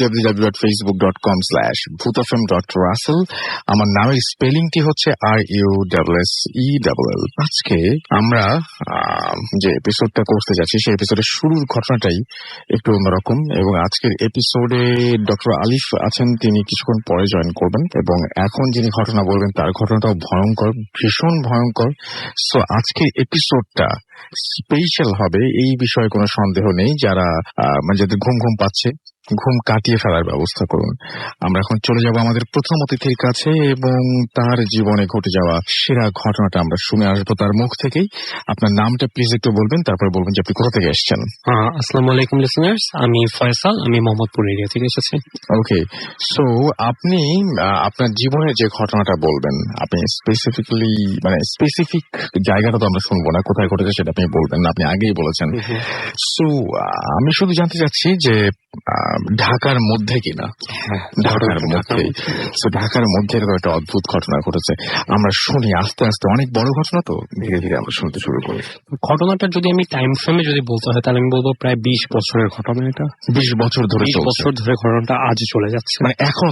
www.facebook.com/bhutfm.russell। আমার নামের স্পেলিংটি হচ্ছে RUSSELL। আজকে আমরা যে এপিসোডটা করতে যাচ্ছি সেই এপিসোডের শুরুর ঘটনাটাই একটু অন্যরকম, এবং আজকের এপিসোডে ডক্টর আলিফ আছেন, তিনি কিছুক্ষণ পরে জয়েন করবেন, এবং এখন যিনি ঘটনা বলবেন তার ঘটনাটাও ভয়ঙ্কর, ভীষণ ভয়ঙ্কর। সো আজকের এপিসোডটা স্পেশাল হবে, এই বিষয়ে কোনো সন্দেহ নেই। যারা যাদের ঘুম পাচ্ছে, ঘুম কাটিয়ে ফেলার ব্যবস্থা করুন। আমরা এখন চলে যাব আমাদের প্রথম অতিথির কাছে এবং তার জীবনে ঘটে যাওয়া সেরা ঘটনাটা আমরা শুনে আসবো তার মুখ থেকেই। আপনার নামটা প্লিজ একটু বলবেন, তারপর বলবেন যে আপনি কোথা থেকে এসেছেন। আসসালামু আলাইকুম লিসেনার্স, আমি ফয়সাল, আমি মোহাম্মদপুর এরিয়া থেকে এসেছি। ওকে, সো আপনি আপনার জীবনের যে ঘটনাটা বলবেন, আপনি স্পেসিফিক্যালি স্পেসিফিক জায়গাটা তো আমরা শুনবো না, কোথায় ঘটেছে সেটা আপনি বলবেন না, আপনি আগেই বলেছেন। সো আমি শুধু জানতে চাচ্ছি যে ঢাকার মধ্যে কিনা? ঢাকার মধ্যে। সো ঢাকার মধ্যে এরকম একটা অদ্ভুত ঘটনা ঘটেছে, আমরা শুনি আস্তে আস্তে। অনেক বড় ঘটনা তো, ধীরে ধীরে আমরা শুনতে শুরু করি। ঘটনাটা যদি আমি টাইম ফ্রেমে যদি বলতে হয় তাহলে আমি বলবো প্রায় 20 বছরের ঘটনা। এটা 20 বছর ধরে, 20 বছর ধরে ঘটনাটা আজ চলে যাচ্ছে, এখনো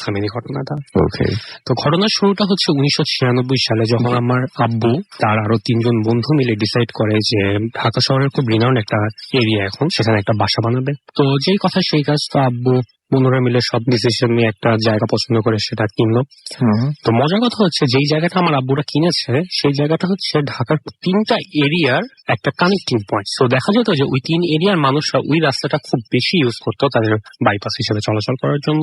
থামেনি ঘটনাটা। ওকে, তো ঘটনার শুরুটা হচ্ছে 1996 সালে, যখন আমার আব্বু তার আরো 3 জন বন্ধু মিলে ডিসাইড করে যে ঢাকা শহরের খুব রিনাউন্ড একটা এরিয়া এখন, সেখানে একটা বাসা বানাবে। তো যেই কথা সেই কাজ, তো আব্বু বন্ধুরা মিলে সব ডিসিশন নিয়ে একটা জায়গা পছন্দ করে সেটা কিনলো। তো মজার কথা হচ্ছে যেই জায়গাটা আমার আব্বুরা কিনেছে সেই জায়গাটা হচ্ছে ঢাকার 3টা এরিয়ার একটা কানেক্টিং পয়েন্ট। তো দেখা যেত যে ওই 3 এরিয়ার মানুষরা ওই রাস্তাটা খুব বেশি ইউজ করতো তাদের বাইপাস হিসেবে চলাচল করার জন্য।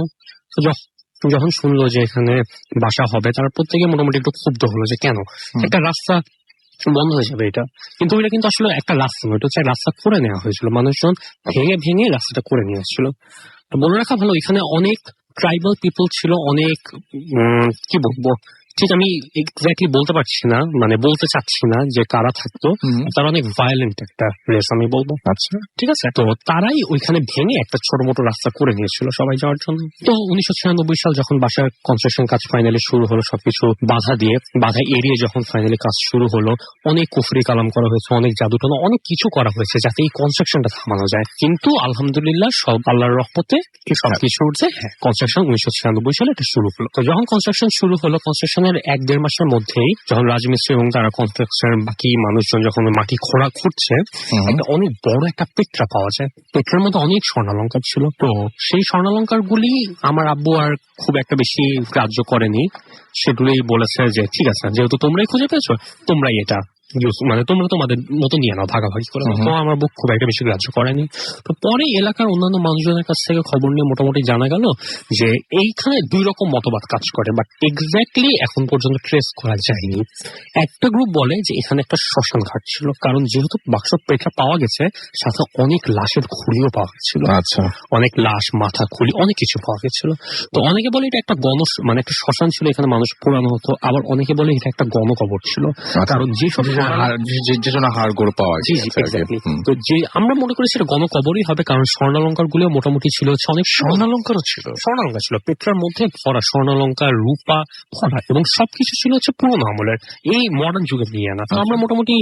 তো যখন শুনলো যে এখানে বাসা হবে, তারা প্রত্যেকে মোটামুটি একটু ক্ষুব্ধ হলো যে কেন একটা রাস্তা বন্ধ হয়ে যাবে এটা। কিন্তু ওইটা কিন্তু আসলে একটা রাস্তা নয়, এটা হচ্ছে রাস্তা করে নেওয়া হয়েছিল, মানুষজন ভেঙে রাস্তাটা করে নিয়ে এসেছিল। বলে রাখা ভালো, এখানে অনেক ট্রাইবাল পিপল ছিল, অনেক কি বলবো ঠিক আমি এক্স্যাক্টলি বলতে পারছি না, বলতে চাচ্ছি না যে কারা থাকতো। তারা অনেক ভায়োলেন্ট একটা রেস আমি বলবো। আচ্ছা, ঠিক আছে, তো তারাই ওইখানে ভেঙে একটা ছোট মোটো রাস্তা করে নিয়েছিল সবাই যাওয়ার জন্য। তো 1996 সাল যখন বাসার কনস্ট্রাকশন কাজ ফাইনালি শুরু হলো, সবকিছু বাধা এড়িয়ে যখন ফাইনালি কাজ শুরু হলো, অনেক কুফরি কালাম করা হয়েছে, অনেক জাদুটনা, অনেক কিছু করা হয়েছে যাতে এই কনস্ট্রাকশনটা থামানো যায়। কিন্তু আলহামদুলিল্লাহ সব আল্লাহর রহমতে সবকিছু উঠছে। কনস্ট্রাকশন 1996 সালে এটা শুরু হলো। তো যখন কনস্ট্রাকশন শুরু হলো, কনস্ট্রাকশনের 1-1.5 মাসের মধ্যেই যখন রাজমিস্ত্রি এবং তারা কনস্ট্রাকশনের বাকি মানুষজন যখন মাটি খুঁড়ছে, একটা অনেক বড় একটা পেট্রা পাওয়া যায়। পেট্রার মধ্যে অনেক স্বর্ণালঙ্কার ছিল। তো সেই স্বর্ণালঙ্কার গুলি আমার আব্বু আর খুব একটা বেশি গ্রাহ্য করেনি, সেগুলোই বলেছে যে ঠিক আছে, যেহেতু তোমরাই খুঁজে পেয়েছো, তোমরাই এটা তোমরা তোমাদের মতো নিয়ে নাও, ভাগাভাগি করে। তো আমার বুক খুব একটা বেশি গ্রাহ্য করেনি। তো পরে এলাকার অন্যান্য মানুষজনের কাছ থেকে খবর নিয়ে মোটামুটি জানা গেল যে এইখানে 2 রকম মতবাদ কাজ করে, বাট এক্স্যাক্টলি এখন পর্যন্ত ট্রেস করা যায়নি। একটা গ্রুপ বলে যে এখানে একটা শ্মশান ঘাট ছিল, কারণ যেহেতু বাক্স পেট্রা পাওয়া গেছে, সাথে অনেক লাশের খুলিও পাওয়া গেছিল। আচ্ছা, অনেক লাশ, মাথা, খুলি, অনেক কিছু পাওয়া গেছিল। তো অনেকে বলে এটা একটা একটা শ্মশান ছিল, এখানে মানুষ পোড়ানো হতো। আবার অনেকে বলে এটা একটা গণকবর ছিল, কারণ যেসব হাড়গোড় পাওয়া গেছে। তো যে আমরা মনে করি সেটা গণকবরই হবে, কারণ স্বর্ণালঙ্কার গুলো মোটামুটি ছিল হচ্ছে অনেক স্বর্ণালঙ্কার ছিল পেট্রার মধ্যে ভরা, স্বর্ণালঙ্কার, রূপা ভরা, এবং সবকিছু ছিল হচ্ছে পুরোনো আমলের, এই মডার্ন যুগে নিয়ে আনা। তো আমরা মোটামুটি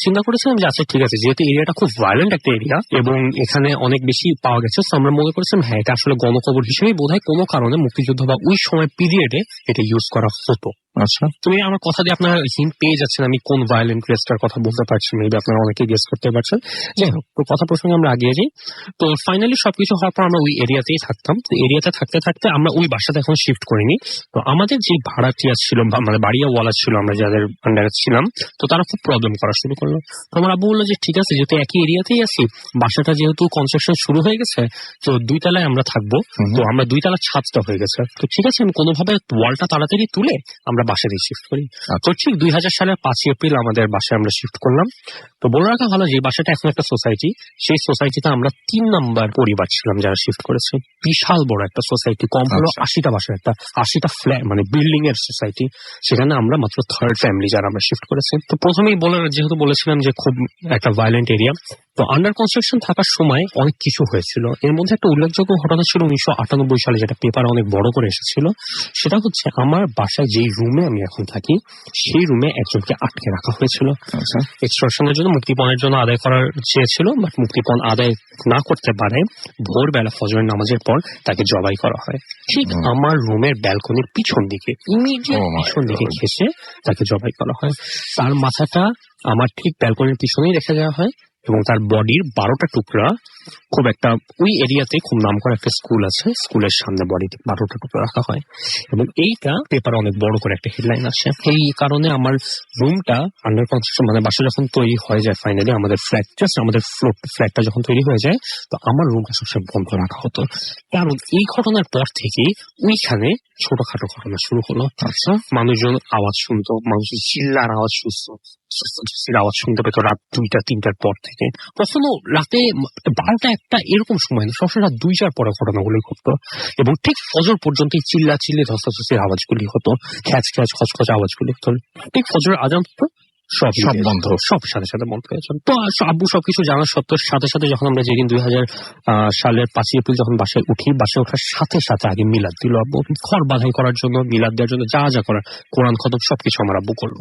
চিন্তা করেছিলাম যে আচ্ছা ঠিক আছে, যেহেতু এরিয়াটা খুব ভায়োলেন্ট একটা এরিয়া এবং এখানে অনেক বেশি পাওয়া গেছে, তো আমরা মনে করেছিলাম হ্যাঁ এটা আসলে গণকবর হিসেবে বোধহয় কোনো কারণে মুক্তিযুদ্ধ বা ওই সময় পিরিয়ডে এটা ইউজ করা হতো। আচ্ছা, তুমি আমার কথা দিয়ে আপনারা হিন্ট পেয়ে যাচ্ছেন আমি কোন ভায়োলেন্ট রেসটার কথা বলতে পারছি, মেবি আপনারা অনেকে গেস করতে পারছেন। যাই হোক, কথা প্রসঙ্গে আমরা আগিয়ে যাই। তো ফাইনালি সবকিছু হওয়ার পর আমরা ওই এরিয়াতেই থাকতাম। তো এরিয়াতে থাকতে থাকতে আমরা ওই বাসাতে এখন শিফট করিনি। তো আমাদের যে ভাড়াটিয়া ছিল, বাড়িওয়ালা ছিল, আমরা যাদের আন্ডারে ছিলাম, তো তারা খুব প্রবলেম করা শুরু করলো। তো আমার আব্বু বললো যে ঠিক আছে, যেহেতু একই এরিয়াতেই আছি, বাসাটা যেহেতু কনস্ট্রাকশন শুরু হয়ে গেছে, তো 2 তলায় আমরা থাকবো। তো আমরা 2 তলার ছাদটা হয়ে গেছে, তো ঠিক আছে আমি কোনোভাবে ওয়ালটা তাড়াতাড়ি তুলে আমরা বাসায় শিফট করি। তো ঠিক 2000 সালের 5 এপ্রিল আমাদের বাসায় আমরা শিফট করলাম। তো বলে রাখা ভালো যে বাসাটা এখন একটা সোসাইটি, সেই সোসাইটিতে আমরা 3 নাম্বার পরিবার ছিলাম যারা শিফট করেছে। বিশাল বড় একটা সোসাইটি, কম হলো 80টা বাসার একটা 80টা ফ্ল্যাট, বিল্ডিং এর সোসাইটি। সেখানে আমরা মাত্র 3rd ফ্যামিলি যারা আমরা শিফট করেছি। তো প্রথমেই যেহেতু বলেছিলাম যে খুব একটা ভায়োলেন্ট এরিয়া, তো আন্ডার কনস্ট্রাকশন থাকার সময় অনেক কিছু হয়েছিল। এর মধ্যে একটা উল্লেখযোগ্য ঘটনা ছিল 1998 সালে, যেটা পেপারে অনেক বড় করে এসেছিল। সেটা হচ্ছে আমার বাসায় যেই রুমে আমি এখন থাকি সেই রুমে একজনকে আটকে রাখা হয়েছিল। এক্সটর্শনের জন্য, মুক্তিপণের জন্য আদায় করার চেয়েছিল, বাট মুক্তিপণ আদায় না করতে পারে ভোরবেলা ফজরের নামাজের পর তাকে জবাই করা হয় ঠিক আমার রুমের ব্যালকনির পিছন দিকে, ইমিডিয়েট পিছন দিকে ঘেঁষে তাকে জবাই করা হয়। তার মাথাটা আমার ঠিক ব্যালকনির পিছনেই রেখে দেওয়া হয় এবং তার বডির 12টা টুকরা খুব একটা ওই এরিয়াতে খুব নাম করা একটা স্কুল আছে, স্কুলের সামনে বডিতে 12টা টুকরা রাখা হয় এবং এইটা পেপারে অনেক বড় করে একটা হেডলাইন আসে। এই কারণে আমার রুমটা আন্ডার কনস্ট্রাকশন, মানে বাসা যখন তৈরি হয়ে যায় ফাইনালি, আমাদের ফ্ল্যাট জাস্ট আমাদের ফ্ল্যাটটা যখন তৈরি হয়ে যায়, তো আমার রুমটা সবসময় বন্ধ রাখা হতো। কারণ এই ঘটনার পর থেকে ওইখানে ছোটখাটো ঘটনা শুরু হলো। আচ্ছা, মানুষজন আওয়াজ শুনতো, মানুষজন চিল্লার আওয়াজ শুনতো, আওয়াজ শুনতে পেতো রাত 2টা-3টার পর থেকে। কখনো রাতে 12টা-1টা এরকম সময় না, সবসময় রাত 2-4 পরে ঘটনাগুলি ঘটতো এবং ঠিক ফজর পর্যন্ত চিল্লি ধস্তাধস্তির আওয়াজগুলি হতো, খ্যাচ খ্যাচ খচখচ আওয়াজগুলি হতো। ঠিক ফজরের আজান হতো, সব বন্ধ, সব সাথে সাথে বন্ধ হয়ে যাবে। তো আব্বু সবকিছু জানার সত্ত্বেও সাথে সাথে যখন আমরা যেদিন 2000 সালের 5 এপ্রিল যখন বাসায় উঠি, বাসায় ওঠার সাথে সাথে আগে মিলাদ দিল আব্বু, ঘর বাঁধাই করার জন্য, মিলাদ দেওয়ার জন্য যা যা করার, কোরআন খতম সবকিছু আমার আব্বু করলো।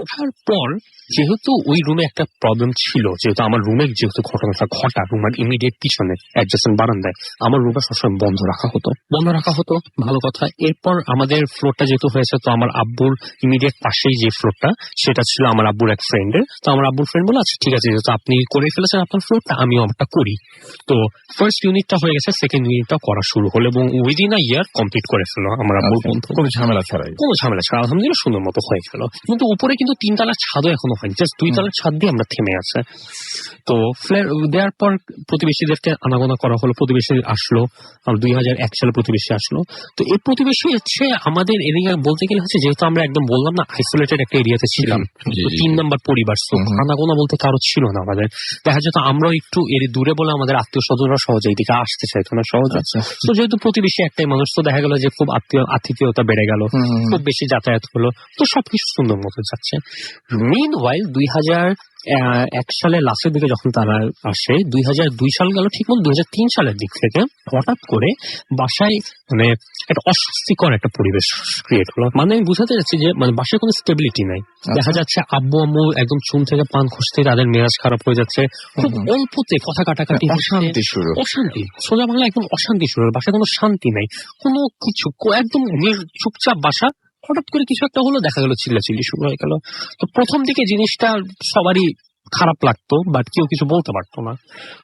ওঠার পর যেহেতু ওই রুমে একটা প্রবলেম ছিল, যেহেতু আমার রুমে যেহেতু ঘটনাটা ঘটা রুমের ইমিডিয়েট পিছনে অ্যাডজাসেন্ট বারান্দায়, আমার রুমটা সবসময় বন্ধ রাখা হতো। ভালো কথা। এরপর আমাদের ফ্লোরটা যেহেতু হয়েছে, তো আমার আব্বুর ইমিডিয়েট পাশেই যে ফ্লোরটা, সেটা ছিল আমার আব্বুর এক ফ্রেন্ডের। তো আমার আব্বুর ফ্রেন্ড বলে, আচ্ছা ঠিক আছে, যেহেতু আপনি করে ফেলেছেন আপনার ফ্লোরটা, আমিও আমারটা করি। তো ফার্স্ট ইউনিটটা হয়ে গেছে, সেকেন্ড ইউনিটটা করা শুরু হলো এবং উইদিন আ ইয়ার কমপ্লিট করে ফেলো আমার আব্বুর বন্ধু, কোনো ঝামেলা ছাড়া আলহামদুলিল্লাহ সুন্দর মতো হয়ে গেল। কিন্তু উপরে কিন্তু 3 তলার ছাদও এখনো হয়নি, জাস্ট 2 তলার ছাদ দিয়ে আমরা থেমে আছে। তো ফ্ল্যাট দেওয়ার পর প্রতিবেশীদেরকে আনাগোনা করা হলো, প্রতিবেশী আসলো, 2001 সালে প্রতিবেশী আসলো। তো এই প্রতিবেশী হচ্ছে আমাদের এরিয়া বলতে গেলে হচ্ছে, যেহেতু আমরা একদম বললাম না আইসোলেটেড একটা এরিয়াতে ছিলাম, 3 নাম্বার পরিবার, আনাগোনা বলতে কারো ছিল না আমাদের। দেখা যেত আমরাও একটু এর দূরে বলে আমাদের আত্মীয় স্বজনরা সহজে এদিকে আসতে চাইতো না সহজে। তো যেহেতু প্রতিবেশী একটাই মানুষ, তো দেখা গেল যে খুব আতিথেয়তা বেড়ে গেল, খুব বেশি যাতায়াত হলো, তো সবকিছু সুন্দর মতো যাচ্ছে। মিনওয়াইল 2001 সালের লাস্টের দিকে যখন তারা আসে, 2002 সাল গেল ঠিক মতো, 2003 সালের দিক থেকে হঠাৎ করে বাসায় মানে একটা অস্বস্তিকর একটা পরিবেশ ক্রিয়েট হলো। মানে আমি বুঝাতে যাচ্ছি যে মানে বাসায় কোনো স্টেবিলিটি নাই। দেখা যাচ্ছে আব্বু আম্মু একদম চুন থেকে পান খসতে তাদের মেজাজ খারাপ হয়ে যাচ্ছে, খুব অল্পতে কথা কাটাকাটি, অশান্তি, সোজা বাংলা একদম অশান্তি শুরু। বাসায় কোনো শান্তি নাই, কোনো কিছু, একদম চুপচাপ বাসা। হঠাৎ করে কিছু একটা হলো, দেখা গেল চিল্লাচিল্লি শুরু হয়ে গেল। তো প্রথম দিকে জিনিসটা সবারই খারাপ লাগতো, বাট কেউ কিছু বলতে পারতো না।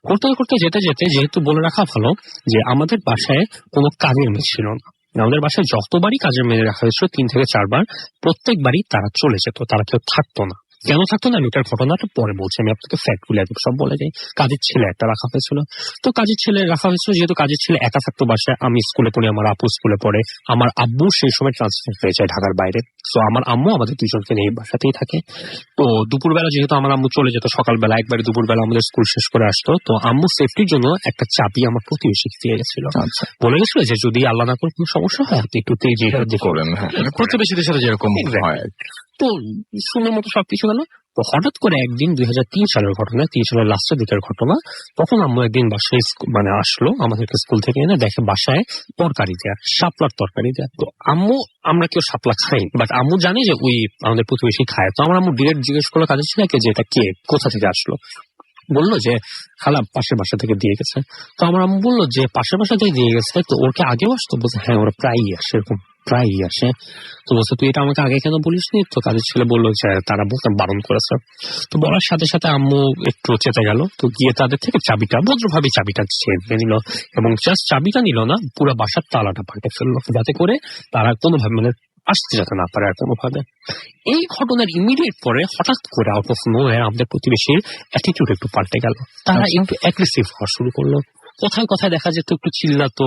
করতে করতে যেতে যেতে, যেহেতু বলে রাখা ভালো যে আমাদের বাসায় কোনো কাজের মেয়ে ছিল না, আমাদের বাসায় যতবারই কাজের মেয়ে রাখা হয়েছিল 3 থেকে 4 বার, প্রত্যেকবারই তারা চলে যেত, তারা কেউ থাকতো না। কেন থাকতো না আমি এটার ঘটনাটা পরে বলছি, আমি আপনাকে ফ্যাক্ট গুলো সব বলে যাই। কাজের ছেলে একটা রাখা হয়েছিল, তো কাজের ছেলে রাখা হয়েছিল, যেহেতু কাজের ছেলে একা থাকতো বাসায়, আমি স্কুলে পড়ি, আমার আপু স্কুলে পড়ে, আমার আব্বু সেই সময় ট্রান্সফার হয়ে যায় ঢাকার বাইরে, তো আমার আম্মু আমাদের দুজনকে নিয়ে বাসাতেই থাকে। তো দুপুরবেলা যেহেতু আমার আম্মু চলে যেত সকালবেলা, একবারে দুপুরবেলা আমাদের স্কুল শেষ করে আসতো, তো আম্মু সেফটির জন্য একটা চাবি আমার প্রতিবেশীকে দিয়ে গেছিল, বলে গেছিল যে যদি আল্লাহ না করে কোনো সমস্যা হয় আপনি একটু তেজি করেন, প্রতিবেশীদের সাথে যেরকম হয়। তো সুন্দর মতো সবকিছু গেল। তো হঠাৎ করে একদিন 2003 সালের ঘটনা, 3 সালের লাস্টের দিকের ঘটনা, তখন আম্মু একদিন বাসায় মানে আসলো আমাদেরকে স্কুল থেকে এনে, দেখে বাসায় তরকারি দেয়া, শাপলার তরকারি দেয়া। তো আম্মু, আমরা কেউ শাপলা খাই, বাট আম্মু জানি যে ওই আমাদের প্রতিবেশী খায়। তো আমার আম্মু ডিরেক্ট জিজ্ঞেস করলো কাজের ছেলেকে যে এটা কে, কোথা থেকে আসলো। বললো যে খালা পাশের বাসা থেকে দিয়ে গেছে। তো আমার আম্মু বললো যে পাশের বাসা থেকে দিয়ে গেছে, তো ওর কি আগেও আসতো? বলছে হ্যাঁ, ওরা প্রায়ই আসে, এরকম প্রায়ই আসে। তো বলছে তুই এটা আমাকে আগে কেন বলিস নি? তো কাজের ছেলে বললো যে তারা বলতে বারণ করেছে। তো বলার সাথে সাথে আম্মু একটু চেতে গেল, তো গিয়ে তাদের থেকে চাবিটা ভদ্রভাবে চাবিটা ছেড়ে নিল এবং জাস্ট চাবিটা নিল না, পুরো বাসার তালাটা পাল্টে ফেললো, যাতে করে তারা কোনোভাবে মানে আসতে যেতে না পারে আর কোনোভাবে। এই ঘটনার ইমিডিয়েট পরে হঠাৎ করে আউট অফ নোওয়্যার আমাদের প্রতিবেশীর অ্যাটিটিউড একটু পাল্টে গেল, তারা একটু অ্যাগ্রেসিভ হওয়া শুরু করলো। কোথায় কোথায় দেখা যেত একটু চিল্লাতো,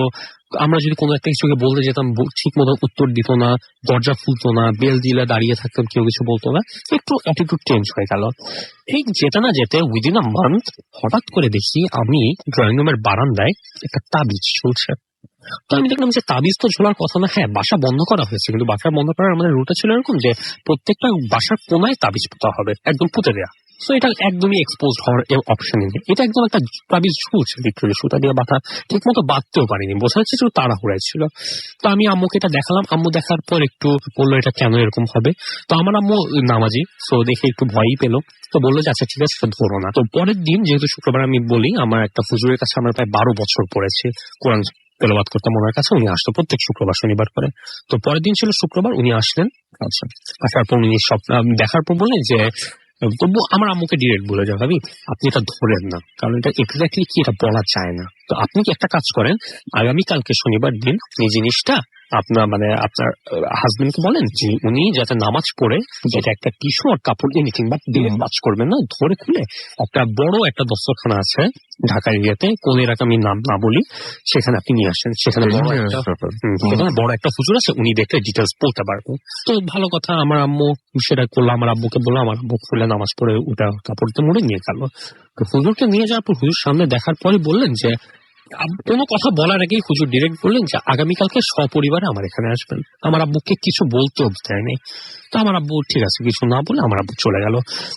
আমরা যদি কোনো একটা কিছুকে বলতে যেতাম ঠিক মতো উত্তর দিত না, দরজা খুলতো না, বেল দিলে দাঁড়িয়ে থাকতাম, কেউ কিছু বলতো না, একটু অ্যাটিটিউড চেঞ্জ হয়ে গেল। ঠিক যেতে না যেতে উইদিন আ মান্থ হঠাৎ করে দেখি আমি ড্রয়িং রুমের বারান্দায় একটা তাবিজ ঝুলছে। তো আমি দেখলাম যে তাবিজ তো ঝোলার কথা না, হ্যাঁ বাসা বন্ধ করা হয়েছে, কিন্তু বাসা বন্ধ করার আমাদের রুটটা ছিল এরকম যে প্রত্যেকটা বাসার কোনায় তাবিজ পোতা হবে, একদম পুঁতে দেয়া, সো এটা একদমই এক্সপোজ হওয়ার অপশন নেই। এটা একদম একটা তাবিজ ঝুলছে, লিটারালি সুতা দিয়ে বাঁধা, ঠিক মতো বাঁধতেও পারিনি, বোঝা যাচ্ছে একটু তাড়াহুড়ায় ছিল। তো আমি আম্মুকে এটা দেখালাম, আম্মু দেখার পর একটু বললো এটা কেন এরকম হবে। তো আমার আম্মু নামাজি, সো দেখে একটু ভয়ই পেলো, তো বললো যে আচ্ছা ঠিক আছে ধরো না। তো পরের দিন যেহেতু শুক্রবার, আমি বলি আমার একটা হুজুরের কাছে আমরা প্রায় 12 বছর পড়েছি কোরআন তেলাওয়াত করতাম ওনার কাছে, উনি আসতো প্রত্যেক শুক্রবার শনিবার করে। তো পরের দিন ছিল শুক্রবার, উনি আসলেন। আচ্ছা, আসার পর উনি সব দেখার পর বললেন যে, তবু আমার আম্মুকে ডিরেক্ট বলে যাও ভাবি আপনি এটা ধরেন না, কারণ এটা এক্স্যাক্টলি কি এটা বলা যায় না। তো আপনি কি একটা কাজ করেন, আগামীকালকে শনিবার দিন এই জিনিসটা আপনার আপনার হাজবেন্ডকে বলেন যে উনি যাতে নামাজ পড়ে যেটা একটা টিস্যু আর কাপড় এনিথিং, বাট দিয়ে কাজ করবেন না, ধরে খুলে একটা বড় একটা দস্তরখানা আছে ঢাকা এরিয়াতে, কোন এলাকা আমি নাম না বলি, সেখানে আপনি নিয়ে আসেন। সেখানে বড় একটা হুজুর আছে, উনি দেখলে ডিটেলস বলতে পারবেন। তো ভালো কথা, আমার আম্মু সেটা করলো, আমার আব্বুকে বললো, আমার আব্বু খুলে নামাজ পড়ে ওটা কাপড়তে মুড়ে নিয়ে গেল। তো হুজুরকে নিয়ে যাওয়ার পর হুজুর সামনে দেখার পরে বললেন যে, কোনো কথা বলার আগেই হুজুর ডিরেক্ট বললেন যে আগামীকালকে সপরিবারে আমার এখানে আসবেন। আমার আব্বুকে কিছু বলতেও দেয়নি। তো আমার আব্বু ঠিক আছে কিছু না বলে আমার আব্বু চলে গেল।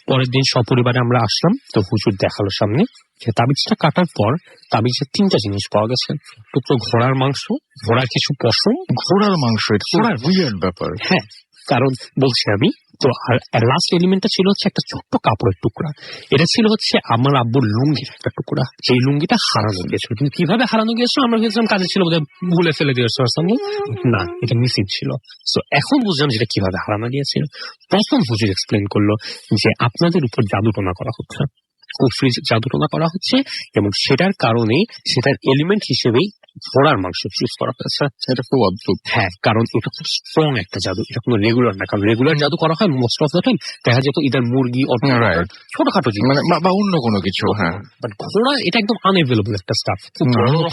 পরের দিন সপরিবারে আমরা আসলাম, তো হুজুর দেখালো সামনে যে তাবিজটা কাটার পর তাবিজের 3টা জিনিস পাওয়া গেছে। টুকরো ঘোড়ার মাংস, ঘোড়ার কিছু পশম। ঘোড়ার মাংস, ঘোড়ার উইয়ার্ড ব্যাপার। হ্যাঁ, কারণ বলছি আমি তো, আর লাস্ট এলিমেন্টটা ছিল হচ্ছে একটা ছোট্ট কাপড়ের টুকরা। এটা ছিল হচ্ছে আমার আব্বুর লুঙ্গির একটা টুকরা, সেই লুঙ্গিটা হারানো গিয়েছিল। কিন্তু কিভাবে হারানো গিয়েছিল আমরা ভেবেছিলাম কাজে ছিল বোধহয়, ভুলে ফেলে দিয়েছে না, এটা মিসিং ছিল। তো এখন বুঝলাম যেটা কিভাবে হারানো গিয়েছিল। প্রথম হুজুর এক্সপ্লেন করলো যে আপনাদের উপর জাদুটোনা করা হচ্ছে, কুফরি জাদুটোনা করা হচ্ছে, এবং সেটার কারণে সেটার এলিমেন্ট হিসেবেই ঘোড়ার মাংস চুজ করা হয়েছে। এটা খুব অদ্ভুত। হ্যাঁ, কারণ এটা খুব স্ট্রং একটা জাদু, এটা কোনো রেগুলার না। কারণ রেগুলার জাদু করা হয় মোস্ট অফ দ্য টাইম দেখা যেত ইদার মুরগি ছোটখাটো জিনিস বা অন্য কোনো কিছু। হ্যাঁ, বাট ঘোড়া এটা একদম আনএভেলেবল একটা স্টাফ।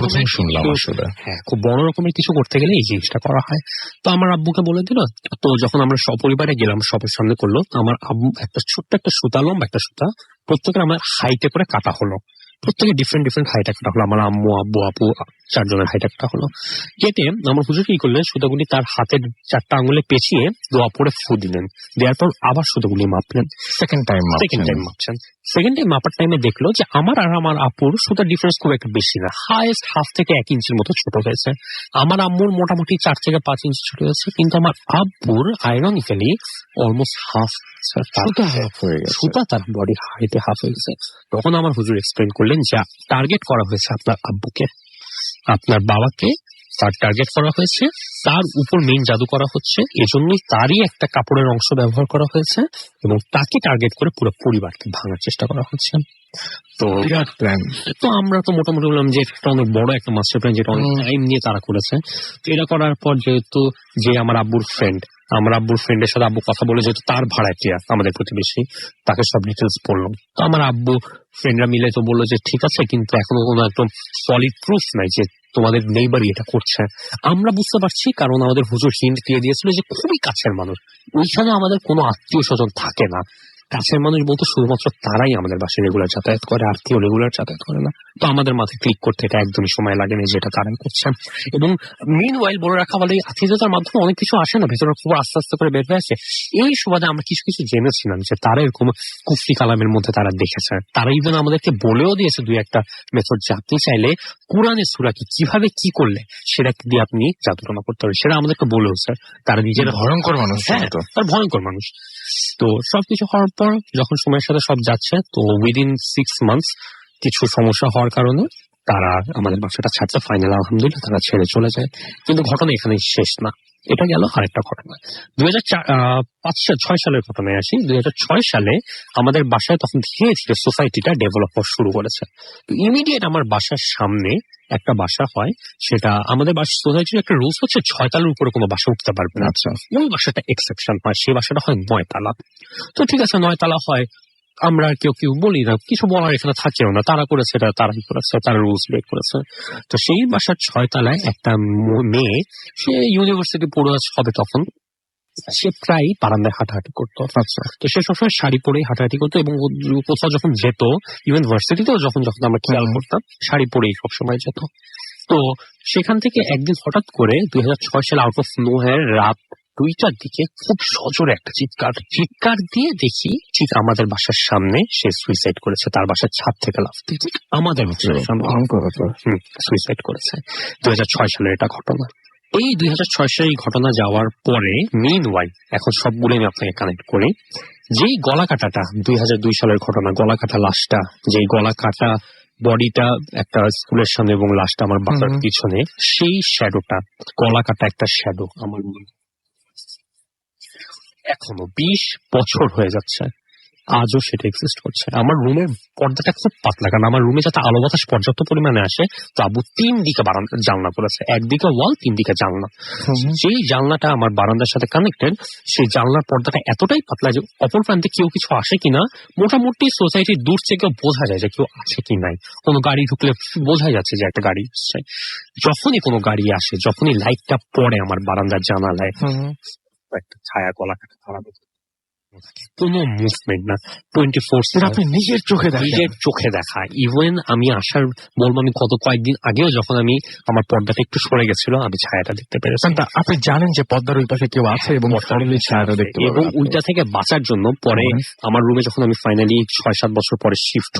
প্রথম শুনলাম আসলে। হ্যাঁ, খুব বড় রকমের কিছু করতে গেলে এই জিনিসটা করা হয়। তো আমার আব্বুকে বলে দিল। তো যখন আমরা সপরিবারে গেলাম, সবার সামনে করলো, তো আমার আব্বু একটা ছোট্ট একটা সুতা, লম্বা একটা সুতা, প্রত্যেকের আমার হাইটে করে কাটা হলো। প্রত্যেকে ডিফারেন্ট ডিফারেন্ট হাইটে কাটা হলো। আমার আম্মু, আব্বু, আপু 4 জনের হাইটে কাটা হলো। কেটে আমার হুজুর কি করলেন, সুতাগুলি তার হাতের 4টা আঙুলে পেঁচিয়ে দোয়া পড়ে ফু দিলেন। দেওয়ার পর আবার সুতাগুলি মাপলেন। সেকেন্ড টাইম মাপছেন। সেকেন্ড টাইম মাপার টাইমে দেখলো যে আমার আর আমার আপুর সুতার ডিফারেন্স খুব একটা বেশি না, হাইয়েস্ট 1/2 থেকে 1 ইঞ্চির মতো ছোট হয়েছে। আমার আম্মুর মোটামুটি 4 থেকে 5 ইঞ্চি ছোট হয়েছে, কিন্তু আমার আব্বুর আইরনিক্যালি অলমোস্ট হাফ সুতা তার বডি হাইটে হাফ হয়ে গেছে। তখন আমার হুজুর এক্সপ্লেন করলেন যে টার্গেট করা হয়েছে আপনার আব্বুকে, আপনার বাবাকে তার টার্গেট করা হয়েছে, তার উপর মেইন জাদু করা হচ্ছে, এজন্যই তারই একটা কাপড়ের অংশ ব্যবহার করা হয়েছে, এবং তাকে টার্গেট করে পুরো পরিবারকে ভাঙার চেষ্টা করা হচ্ছে। তো বিরাট প্ল্যান। তো আমরা তো মোটামুটি বললাম যে এটা অনেক বড় একটা মাস্টার প্ল্যান, যেটা অনেক টাইম নিয়ে তারা করেছে। তো এটা করার পর যেহেতু যে আমার আব্বুর ফ্রেন্ডের সাথে আব্বু কথা বলে, যেহেতু তার ভাড়াটিয়া আমাদের প্রতিবেশী, তাকে সব ডিটেলস বললাম। তো আমার আব্বু ফ্রেন্ডরা মিলে তো বললো যে ঠিক আছে, কিন্তু এখনো কোনো একদম সলিড প্রুফ নাই যে তোমাদের নেইবারই এটা করছে। আমরা বুঝতে পারছি, কারণ আমাদের হুজুর হিন্ট দিয়ে দিয়েছিল যে খুবই কাছের মানুষ, ওইখানে আমাদের কোনো আত্মীয় স্বজন থাকে না। কাছের মানুষ বলতে শুধুমাত্র তারাই আমাদের বাসায় রেগুলার যাতায়াত করে, আর কেউ রেগুলার যাতায়াত করে না। তো আমাদের মাথায় ক্লিক করতে এটা একদমই সময় লাগেনি যেটা তারাই করছেন। এবং মিনওয়াইল বলে রাখা বলে আত্মীয়তার মাধ্যমে অনেক কিছু আসে না, ভেতরে খুব আস্তে আস্তে করে বের হয়ে আসে। এই সুবাদে আমরা কিছু কিছু জেনেছিলাম যে তারা এরকম কুফরি কালামের মধ্যে তারা দেখেছে। তারা ইভেন আমাদেরকে বলেও দিয়েছে 2-1টা মেথড, যে আপনি চাইলে কোরআনের সূরাকে কিভাবে কি করলে সেটা দিয়ে আপনি জাদুটোনা করতে পারেন, সেটা আমাদেরকে বলেও স্যার। তারা নিজের ভয়ঙ্কর মানুষ। হ্যাঁ, তার ভয়ঙ্কর মানুষ। তো সবকিছু হওয়ার পর যখন সময়ের সাথে সব যাচ্ছে, তো উইদিন 6 মান্থস কিছু সমস্যা হওয়ার কারণে তারা আমাদের বাসাটা ছাড়ছে। ফাইনাল আলহামদুলিল্লাহ তারা ছেড়ে চলে যায়। কিন্তু ঘটনা এখানেই শেষ না, এটা গেল আরেকটা ঘটনা। 2005-6 সালের ঘটনায় আসি। 2006 সালে আমাদের বাসায় তখন ধীরে ধীরে সোসাইটিটা ডেভেলপ হওয়া শুরু করেছে। তো ইমিডিয়েট আমার বাসার সামনে একটা বাসা হয়, সেটা আমাদের বাসার সোসাইটির একটা রুলস হচ্ছে 6 তলার উপরে কোনো বাসা উঠতে পারবে না। আচ্ছা, ওই বাসাটা এক্সেপশন হয়, সেই বাসাটা হয় 9 তলা। তো ঠিক আছে, 9 তলা হয়, আমরা কেউ বলি না, কিছু বলার এখানে থাকেও না, তারা করেছে এটা তারাই করেছে, তারা রুলস ব্রেক করেছে। তো সেই বাসার 6 তলায় একটা মেয়ে, সে ইউনিভার্সিটি পড়ুয়া হবে তখন, সে প্রায় বারান্দায় হাঁটাহাঁটি করতো। আচ্ছা, তো সে সবসময় শাড়ি পরেই হাঁটাহাঁটি করতো, এবং কোথাও যখন যেত, ইউনিভার্সিটিতেও যখন আমরা খেয়াল করতাম, শাড়ি পরেই সবসময় যেত। তো সেখান থেকে একদিন হঠাৎ করে 2006 সালে আউট অফ নোহোয়্যার রাত 2টার দিকে খুব সজোরে একটা চিৎকার দিয়ে দেখি ঠিক আমাদের বাসার সামনে সে সুইসাইড করেছে, তার বাসার ছাদ থেকে লাফ দিয়ে ঠিক আমাদের বাসার সামনে সুইসাইড করেছে। 2006 সালের এটা ঘটনা। এই 2006 সালে এই ঘটনা যাওয়ার পরে মিনওয়াইল এখন সবগুলো আমি আপনাকে কানেক্ট করি। যেই গলা কাটাটা 2002 সালের ঘটনা, গলা কাটা লাশটা, যেই গলা কাটা বডিটা একটা স্কুলের সামনে এবং লাশটা আমার বাসার পিছনে, সেই শ্যাডোটা, গলা কাটা একটা শ্যাডো আমার এখনো 20 বছর হয়ে যাচ্ছে, আজও সেটা এক্সিস্ট করছে। আমার রুমের পর্দাটা খুব পাতলা, কারণ আমার রুমে যাতে আলো বাতাস পর্যাপ্ত পরিমাণে আসে, তো আব্বু 3 দিকে জানলা করেছে, একদিকে ওয়াল 3 দিকে জানলা। সেই জানলাটা আমার বারান্দার সাথে কানেক্টেড, সেই জানলার পর্দাটা এতটাই পাতলা যে অপর প্রান্তে কেউ কিছু আসে কিনা মোটামুটি সোসাইটির দূর থেকে বোঝা যায় যে কেউ আছে কি নাই। কোনো গাড়ি ঢুকলে বোঝা যাচ্ছে যে একটা গাড়ি আসছে। যখনই কোনো গাড়ি আসে, যখনই লাইটটা পড়ে আমার বারান্দার জানালায়, একটা ছায়া গলা কাটা খারাপ, কোনো মুভমেন্ট না, 24/7 আপনি নিজের চোখে দেখা। ইভেন আমি আসার বলবো, আমি কয়েকদিন আগেও যখন আমি আমার পর্দাটা একটু সরে গেছিল, আমি ছায়াটা দেখতে পেরেছি। আপনি জানেন যে পর্দার ওই পাশে কেউ আছে এবং ছায়াটা দেখতে, এবং ওইটা থেকে বাঁচার জন্য পরে আমার রুমে যখন আমি ফাইনালি 6-7 বছর পরে শিফট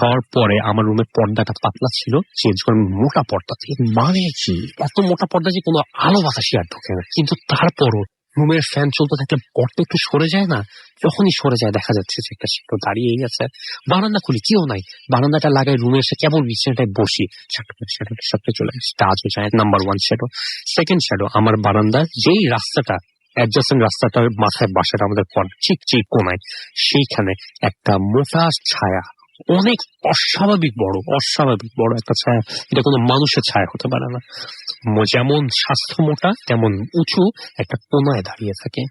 হওয়ার পরে আমার রুমের পর্দাটা পাতলা ছিল, চেঞ্জ করে মোটা পর্দা থেকে, মানে কি এত মোটা পর্দা যে কোনো আলো বাতাসই আর ঢোকে না। কিন্তু তারপরও রুমের ফ্যান চলতে থাকলে পর্দা একটু সরে যায় না, যখনই সরে যায় দেখা যাচ্ছে যে একটা শ্যাডো দাঁড়িয়েই গেছে। বারান্দা খুলি, কেউ নাই, বারান্দাটা লাগাই, রুমে এসে কেবল বিছানাটায় বসি, শ্যাডোটার সাথে চলে আসছে। আজও যায় নাম্বার 1 শ্যাডো। সেকেন্ড শ্যাডো আমার বারান্দার যেই রাস্তাটা, অ্যাডজাস্টেন্ট রাস্তাটার মাথায় বাসাটা আমাদের ঠিক কোনায়, সেইখানে একটা মোটা ছায়া, অনেক অস্বাভাবিক বড় একটা ছায়া। এটা কোনো মানুষের ছায়া হতে পারে না। যেমন স্বাস্থ্য মোটা তেমন উঁচু একটা কোনায় দাঁড়িয়ে থাকে।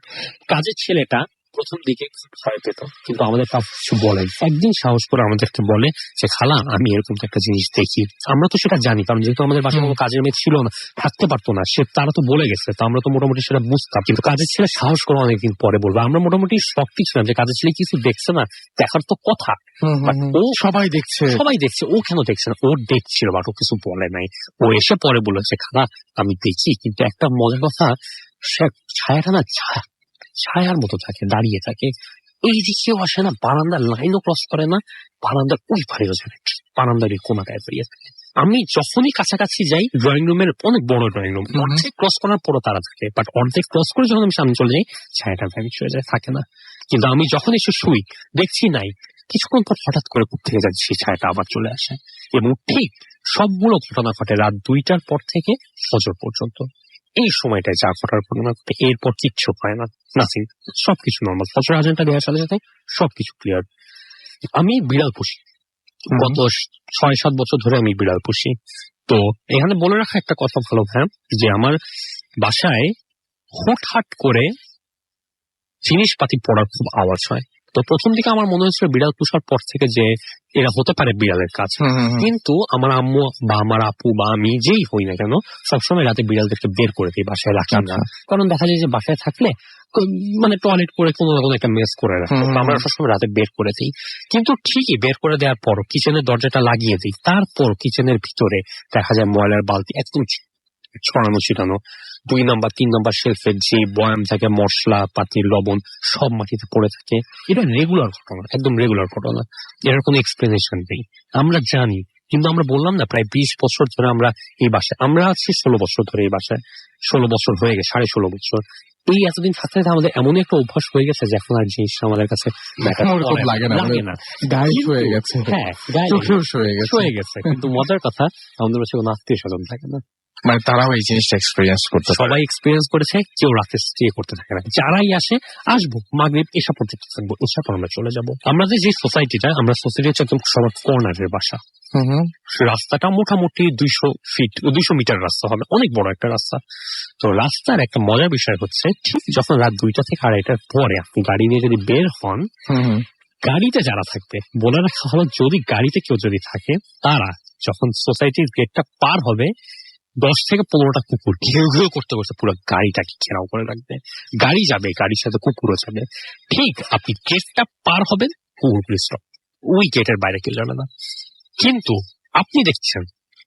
কাজের ছেলেটা প্রথম দিকে ভয় পেত, কিন্তু আমাদের কিছু বলেন। একদিন সাহস করে আমাদেরকে বলে যে, খালা আমি এরকম একটা জিনিস দেখি। আমরা তো সেটা জানি, কারণ যেহেতু আমাদের বাসায় কোনো কাজের মেয়ে ছিল না, থাকতে পারতো না, তারা তো বলে গেছে, তো আমরা তো মোটামুটি সেটা বুঝতাম। কিন্তু কাজের ছেলে সাহস করে অনেকদিন পরে বলবো। আমরা মোটামুটি শক্তি ছিলাম যে কাজের ছেলে কিছু দেখছে না, দেখার তো কথা, ও সবাই দেখছে, ও কেন দেখছে না, ও দেখছিল, বাট ও কিছু বলে নাই। ও এসে পরে বলেছে, খালা আমি দেখি, কিন্তু একটা মজার কথা, ছায়াটা না ছায়ার মতো থাকে, দাঁড়িয়ে থাকে, এই দিকেও আসে না, বারান্দার লাইনও ক্রস করে না, বারান্দার ওই পারেও যায়, বারান্দার এই কোনাটায় দাঁড়িয়ে থাকে। আমি যখনই কাছাকাছি যাই, ড্রয়িং রুমের অনেক বড় ড্রয়িং রুম, অর্ধেক ক্রস করার পরও তারা থাকে, বাট অর্ধেক ক্রস করে যখন আমি সামনে চলে যাই, ছায়াটা ভ্যানিশ হয়ে যায়, থাকে না। কিন্তু আমি যখন এসে শুই, দেখছি নাই, কিছুক্ষণ পর হঠাৎ করে কোথা থেকে যাচ্ছে সেই ছায়াটা আবার চলে আসে। এবং ঠিক সবগুলো ঘটনা ঘটে রাত 2টার পর থেকে ফজর পর্যন্ত। এই সময়টায় যা ঘটার ঘটনা ঘটে, এরপর কিচ্ছু হয় না, নাথিং, সবকিছু নর্মাল। ফজর আজানটা দেওয়ার সাথে সাথে সবকিছু ক্লিয়ার। আমি বিড়াল পুষি, গত 6-7 বছর ধরে আমি বিড়াল পুষি। তো এখানে বলে রাখা একটা কথা ভালো ভাই, যে আমার বাসায় হুটহাট করে জিনিসপাতি পড়ার খুব আওয়াজ হয়। তো প্রথম দিকে আমার মনে হয়েছিল বিড়াল পুষার পর থেকে যে এরা হতে পারে বিড়ালের কাজ, কিন্তু আমার আম্মু বা আমার আপু বা আমি যেই হই না কেন, সবসময় রাতে বিড়ালদেরকে বের করে দিই, বাসায় রাখি না। কারণ দেখা যায় যে বাসায় থাকলে মানে টয়লেট করে কোনো না কোনো একটা মেস করে রাখে, আমরা সবসময় রাতে বের করে দিই। কিন্তু ঠিকই বের করে দেওয়ার পর কিচেনের দরজাটা লাগিয়ে দিই, তারপর কিচেনের ভিতরে দেখা যায় ময়লার বালতি একদম ছড়ানো ছিটানো, 2 নাম্বার 3 নাম্বার শেলফের যে বয়াম থাকে, মশলা পাতি লবণ সব মাটিতে পড়ে থাকে। এটা রেগুলার ঘটনা, একদম রেগুলার ঘটনা, এটার কোনো এক্সপ্লেনেশন নেই। আমরা জানি, কিন্তু আমরা বললাম না প্রায় 20 বছর ধরে আমরা এই বাসায়, আমরা আছি 16 বছর ধরে এই বাসায়, 16 বছর হয়ে গেছে, 16.5 বছর। এই এতদিন থাকতে থাকতে আমাদের এমন একটা অভ্যাস হয়ে গেছে যে এখন আর জিনিসটা আমাদের কাছে লাগে না, গায়ে হয়ে গেছে, হ্যাঁ হয়ে গেছে। কিন্তু মজার কথা, আমাদের কাছে কোনো আত্মীয় স্বজন থাকে না, মানে তারাও এই জিনিসটা এক্সপেরিয়েন্স করতে, সবাই এক্সপেরিয়েন্স করেছে, কেউ রাতে স্টে করতে থাকে না। যারাই আসে, আসবো মাগরিব এসা পর্যন্ত থাকবো, এসা পর আমরা চলে যাবো। আমাদের যে সোসাইটিটা, আমরা সোসাইটি হচ্ছে একদম সবার কর্নারের বাসা। রাস্তাটা মোটামুটি 200 মিটার রাস্তা হবে, অনেক বড় একটা রাস্তা। তো রাস্তার একটা মজার বিষয় হচ্ছে, ঠিক যখন রাত 2টা থেকে 2:30টার পরে আপনি গাড়ি নিয়ে যদি বের হন, গাড়িতে যারা থাকবে, বলে রাখা হলো যদি গাড়িতে কেউ যদি থাকে, তারা যখন সোসাইটির গেটটা পার হবে, 10 থেকে 15টা কুকুর ঘেউ ঘেউ করতে করতে পুরো গাড়িটাকে ঘেরাও করে রাখবে। গাড়ি যাবে, গাড়ির সাথে কুকুরও যাবে। ঠিক আপনি গেটটা পার হবেন, কুকুরগুলি স্টপ, ওই গেটের বাইরে কেউ যাবে না। কিন্তু আপনি দেখছেন,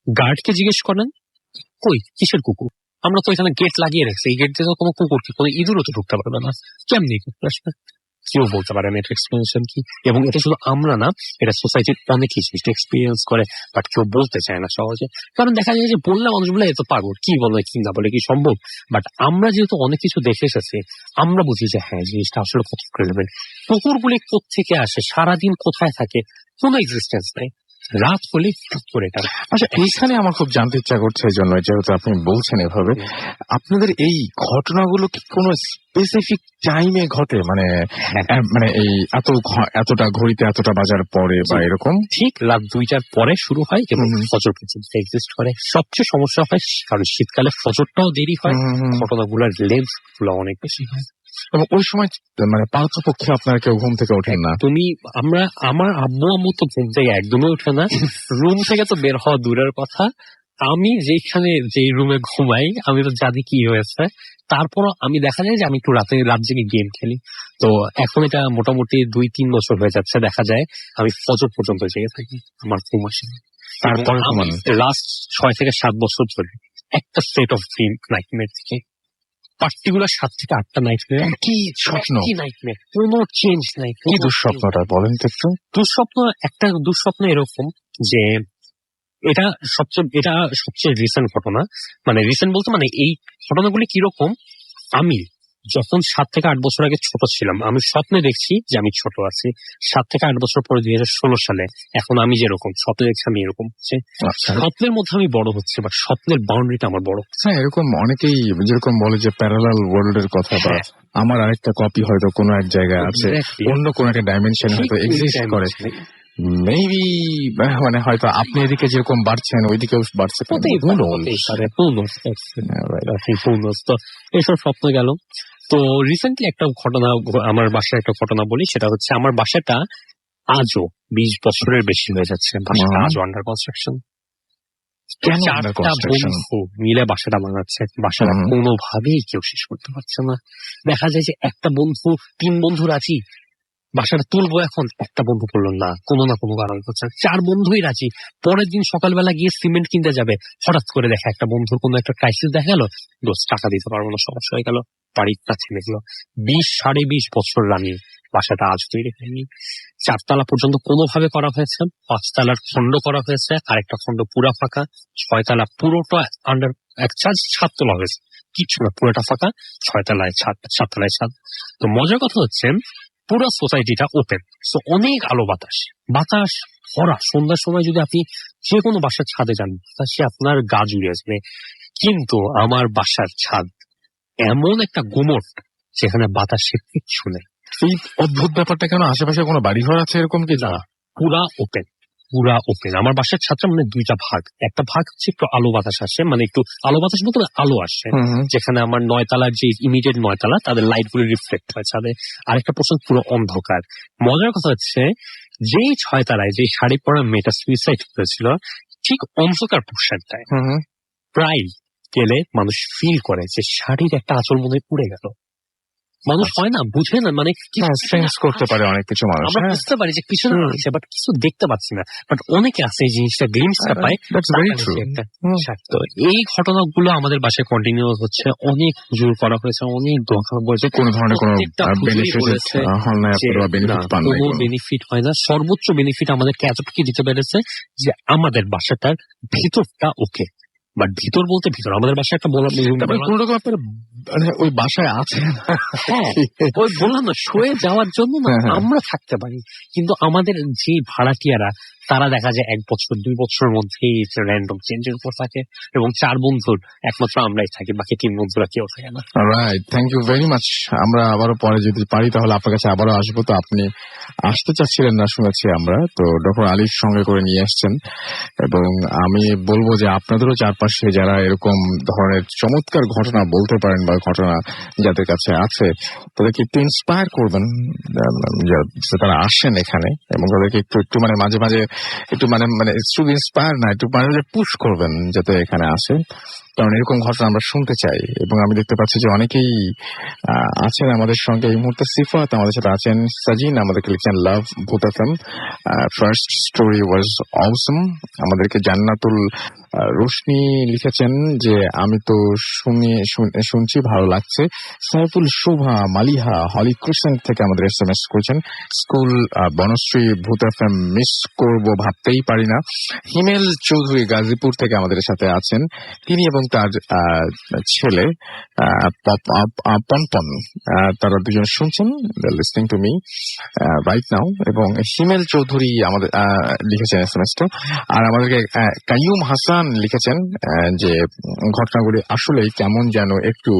গার্ডকে জিজ্ঞেস করেন, কই কিসের কুকুর, আমরা তো এখানে গেট লাগিয়ে রেখেছি, এই গেট দিয়ে তো কোনো কুকুর কি কোনো ইঁদুরও তো ঢুকতে পারবে না, কেমনি কুকুর আসবে? কেউ বলতে পারে না এটা এক্সপ্লেনেশন কি। এবং এটা শুধু আমরা না, এটা সোসাইটির অনেকেই জিনিসটা এক্সপিরিয়েন্স করে, বাট কেউ বলতে চায় না সহজে। কারণ দেখা যায় যে বললে মানুষগুলো এত পাগল, কি বলে কি না বলে কি সম্ভব। বাট আমরা যেহেতু অনেক কিছু দেখে এসেছি, আমরা বুঝি যে হ্যাঁ জিনিসটা আসলে কত ক্রেডিবল। কুকুরগুলি কোত্থেকে আসে, সারাদিন কোথায় থাকে, কোনো এক্সিস্টেন্স নাই, রাত হলে টুক করে এটা। আচ্ছা, এইখানে আমার খুব জানতে ইচ্ছা করছে এই জন্য, যেহেতু আপনি বলছেন এভাবে, আপনাদের এই ঘটনাগুলো কি কোনো স্পেসিফিক টাইমে ঘটে? মানে মানে এই এতটা ঘড়িতে এতটা বাজার পরে বা এরকম? ঠিক রাত 2টার পরে শুরু হয় এবং ফজর পর্যন্ত এক্সিস্ট করে। সবচেয়ে সমস্যা হয় কারণ শীতকালে ফজরটাও দেরি হয়, ঘটনাগুলোর লেন্থ গুলো অনেক বেশি হয়। এবং ওই সময় মানে পারতপক্ষে আপনারা কেউ ঘুম থেকে ওঠেন না? আমার আম্মু তো ঘুম থেকে একদমই ওঠে না, রুম থেকে তো বের হওয়া দূরের কথা। আমি যেই রুমে ঘুমাই, আমি তো জানি কি হয়েছে। তারপরও আমি দেখা যায় যে আমি একটু রাত জেগে গেম খেলি। তো এখন এটা মোটামুটি 2-3 বছর হয়ে যাচ্ছে, দেখা যায় আমি ফজর পর্যন্ত জেগে থাকি, আমার ঘুম আসে। তারপর আমি লাস্ট 6 থেকে 7 বছর ধরে একটা সেট অফ ড্রিম নাইটমেয়ার থেকে, পার্টিকুলার 7 থেকে 8টা নাইটমেয়ার, কি স্বপ্ন, কি নাইটমেয়ার, কোনো চেঞ্জ নাই। কি দুঃস্বপ্নটা বলেন তো একটু? একটা দুঃস্বপ্ন এরকম যে এটা সবচেয়ে রিসেন্ট ঘটনা। মানে রিসেন্ট বলতে মানে এই ঘটনাগুলি কিরকম, আমি যখন 7 থেকে 8 বছর আগে ছোট ছিলাম, আমি স্বপ্নে দেখছি যে আমি ছোট আছি। 7 থেকে 8 বছর পরে 2016 সালে এখন আমি যেরকম স্বপ্নে দেখছি আমি এরকম হচ্ছে। স্বপ্নের মধ্যে আমি বড় হচ্ছে, বা স্বপ্নের বাউন্ডারিটা আমার বড় হচ্ছে। হ্যাঁ, এরকম অনেকেই যেরকম বলে যে প্যারালাল ওয়ার্ল্ড এর কথা, বা আমার আরেকটা কপি হয়তো কোনো এক জায়গায় আছে, অন্য কোনো একটা ডাইমেনশন হয়তো এক্সিস্ট করে। মেবি মানে হয়তো আপনি এদিকে যেরকম বাড়ছেন ওইদিকেও বাড়ছে। তো এইসব স্বপ্ন গেল। তো রিসেন্টলি একটা ঘটনা, আমার বাসায় একটা ঘটনা বলি, সেটা হচ্ছে আমার বাসাটা আজও 20 বছরের বেশি হয়ে যাচ্ছে, বাসাটা আজও আন্ডার কনস্ট্রাকশন। 4টা বন্ধু মিলে বাসাটা বানাচ্ছে, বাসাটা কোনোভাবেই কেউ শেষ করতে পারছে না। দেখা যায় যে একটা বন্ধু, 3 বন্ধু রাজি বাসাটা তুলবো, এখন একটা বন্ধু বললো না, কোনো না কোনো কারণ হচ্ছে। 4 বন্ধুই রাজি। পরের দিন সকালবেলা গিয়ে সিমেন্ট কিনতে যাবে, হঠাৎ করে দেখা একটা বন্ধুর কোনো একটা ক্রাইসিস দেখা গেল, টাকা দিতে পারবো না, সমস্যা হয়ে গেল, বাড়িটা ছেড়ে গেল। 20-20.5 বছর রানি বাসাটা আজ তৈরি হয়নি। 4 তলা পর্যন্ত কোনোভাবে করা হয়েছে, 5 তলার খন্ড করা হয়েছে, আরেকটা খন্ড পুরা ফাঁকা, 6 তলা পুরোটা আন্ডার এক ছাদ, 7 তলা হয়েছে কিচ্ছু না, পুরোটা ফাঁকা, 6 তলায় ছাদ, 7 তলায় ছাদ। তো মজার কথা হচ্ছে পুরো সোসাইটিটা ওপেন, সো অনেক আলো বাতাস ভরা। সন্ধ্যার সময় যদি আপনি যে কোনো বাসার ছাদে যান, সে আপনার গা জুড়ে আসবে। কিন্তু আমার বাসার ছাদ এমন একটা গুমট, যেখানে বাতাসে কিচ্ছু নেই। এই অদ্ভুত ব্যাপারটা কেন? আশেপাশে কোনো বাড়িঘর আছে এরকম কি? না, পুরা ওপেন। আমার বাসার ছাদটা মানে 2টা ভাগ। একটা ভাগ হচ্ছে একটু আলো বাতাস আসে, মানে একটু আলো বাতাস বলতে আলো আসে, যেখানে আমার 9 তলার যে ইমিডিয়েট 9 তলা তাদের লাইট গুলো রিফ্লেক্ট হয় ছাদে। আরেকটা পোর্শন পুরো অন্ধকার। মজার কথা হচ্ছে যেই 6 তলায় যে শাড়ি পরা মেয়েটা সুইসাইড করেছিল, ঠিক অন্ধকার পোর্শনটায় প্রায় গেলে মানুষ ফিল করে যে শাড়ির একটা আঁচল মনে পুড়ে গেল। মানুষ হয় না, বুঝে না, মানে সেন্স করতে পারে অনেক কিছু মানুষ। আমরা বুঝতে পারি যে কিছু আছে, বাট কিছু দেখতে পাচ্ছি না। বাট অনেকে আছে এই জিনিসটা গ্লিমসটা পায়। তো এই ঘটনাগুলো আমাদের বাসায় কন্টিনিউ হচ্ছে, অনেক হুজুর করা হয়েছে, অনেক দোয়া বলেছে, কোন ধরনের কোনো বেনিফিট হয় না। সর্বোচ্চ বেনিফিট আমাদেরকে এতটুকু দিতে পেরেছে যে আমাদের বাসাটার ভিতরটা ওকে। বাট ভিতর বলতে ভিতর আমাদের বাসায় একটা কোন রকম মানে ওই বাসায় আছে, ওই বললাম না, শুয়ে যাওয়ার জন্য না আমরা থাকতে পারি, কিন্তু আমাদের যে ভাড়াটিয়ারা তারা দেখা যায় 1 বছর 2 বছরের মধ্যেই র্যান্ডম চেঞ্জের উপর থাকে, এবং 4 বন্ধুর একমাত্র আমরাই থাকি, বাকি 3 বন্ধুরা কেউ থাকে না। Right, thank you very much. আমরা আবারও পরে যদি পারি তাহলে আপনার কাছে আবারও আসবো। তো আপনি আসতে চাচ্ছিলেন না শুনেছি আমরা, তো ডক্টর আলিফ সঙ্গে করে নিয়ে আসছেন। এবং আমি বলবো যে আপনাদেরও চারপাশে যারা এরকম ধরনের চমৎকার ঘটনা বলতে পারেন বা ঘটনা যাদের কাছে আছে, তাদেরকে একটু ইন্সপায়ার করবেন, তারা আসেন এখানে, এবং তাদেরকে একটু মানে মাঝে মাঝে একটু মানে শুধু ইন্সপায়ার না, একটু মাঝে মাঝে পুশ করবেন যাতে এখানে আসে। কারণ এরকম ঘটনা আমরা শুনতে চাই। এবং আমি দেখতে পাচ্ছি যে অনেকেই আছেন আমাদের সঙ্গে এই মুহূর্তে। সিফাত আমাদের সাথে আছেন, সাজিন আমাদেরকে লিখছেন লাভ ভূত এফএম, ফার্স্ট স্টোরি ওয়াজ অসম। আমাদেরকে জান্নাতুল রোশনি লিখেছেন যে আমি তো শুনছি ভালো লাগছে। সাইফুল শোভা মালিহা হলি ক্রিসেন্ট থেকে আমাদের SMS করছেন, স্কুল বনশ্রী ভূত এফএম মিস করব ভাবতেই পারি না। হিমেল চৌধুরী গাজীপুর থেকে আমাদের সাথে আছেন, তিনি এবং তার ছেলে পনপন, তারা দুজন শুনছেন, listening to me right now. এবং হিমেল চৌধুরী আমাদের লিখেছেন SMS-টা। আর আমাদেরকে কাইয়ুম হাসান লিখেছেন যে ঘটনাগুলি আসলেই কেমন যেন একটু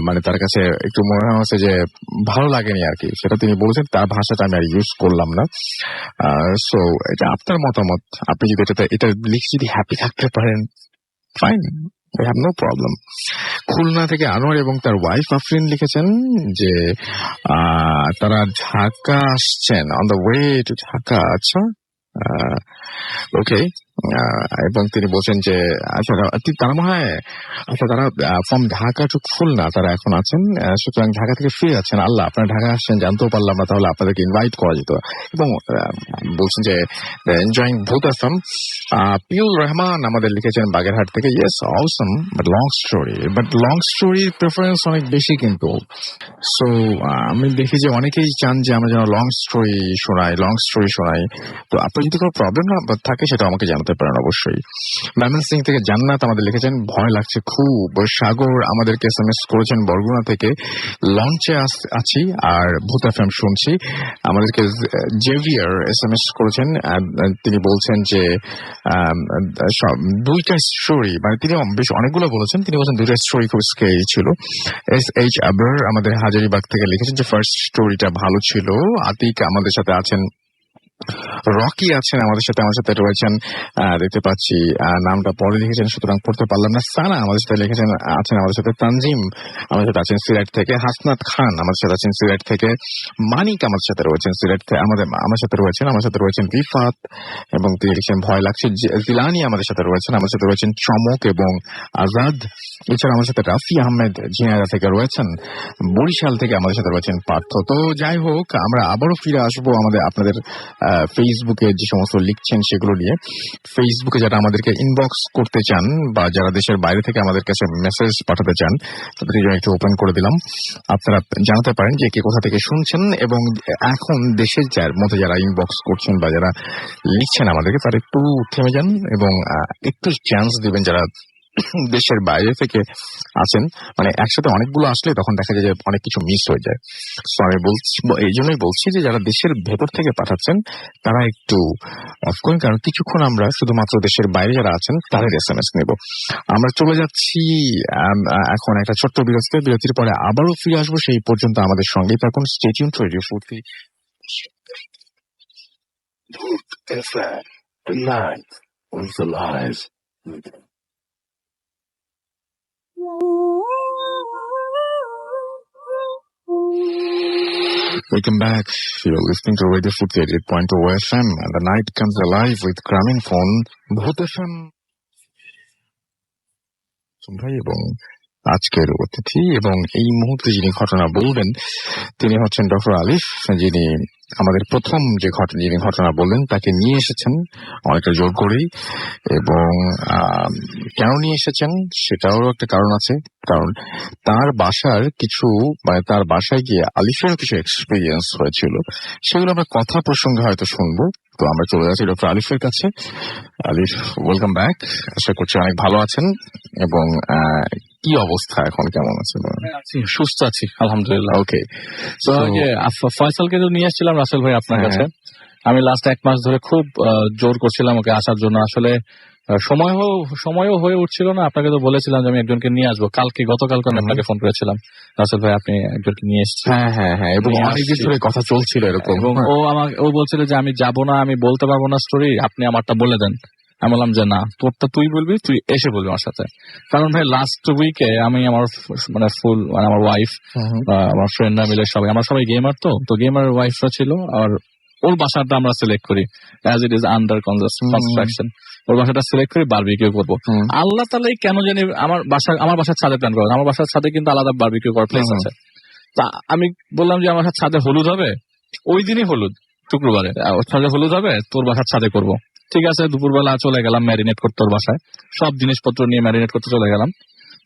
মানে তার কাছে একটু মনে হচ্ছে যে ভালো লাগেনি আর কি, সেটা তিনি বলেছেন। তার ভাষাটা আমি আর ইউজ করলাম না। সো এটা আপনার মতামত, আপনি যদি এটা লিখে যদি হ্যাপি থাকতে পারেন, fine, I have no problem. Khulna থেকে আনোয়ার এবং তার ওয়াইফ আফরিন লিখেছেন যে তারা ঢাকা আসছেন, on the way to Dhaka. আচ্ছা, ওকে। এবং তিনি বলছেন যে আচ্ছা তারা মনে হয় তারা ফ্রম ঢাকা টু খুলনা তারা এখন আছেন, সুতরাং ঢাকা থেকে ফিরে যাচ্ছেন। আল্লাহ, আপনারা ঢাকা আসছেন জানতেও পারলাম না, তাহলে আপনাদেরকে ইনভাইট করা যেত। এবং বলছেন যে এনজয়িং ভূত এফএম। পিউল রহমান আমাদের লিখেছেন বাগেরহাট থেকে, ইয়েস অসম বাট লং স্টোরির প্রেফারেন্স অনেক বেশি কিন্তু। সো আমি দেখি যে অনেকেই চান যে আমরা যেন লং স্টোরি শোনাই। তো আপনার যদি কোনো প্রবলেম না থাকে সেটা আমাকে জানাতে পারেন অবশ্যই। ময়মন সিং থেকে জান্নাত আমাদের লিখেছেন ভয় লাগছে খুব। সাগর আমাদেরকে SMS করেছেন বরগুনা থেকে, লঞ্চে আছি আর ভূত এফএম শুনছি। আমাদেরকে জেভিয়ার SMS করেছেন, তিনি বলছেন যে দুইটা স্টোরি, মানে তিনি বেশ অনেকগুলো বলেছেন, তিনি বলছেন দুইটা স্টোরি খুব স্কেরি ছিল। SH আবরার আমাদের হাজারিবাগ থেকে লিখেছেন যে ফার্স্ট স্টোরিটা ভালো ছিল। আতিক আমাদের সাথে আছেন, রকি আছেন আমাদের সাথে রয়েছেন, দেখতে পাচ্ছি নামটা পরে লিখেছেন সুতরাং পড়তে পারলাম না। সানা আমাদের সাথে লিখেছেন আছেন আমাদের সাথে, তানজিম আমাদের সাথে আছেন সিলেট থেকে, হাসনাত খান আমাদের সাথে আছেন সিলেট থেকে, মানিক আমাদের সাথে রয়েছেন সিলেট থেকে, আমার সাথে রয়েছেন রিফাত এবং তিনি লিখছেন ভয় লাগছে। জিলানি আমাদের সাথে রয়েছেন চমক এবং আজাদ। এছাড়া আমাদের সাথে রাফি আহমেদ ঝিনাইদহ থেকে রয়েছেন, বরিশাল থেকে আমাদের সাথে রয়েছেন পার্থ। তো যাই হোক, আমরা আবারও ফিরে আসবো আপনাদের ফেসবুকে যে সমস্ত লিখছেন সেগুলো নিয়ে। ফেসবুকে যারা আমাদেরকে ইনবক্স করতে চান বা যারা দেশের বাইরে থেকে আমাদের কাছে মেসেজ পাঠাতে চান তাদের জন্য একটু ওপেন করে দিলাম। আপনারা জানাতে পারেন যে কে কোথা থেকে শুনছেন এবং এখন দেশের মধ্যে যারা ইনবক্স করছেন বা যারা লিখছেন আমাদেরকে, তারা একটু থেমে যান এবং একটু চান্স দিবেন যারা দেশের বাইরে থেকে আছেন। মানে একসাথে অনেকগুলো আসলে তখন দেখা যায় যে অনেক কিছু মিস হয়ে যায়। সো আমি এই জন্যই বলছি যে যারা দেশের ভেতর থেকে পাঠাচ্ছেন তারা একটু অফ করুন, কারণ কিছুক্ষণ আমরা শুধুমাত্র দেশের বাইরে যারা আছেন তাদের SMS নেব। আমরা চলে যাচ্ছি এখন একটা ছোট্ট বিরতির পরে আবারও ফিরে আসবো। সেই পর্যন্ত আমাদের সঙ্গেই থাকুন। স্টে টিউনড টু রেডিও ফুর্তি। Welcome back. You're listening to Radio Futi 88.2 FM, and the night comes alive with Gramophone Bhoot FM. ভাই এবং আজকের অতিথি এবং এই মুহূর্তে যিনি ঘটনা বলবেন তিনি হচ্ছেন ডক্টর আলিফ, যিনি আমাদের প্রথম যিনি ঘটনা বললেন তাকে নিয়ে এসেছেন অনেকটা জোর করেই। এবং কেন নিয়ে এসেছেন সেটাও একটা কারণ আছে, কারণ তার বাসায় গিয়ে আলিফেরও কিছু এক্সপিরিয়েন্স হয়েছিল, সেগুলো আমরা কথা প্রসঙ্গে হয়তো শুনবো। তো আমরা চলে যাচ্ছি ডক্টর আলিফের কাছে। আলিফ, ওয়েলকাম ব্যাক। আশা করছি অনেক ভালো আছেন এবং কি অবস্থা এখন, কেমন আছেন? সুস্থ আছি আলহামদুলিল্লাহ। ওকে, তো ফয়সালকে তো নিয়ে আসছিলাম রাসেল ভাই আপনার কাছে। আমি লাস্ট 1 মাস ধরে খুব জোর করছিলাম ওকে আসার জন্য, আসলে সময়ও হয়ে উঠছিল না। আপনাকে তো বলেছিলাম যে আমি একজনকে নিয়ে আসবো, গতকালকে আমি আপনাকে ফোন করেছিলাম, রাসেল ভাই আপনি একজনকে নিয়ে এসেছেন। হ্যাঁ, এবং অনেকদিন ধরে কথা চলছিল এরকম, এবং ও বলছিল যে আমি যাবো না, আমি বলতে পারবো না স্টোরি, আপনি আমারটা বলে দেন। আমি বললাম যে না, তোরটা তুই বলবি, তুই এসে বলবি আমার সাথে। কারণ ভাই লাস্ট উইকে আমি আমার আমার ওয়াইফ, আমার ফ্রেন্ডরা মিলে আমরা সবাই গেমার, তো গেমার ওয়াইফরা ছিল, আর ও ওর বাসাটা আমরা সিলেক্ট করি as it is under construction, ওর বাসাটা সিলেক্ট করি বারবিকিউ করবো। আল্লাহ তাআলাই কেন জানি আমার বাসার ছাদে প্ল্যান করেন, আমার বাসার ছাদে কিন্তু আলাদা বারবিকিউ করার প্লেস আছে। তা আমি বললাম যে আমার ছাদে হলুদ হবে, ওই দিনই হলুদ, শুক্রবারে ওর ছাদে হলুদ হবে, তোর বাসার ছাদে করবো। ঠিক আছে, দুপুরবেলা চলে গেলাম ম্যারিনেট করতে ওর বাসায়, সব জিনিসপত্র নিয়ে ম্যারিনেট করতে চলে গেলাম।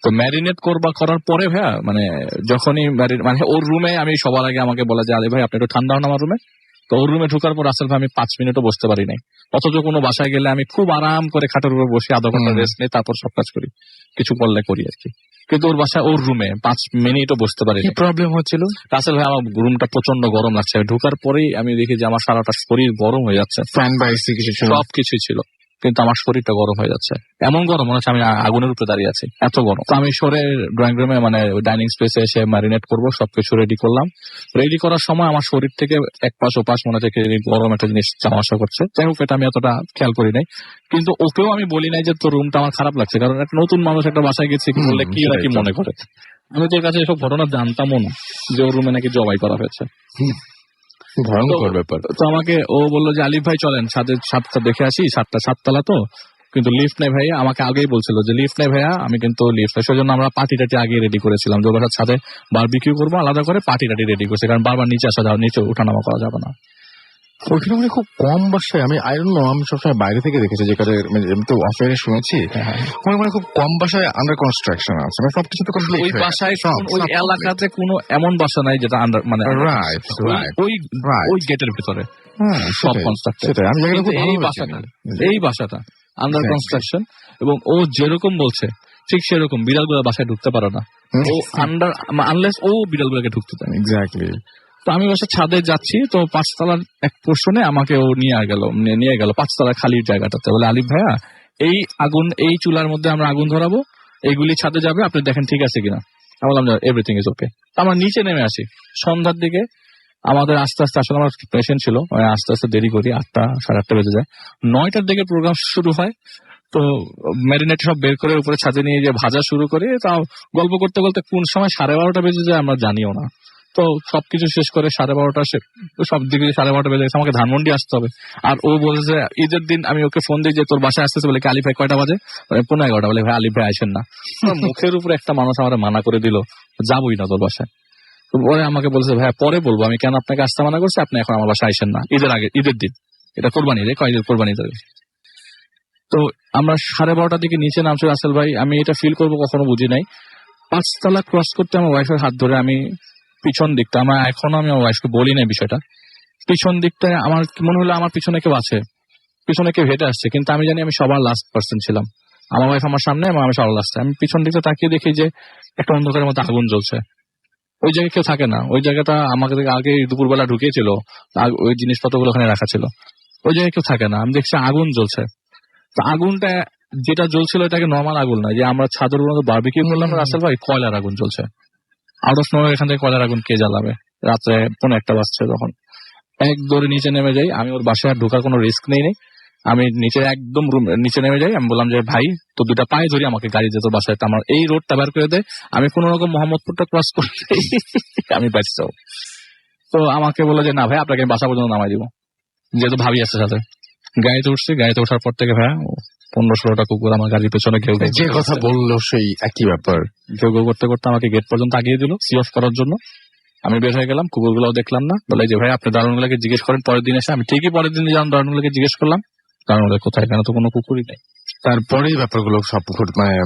তো ম্যারিনেট করার পরে ভাইয়া মানে যখনই মানে ওর রুমে আমি সবার আগে আমাকে বলে যে আরে ভাই আপনি একটু ঠান্ডা হন আমার রুমে। তো ওর রুমে ঢোকার পর রাসেল ভাই আমি 5 মিনিটও বসতে পারি নাই। অথচ কোনো বাসায় গেলে আমি খুব আরাম করে খাটের উপর বসে আধা ঘন্টা রেস্ট নিই, তারপর সব কাজ করি, কিছু করলে করি আর কি। কিন্তু ওর বাসায় ওর রুমে 5 মিনিটও বসতে পারি। কি প্রবলেম হচ্ছিল? রাসেল ভাই আমার রুমটা প্রচন্ড গরম লাগছে, ঢোকার পরেই আমি দেখি যে আমার সারাটা শরীর গরম হয়ে যাচ্ছে, ফ্যান বা এসি কিছু ছিল? সবকিছুই ছিল, কিন্তু আমার শরীরটা গরম হয়ে যাচ্ছে, এমন গরম মনে হচ্ছে আমি আগুনের উপরে দাঁড়িয়ে আছি, এত গরম। তো আমি সরে ড্রয়িং রুমে মানে ডাইনিং স্পেসে এসে ম্যারিনেট করবো, সবকিছু রেডি করলাম। রেডি করার সময় আমার শরীর থেকে এক পাশ ও পাশ মনে হচ্ছে গরম একটা জিনিস যাওয়া আসা করছে। যাই হোক, এটা আমি এতটা খেয়াল করি নাই, কিন্তু ওকেও আমি বলি নাই যে তোর রুমটা আমার খারাপ লাগছে, কারণ একটা নতুন মানুষ একটা বাসায় গেছি, বললে কি নাকি মনে করে। আমি তোর কাছে এসব ঘটনা জানতামও না যে ওর রুমে নাকি জবাই করা হয়েছে। ভয়ঙ্কর ব্যাপার। তো আমাকে ও বললো যে আলিফ ভাই চলেন ছাদটা দেখে আসি, সাততলা তো, কিন্তু লিফট নেই ভাইয়া। আমাকে আগেই বলছিল যে লিফট নেই ভাইয়া, আমি কিন্তু লিফট নেই, সেজন্য আমরা পার্টি টাটি আগে রেডি করেছিলাম যে ওর ছাদে বারবিকিউ করবো, আলাদা করে পার্টি টাটি রেডি করছি, কারণ বারবার নিচে নিচে ওঠানামা করা যাবে না। ওইখানে মানে খুব কম বাসায়, আমি আমি সবসময় বাইরে থেকে দেখেছি, যে কাজে তো অফারে শুনেছি মানে খুব কম বাসায় আন্ডার কনস্ট্রাকশন আছে, মানে সবকিছু তো কমপ্লিট। ওই বাসায় ওই এলাকাতে কোনো এমন বাসা নাই যেটা আন্ডার মানে ওই গেটের ভিতরে সব কনস্ট্রাকশন। এই বাসাটা আন্ডার কনস্ট্রাকশন, এবং ও যেরকম বলছে ঠিক সেরকম বিড়ালগুলো বাসায় ঢুকতে পারে না, ও আন্ডার আনলেস ও বিড়ালগুলোকে ঢুকতে দেয়। এক্স্যাক্টলি। তো আমি বাসার ছাদে যাচ্ছি, তো 5 তলার এক পোর্শনে আমাকে ও নিয়ে গেল 5 তলার খালির জায়গাটাতে, বলে আলিফ ভাইয়া এই চুলার মধ্যে আমরা আগুন ধরাবো, এইগুলি ছাদে যাবে, আপনি দেখেন ঠিক আছে কিনা। আমি বললাম এভরিথিং ইজ ওকে। আমরা নিচে নেমে আসি সন্ধ্যার দিকে, আমাদের আস্তে আস্তে আসলে আমার পেশেন্ট ছিল, আস্তে আস্তে দেরি করি, 8টা সাড়ে 8টা বেজে যায়। 9টার দিকে প্রোগ্রাম শুরু হয়। তো ম্যারিনেট সব বের করে উপরে ছাদে নিয়ে যে ভাজা শুরু করি, তাও গল্প করতে করতে কোন সময় 12:30 বেজে যায় আমরা জানিও না। তো সবকিছু শেষ করে 12:30 সব দিকে 12:30 বেজে গেছে, আমাকে ধানমন্ডি আসতে হবে। আর ও বলেছে ঈদের দিন, আমি ওকে ফোন দিই যে তোর বাসায় আসতেছে, বলে কি আলিফ ভাই কয়টা বাজে? 11:15। বলে ভাই আলিফ ভাই আসেন না। মুখের উপরে একটা মানুষ আমার মানা করে দিল, যাবোই না তোর বাসায়। পরে আমাকে বলছে ভাই পরে বলবো আমি কেন আপনাকে আসতে মানা করছি, আপনি এখন আমার বাসায় আসেন না ঈদের দিন, এটা কোরবানি রে, কয় কোরবানি দেবে। তো আমরা 12:30 দিকে নিচে নামছি রাসেল ভাই, আমি এটা ফিল করবো কখনো বুঝি নাই। 5 তলা ক্রস করতে আমার ওয়াইফের হাত ধরে আমি পিছন দিকটা, আমি আমার ওয়াইফকে বলি না বিষয়টা, পিছন দিকটায় আমার মনে হলো আমার পিছনে কেউ আছে, পিছনে কেউ হেঁটে আসছে, কিন্তু আমি জানি আমি সবার লাস্ট পার্সন ছিলাম, আমার ওয়াইফ আমার সামনে এবং আমি সবার লাস্টে। আমি পিছন দিকটা তাকিয়ে দেখি যে একটা অন্ধকারের মধ্যে আগুন জ্বলছে, ওই জায়গায় কেউ থাকে না, ওই জায়গাটা আমাকে আগে দুপুরবেলা ঢুকিয়েছিল, ওই জিনিসপত্রগুলো ওখানে রাখা ছিল, ওই জায়গায় কেউ থাকে না। আমি দেখছি আগুন জ্বলছে, তো আগুনটা যেটা জ্বলছিল এটাকে নর্মাল আগুন না, যে আমরা ছাদের উপর বারবিকিউ করলাম রাসেল ভাই, কয়লার আগুন জ্বলছে। আউট অফ নোয়ার এখান থেকে কয়লার আগুন কে জ্বালাবে, রাত্রে 1:15 বাজছে তখন। এক দৌড়ে নিচে নেমে যাই, আমি ওর বাসায় ঢোকার কোনো রিস্ক নেই, আমি নিচে একদম নিচে নেমে যাই। আমি বললাম যে ভাই তো 2টা পায়ে ধরি, আমাকে গাড়ি যেত বাসায়, আমার এই রোডটা বের করে দেয়, আমি কোন রকম মোহাম্মদপুরটা ক্রস করে আমি বাঁচি যাবো। তো আমাকে বলে যে না ভাই আপনাকে আমি বাসা পর্যন্ত নামাই দিব, যেহেতু ভাবি আছে সাথে। গাড়িতে উঠছি, গাড়িতে ওঠার পর থেকে ভাইয়া 15-16টা কুকুর আমার গাড়ির পেছনে ঘেউ যে কথা বললো সেই একই ব্যাপার, ঘেউ করতে করতে আমাকে গেট পর্যন্ত আগিয়ে দিল সি অফ করার জন্য। আমি বের হয়ে গেলাম, কুকুরগুলোও দেখলাম না। বলে যে ভাই আপনি দারুণগুলোকে জিজ্ঞেস করেন পরের দিন এসে। আমি ঠিকই পরের দিন দারুণগুলোকে জিজ্ঞেস করলাম, দারুণগুলো কোথায়, কেন তো কোনো কুকুরই নেই। তারপরেই ব্যাপারগুলো সব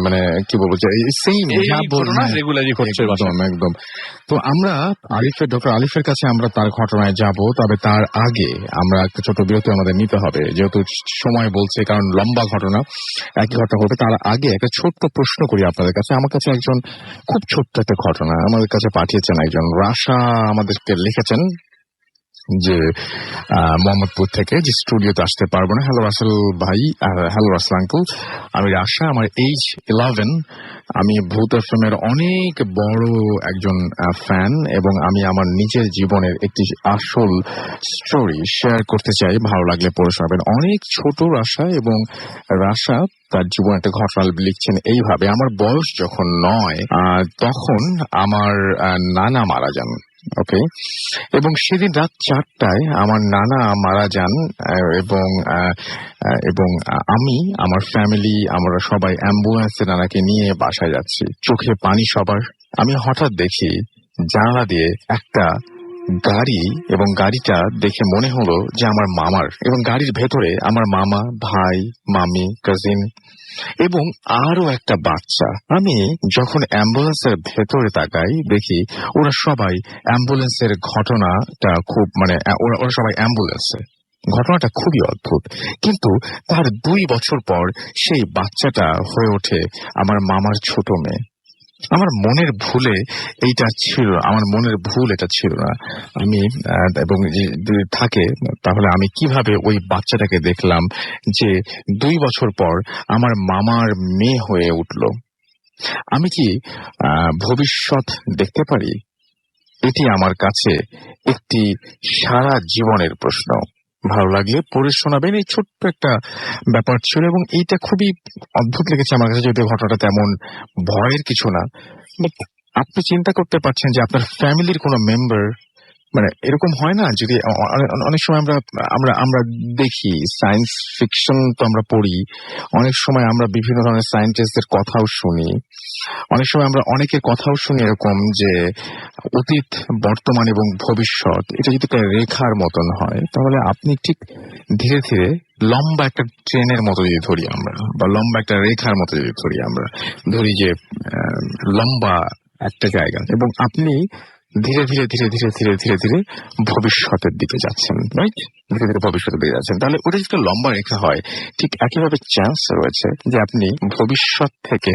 মানে কি বলবো যে সেম রেগুলারই হচ্ছে একদম। তো আমরা ডক্টর আলিফের কাছে আমরা তার ঘটনায় যাব, তবে তার আগে আমরা একটা ছোট বিরতি আমাদের নিতে হবে, যেহেতু সময় বলছে, কারণ লম্বা ঘটনা, একই ঘটনা হবে। তার আগে একটা ছোট্ট প্রশ্ন করি আপনাদের কাছে। আমার কাছে একজন খুব ছোট্ট একটা ঘটনা আমাদের কাছে পাঠিয়েছেন একজন রাশা, আমাদেরকে লিখেছেন যে মোহাম্মদপুর থেকে, যে স্টুডিওতে আসতে পারবো না। হ্যালো রাসেল ভাই, হ্যালো রাসেল আঙ্কেল, আমি রাশা, আমার এজ 11, আমি ভূত এফএম এর অনেক বড় একজন ফ্যান, এবং আমি আমার নিজের জীবনের একটি আসল স্টোরি শেয়ার করতে চাই, ভালো লাগলে পড়ে শোনাবেন। অনেক ছোট রাশা, এবং রাশা তার জীবনে একটা ঘটনা লিখছেন এইভাবে। আমার বয়স যখন 9, তখন আমার নানা মারা যান। ওকে। এবং সেদিন রাত 4টায় আমার নানা মারা যান, এবং এবং আমি, আমার ফ্যামিলি, আমরা সবাই অ্যাম্বুলেন্সে নানাকে নিয়ে বাসায় যাচ্ছি। চোখে পানি সবার। আমি হঠাৎ দেখি জানালা দিয়ে একটা গাড়ি, এবং গাড়িটা দেখে মনে হলো যে আমার মামার, এবং গাড়ির ভেতরে আমার মামা, ভাই, মামি, কাজিন এবং আরো একটা বাচ্চা। আমি যখন অ্যাম্বুলেন্সের ভেতরে তাকাই দেখি ওরা সবাই অ্যাম্বুলেন্সের ঘটনাটা খুব ওরা সবাই অ্যাম্বুলেন্সে। ঘটনাটা খুবই অদ্ভুত, কিন্তু তার 2 বছর পর সেই বাচ্চাটা হয়ে ওঠে আমার মামার ছোট মেয়ে। আমার মনের ভুল এটা ছিল না। আমি এবং যদি থাকে তাহলে আমি কিভাবে ওই বাচ্চাটাকে দেখলাম যে 2 বছর পর আমার মামার মেয়ে হয়ে উঠল। আমি কি ভবিষ্যৎ দেখতে পারি? এটি আমার কাছে একটি সারা জীবনের প্রশ্ন। ভালো লাগলে পড়ে শোনাবেন। এই ছোট্ট একটা ব্যাপার ছিল, এবং এইটা খুবই অদ্ভুত লেগেছে আমার কাছে, যদিও ঘটনাটা তেমন ভয়ের কিছু না। বাট আপনি চিন্তা করতে পারছেন যে আপনার ফ্যামিলির কোনো মেম্বার, এরকম হয় না, যদি অনেক সময় আমরা দেখি সায়েন্স ফিকশন, তো আমরা পড়ি, অনেক সময় আমরা বিভিন্ন ধরনের সায়েন্টিস্টদের কথাও শুনি, অনেক সময় আমরা অনেকের কথাও শুনি এরকম যে অতীত, বর্তমান এবং ভবিষ্যৎ এটা যদি একটা রেখার মতন হয়, তাহলে আপনি ঠিক ধীরে ধীরে লম্বা একটা ট্রেনের মতো যদি ধরি আমরা, বা লম্বা একটা রেখার মতো যদি ধরি যে লম্বা একটা জায়গা, এবং আপনি ধীরে ধীরে ধীরে ধীরে ধীরে ধীরে ধীরে ভবিষ্যতের দিকে যাচ্ছেন, রাইট? ধীরে ধীরে ভবিষ্যতের দিকে যাচ্ছেন। তাহলে ওটা যদি লম্বা রেখা হয়, ঠিক একইভাবে চান্স রয়েছে যে আপনি ভবিষ্যৎ থেকে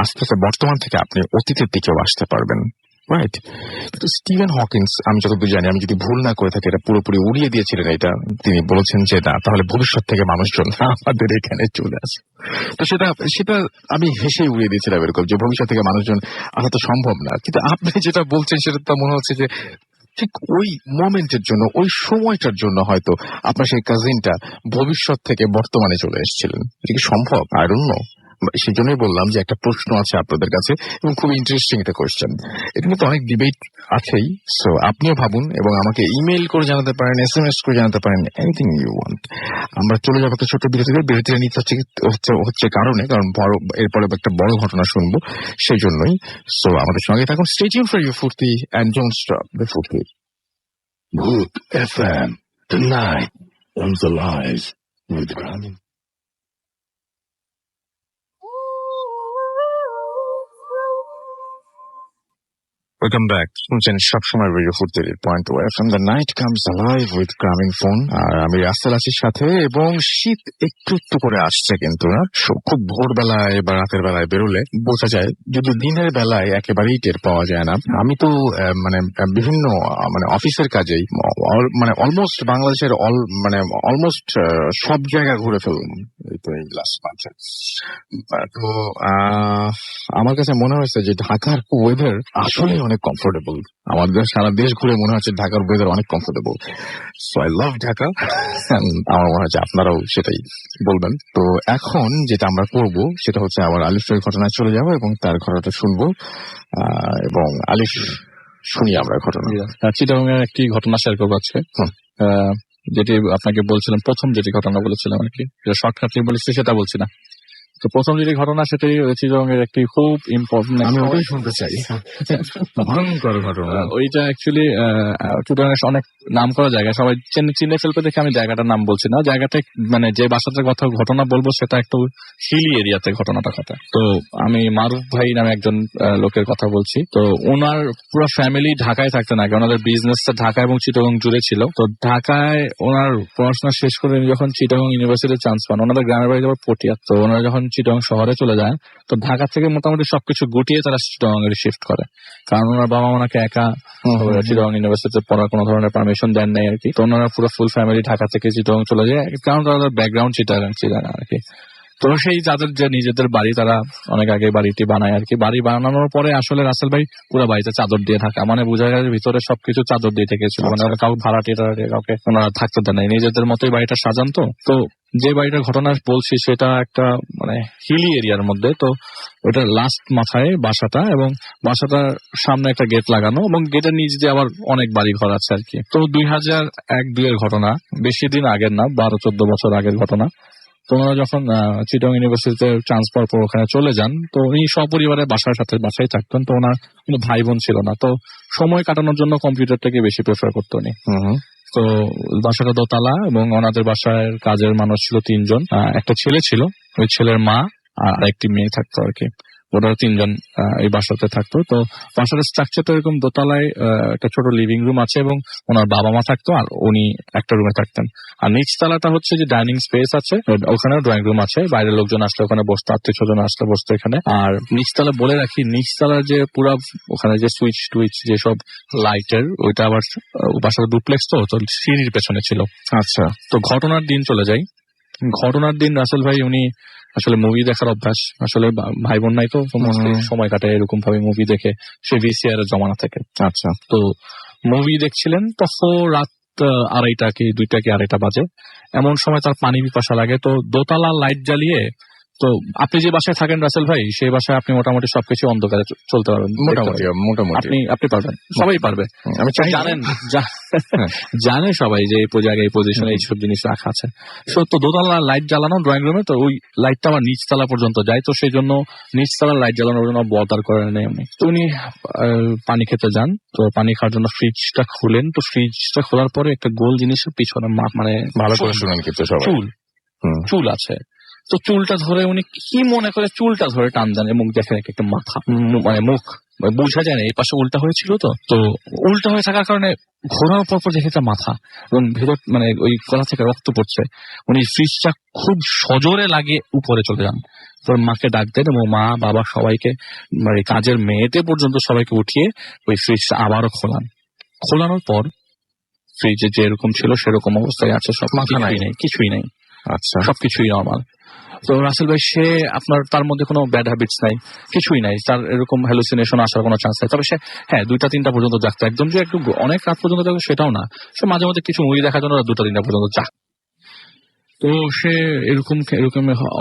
আস্তে আস্তে বর্তমান থেকে আপনি অতীতের দিকেও আসতে পারবেন, রাইট? কিন্তু স্টিভেন হকিন্স, আমি যতদূর জানি, আমি যদি ভুল না করে থাকি, এটা পুরোপুরি উড়িয়ে দিয়েছিলেন এটা। তিনি বলেছেন যে না, তাহলে ভবিষ্যৎ থেকে মানুষজন আমাদের এখানে চলে আসে। তো সেটা আমি হেসেই উড়িয়ে দিয়েছিলাম, এরকম যে ভবিষ্যৎ থেকে মানুষজন আসা তো সম্ভব না। কিন্তু আপনি যেটা বলছেন সেটা তো মনে হচ্ছে যে ঠিক ওই মোমেন্টের জন্য, ওই সময়টার জন্য হয়তো আপনার সেই কাজিনটা ভবিষ্যৎ থেকে বর্তমানে চলে এসেছিলেন। এটা কি সম্ভব? I don't know. সেই জন্যই বললাম যে একটা প্রশ্ন আছে আপনাদের কাছে, এবং খুব ইন্টারেস্টিং একটা কোয়েশ্চেন। এটা কিন্তু অনেক ডিবেট আছেই। সো আপনিও ভাবুন, এবং আমাকে ইমেল করে জানাতে পারেন, SMS করে জানাতে পারেন, এনিথিং ইউ ওয়ান্ট। আমরা চলে যাবো একটা ছোট্ট বিরতিতে নিতে হচ্ছে কারণ এরপরে একটা বড় ঘটনা শুনবো, সেই জন্যই। সো আমাদের সঙ্গে থাকুন। Stay tuned for your Foorti and don't stop the Foorti. Good FM, tonight comes alive with Grammy. Welcome back. শুনছেন সবসময় রেডিও ফুর্তির point FM, the night comes alive with Grameenphone. আর আমি রাসেল আছি সাথে, এবং শীত একটু একটু করে আসছে, কিন্তু না খুব ভোরবেলায় বা রাতের বেলায় বেরোলে বোঝা যায়, যদি দিনের বেলায় একেবারেই টের পাওয়া যায় না। আমি তো বিভিন্ন অফিসের কাজেই অলমোস্ট বাংলাদেশের অলমোস্ট সব জায়গা ঘুরে ফেললাম এই লাস্ট মান্থে। তো আমার কাছে মনে হয়েছে যে ঢাকার ওয়েদার আসলে অনেক কমফোর্টেবল। আমাদের সারা দেশ ঘুরে মনে হচ্ছে ঢাকার ওয়েদার অনেক comfortable. So I love Dhaka. আমার মনে হচ্ছে আপনারাও সেটাই বলবেন। তো এখন যেটা আমরা করবো সেটা হচ্ছে আবার আলিফের ঘটনায় চলে যাবো, এবং তার ঘটনাটা শুনবো। এবং আলিফ, শুনি আমরা ঘটনা। চিটাগং এর একটি ঘটনা শেয়ার করবো আজকে, যেটি আপনাকে বলছিলাম, প্রথম যেটি ঘটনা বলেছিলাম আর কি, শর্টকাটলি বলেছি সেটা বলছি না। তো প্রথম যেটি ঘটনা সেটাই চিটাগং এর একটি খুব ইম্পর্টেন্ট, আমি ওটাই শুনতে চাই। ভয়ঙ্কর ঘটনা ওইটা। অ্যাকচুয়ালি চিটাগং এর অনেক নাম করা জায়গা, সবাই চিনে ফেলবে দেখে আমি জায়গাটার নাম বলছি না। জায়গাটা যে বাসাটার কথা ঘটনা বলবো সেটা একটু হিলি এরিয়াতে ঘটনাটা ঘটে। তো আমি মারুফ ভাই নামে একজন লোকের কথা বলছি। তো ওনার পুরো ফ্যামিলি ঢাকায় থাকতেন আগে, ওনাদের বিজনেসটা ঢাকা এবং চিটাগং জুড়ে ছিল। তো ঢাকায় ওনার পড়াশোনা শেষ করে যখন চিটাগং ইউনিভার্সিটির চান্স পান, ওনাদের গ্রামের বাড়ি যাবার পটিয়া। তো ওনারা যখন চিটাগং শহরে চলে যায়, তো ঢাকা থেকে মোটামুটি সবকিছু গুটিয়ে তারা চিটাগং এর শিফট করে, কারণ ওনার বাবা ওনাকে একা চিটাগং ইউনিভার্সিটিতে পড়ার কোনো ধরনের পারমিশন দেন নাই আর কি। তো ওনারা পুরো ফুল ফ্যামিলি ঢাকা থেকে চিটাগং চলে যায়, কারণ তাদের ব্যাকগ্রাউন্ড চিটাগং ছিল আর কি। তো সেই যাদের যে নিজেদের বাড়ি তারা অনেক আগে বাড়িটি বানায় আর কি। বাড়ি বানানোর পরে আসলে রাসেল ভাই পুরো বাড়িতে চাদর দিয়ে থাকা, মানে বোঝা যায় ভিতরে সবকিছু চাদর দিয়ে থেকেছিল, মানে ওরা কাউকে ভাড়াটিয়া কাউকে ওনারা থাকতে দেয় নাই, নিজেদের মতোই বাড়িটা সাজান। তো যে বাড়িটার ঘটনা বলছি সেটা একটা মানে হিলি এরিয়ার মধ্যে। তো ওটা লাস্ট মাথায় বাসাটা, এবং বাসাটার সামনে একটা গেট লাগানো, এবং গেটের নিচ দিয়ে আবার অনেক বাড়ি ঘর আছে আর কি। তো 2001-2 ঘটনা, বেশি দিন আগের না, 12-14 বছর আগের ঘটনা। তো ওনারা যখন চিটাগং ইউনিভার্সিটিতে ট্রান্সফার পর ওখানে চলে যান, তো উনি সপরিবারে বাসায় থাকতেন। তো ওনার কোনো ভাই বোন ছিল না, তো সময় কাটানোর জন্য কম্পিউটারটাকে বেশি প্রেফার করতো উনি। তো বাসাটা দোতলা, এবং ওনাদের বাসায় কাজের মানুষ ছিল 3 জন, একটা ছেলে ছিল, ওই ছেলের মা আর একটি মেয়ে থাকতো আর কি। ওরা 3 জন এই বাসাতে থাকতো। তো বাসার স্ট্রাকচারটা এরকম, দোতলায় একটা ছোট লিভিং রুম আছে, এবং ওনার বাবা মা থাকতো, আর উনি একটা রুমে থাকতেন। আর নিচতলাটা হচ্ছে যে ডাইনিং স্পেস আছে, ওখানে ড্রয়িং রুম আছে, বাইরের লোকজন আসলে ওখানে বসতো, আত্মীয় স্বজন আসলে বসতো এখানে। আর নিচতলা বলে রাখি, নিচতলার যে পুরা ওখানে যে সুইচ টুইচ যেসব লাইটের, ওইটা আবার বাসার ডুপ্লেক্স, তো সিঁড়ির পেছনে ছিল। আচ্ছা, তো ঘটনার দিন চলে যাই। ঘটনার দিন রাসেল ভাই উনি আসলে মুভি দেখার অভ্যাস, আসলে ভাই বোন নাই তো সময় কাটে এরকম ভাবে মুভি দেখে, সে ভিসিআর এর জমানা থেকে। আচ্ছা, তো মুভি দেখছিলেন, তখন রাত 2:30 কি 2:00 বাজে। এমন সময় তার পানি পিপাসা লাগে। তো দোতলা লাইট জ্বালিয়ে, তো আপনি যে বাসায় থাকেন রাসেল ভাই, সেই বাসায় আপনি মোটামুটি সবকিছু অন্ধকারে চলতে পারবেন, মোটামুটি আপনি পারবেন, সবাই পারবে। আমি জানেন জানে সবাই যে এই জায়গায় এই পজিশনে এইসব জিনিস রাখা আছে। তো দোতলা লাইট জ্বালানো ড্রয়িং রুমে, তো ওই লাইটটা আমার নিচতলা পর্যন্ত যায়, তো সেই জন্য নিচতলা লাইট জ্বালানোর জন্য বদার করে নেই উনি। তো উনি পানি খেতে যান, তো পানি খাওয়ার জন্য ফ্রিজটা খুলেন। তো ফ্রিজটা খোলার পরে একটা গোল জিনিসের পিছনে মানে ভালো করে শুনেন কিন্তু সবাই, চুল আছে। তো চুলটা ধরে উনি কি মনে করে চুলটা ধরে টান দেন, এবং দেখেন একটা মাথা, মানে মুখ বোঝা যায় না, এই পাশে উল্টা হয়েছিল। তো উল্টা হয়ে থাকার কারণে ঘোরার পর দেখে একটা মাথা, এবং ভেতর মানে ওই গলা থেকে রক্ত পড়ছে। উনি ফ্রিজটা খুব সজোরে লাগিয়ে উপরে চলে যান। তোর মাকে ডাক দেন, এবং মা বাবা সবাইকে, মানে কাজের মেয়েদের পর্যন্ত সবাইকে উঠিয়ে ওই ফ্রিজটা আবারও খোলানোর পর ফ্রিজে যেরকম ছিল সেরকম অবস্থায় আছে, সব মাথা নাই, কিছুই নেই। আচ্ছা, সবকিছুই নর্মাল। তো রাসেল ভাই সে আপনার তার মধ্যে কোনো ব্যাড হ্যাবিটস নাই, কিছুই নাই, তার এরকম হ্যালুসিনেশন আসার কোনো চান্স নাই। তবে সে 2টা-3টা পর্যন্ত জাগতো, একদম যে একটু অনেক রাত পর্যন্ত জাগতো সেটাও না, সে মাঝে মধ্যে কিছু মুভি দেখার জন্য 2টা-3টা পর্যন্ত জাগ। তো সে এরকম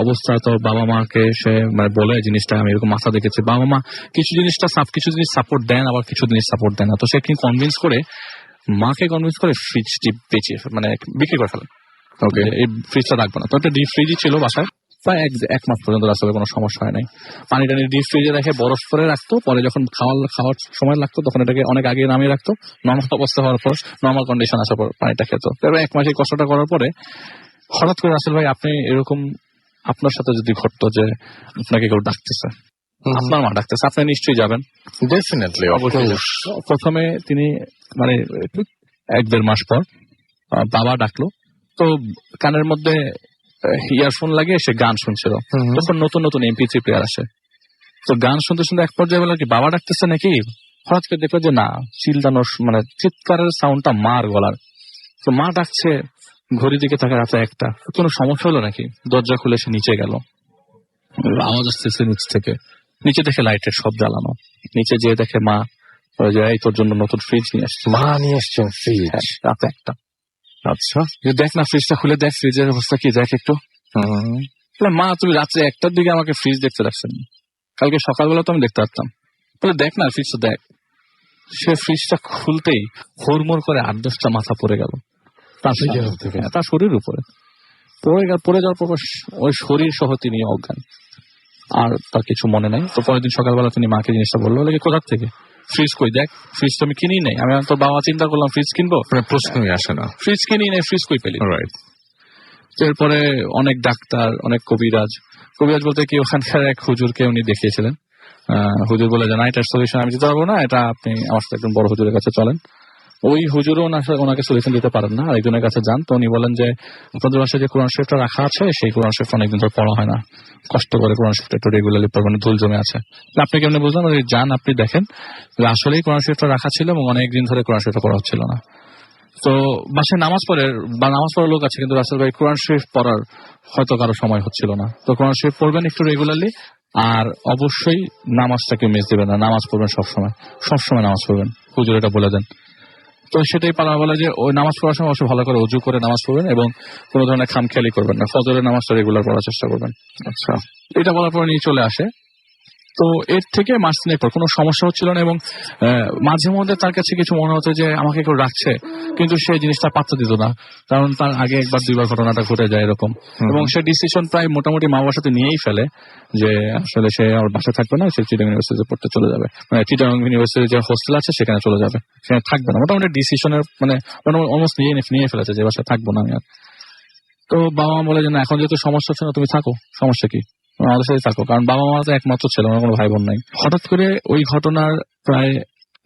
অবস্থা। তো বাবা মাকে সে মানে বলে জিনিসটা, আমি এরকম মাথা দেখেছি। বাবা মা কিছু জিনিস সাপোর্ট দেন, আবার কিছু জিনিস সাপোর্ট দেন না। তো সে মাকে কনভিন্স করে ফ্রিজটি মানে বিক্রি করে ফেলেন। ওকে, এই ফ্রিজটা রাখবো না। তো একটা ডিপ ফ্রিজই ছিল বাসায়, প্রায় 1 মাস পর্যন্ত রাস্তায় কোনো সমস্যা হয় নাই। পানি ডিপ ফ্রিজে রেখে বরফ করে রাখতো, পরে যখন খাওয়ার সময় লাগতো তখন এটাকে অনেক আগে নামিয়ে রাখতো। নর্মাল অবস্থা হওয়ার পর, নর্মাল কন্ডিশন আসার পর পানিটা খেত। তারপর 1 মাস এই কষ্টটা করার পরে হঠাৎ করে রাসেল ভাই, আপনি এরকম আপনার সাথে যদি ঘটতো যে আপনাকে কেউ ডাকতেছে, আপনার মা ডাকতেছে, আপনি নিশ্চয়ই যাবেন। ডেফিনেটলি, প্রথমে তিনি মানে 1-1.5 মাস পর বাবা ডাকলো। তো কানের মধ্যে ইয়ারফোন লাগিয়ে সে গান শুনছিল। তখন নতুন MP3 প্লেয়ার আসে। তো গান শুনতে এক পর্যায়ে বলে কি বাবা ডাকতেছে নাকি, হঠাৎ করে দেখলো যে না, চিল্লানোর মানে চিৎকারের সাউন্ডটা মার গলার। তো মা ডাকছে, ঘড়ি দিকে তাকে রাতে 1টা। কোনো সমস্যা হলো নাকি? দরজা খুলে সে নিচে গেল, আওয়াজ আসতেছে নিচ থেকে। নিচে দেখে লাইটের সব জ্বালানো, নিচে যেয়ে দেখে মা এই তোর জন্য নতুন ফ্রিজ নিয়ে আসছে। মা নিয়ে আসছেন ফ্রিজ রাতে 1টা। আচ্ছা, দেখ না ফ্রিজটা খুলে দেখ, ফ্রিজের অবস্থা কি দেখ একটু। মা তুমি রাত্রে 1টার দিকে আমাকে ফ্রিজ দেখতে রাখছেন, কালকে সকালবেলা তো আমি দেখতে পারতাম, বলে দেখ না ফ্রিজটা দেখ। সে ফ্রিজটা খুলতেই হুড়মুড় করে 8-10টা মাথা পড়ে গেল তার শরীরের উপরে। পড়ে যাওয়ার পর ওই শরীর সহ তিনি অজ্ঞান, আর তার কিছু মনে নাই। তো পরের দিন সকালবেলা তিনি মাকে জিনিসটা বললো, কোথার থেকে ফ্রিজ কই দেখ, ফ্রিজ তো আমি কিনি নাই। আমি তোর বাবা চিন্তা করলাম ফ্রিজ কিনবো, প্রশ্নই আসে না, ফ্রিজ কিনি নাই, ফ্রিজ কই পেলি। রাইট। এরপরে অনেক ডাক্তার, অনেক কবিরাজ বলতে কি ওখানকার এক হুজুরকে উনি দেখিয়েছিলেন। হুজুর বলে যে না, এটার সলিউশন আমি দিতে পারবো না, এটা আপনি আমার সাথে একজন বড় হুজুরের কাছে চলেন। ওই হুজুরও ওনাকে সলিউশন দিতে পারেন না, আরেকজনের কাছে যান। তো উনি বলেন যে আপনাদের বাসায় যে কোরআন শরীফটা রাখা আছে, সেই কোরআন শরীফ অনেকদিন ধরে পড়া হয় না, কষ্ট করে কোরআন শরীফটা একটু রেগুলারলি পড়বেন, ধুল জমে আছে। আপনি কেমন বুঝলেন? যান, আপনি দেখেন আসলেই কোরআন শরীফটা রাখা ছিল এবং অনেকদিন ধরে কোরআন শরীফটা পড়া হচ্ছিল না। তো বাসায় নামাজ পড়ে বা নামাজ পড়ার লোক আছে, কিন্তু রাসেল ভাই কোরআন শরীফ পড়ার হয়তো কারো সময় হচ্ছিল না। তো কোরআন শরীফ পড়বেন একটু রেগুলারলি, আর অবশ্যই নামাজটাকে মিস দিবেন না, নামাজ পড়বেন সবসময় নামাজ পড়বেন, হুজুর এটা বলে দেন। তো সেটাই পালা বলে যে ওই নামাজ পড়ার সময় অবশ্যই ভালো করে উজু করে নামাজ পড়বেন এবং কোনো ধরনের খামখেয়ালি করবেন না, ফজরের নামাজটা রেগুলার পড়ার চেষ্টা করবেন। আচ্ছা, এটা বলার পর নিয়ে চলে আসে। তো এর থেকে মাস তিনেক পর কোনো সমস্যা হচ্ছিল না, এবং মাঝে মধ্যে তার কাছে কিছু মনে হতো যে আমাকে কেউ রাখছে, কিন্তু সে জিনিসটা পাত্তা দিত না, কারণ তার আগে একবার দুইবার ঘটনাটা ঘটে যায় এরকম। এবং সে ডিসিশন প্রায় মোটামুটি মা বাবার সাথে নিয়েই ফেলে যে আসলে সে আর বাসায় থাকবে না, সে চিটাগং ইউনিভার্সিটিতে পড়তে চলে যাবে, মানে চিটাগং ইউনিভার্সিটির যে হোস্টেল আছে সেখানে চলে যাবে, সেখানে থাকবে না। মোটামুটি ডিসিশনের মানে অলমোস্ট নিয়ে ফেলেছে যে বাসায় থাকবো না আমি আর। তো বাবা মা বলে যে না, এখন যেহেতু সমস্যা হচ্ছে না, তুমি থাকো, সমস্যা কি, আমাদের সাথে থাকো, কারণ বাবা মা তো একমাত্র ছেলে, আমার কোনো ভাই বোন নাই। হঠাৎ করে ওই ঘটনার প্রায়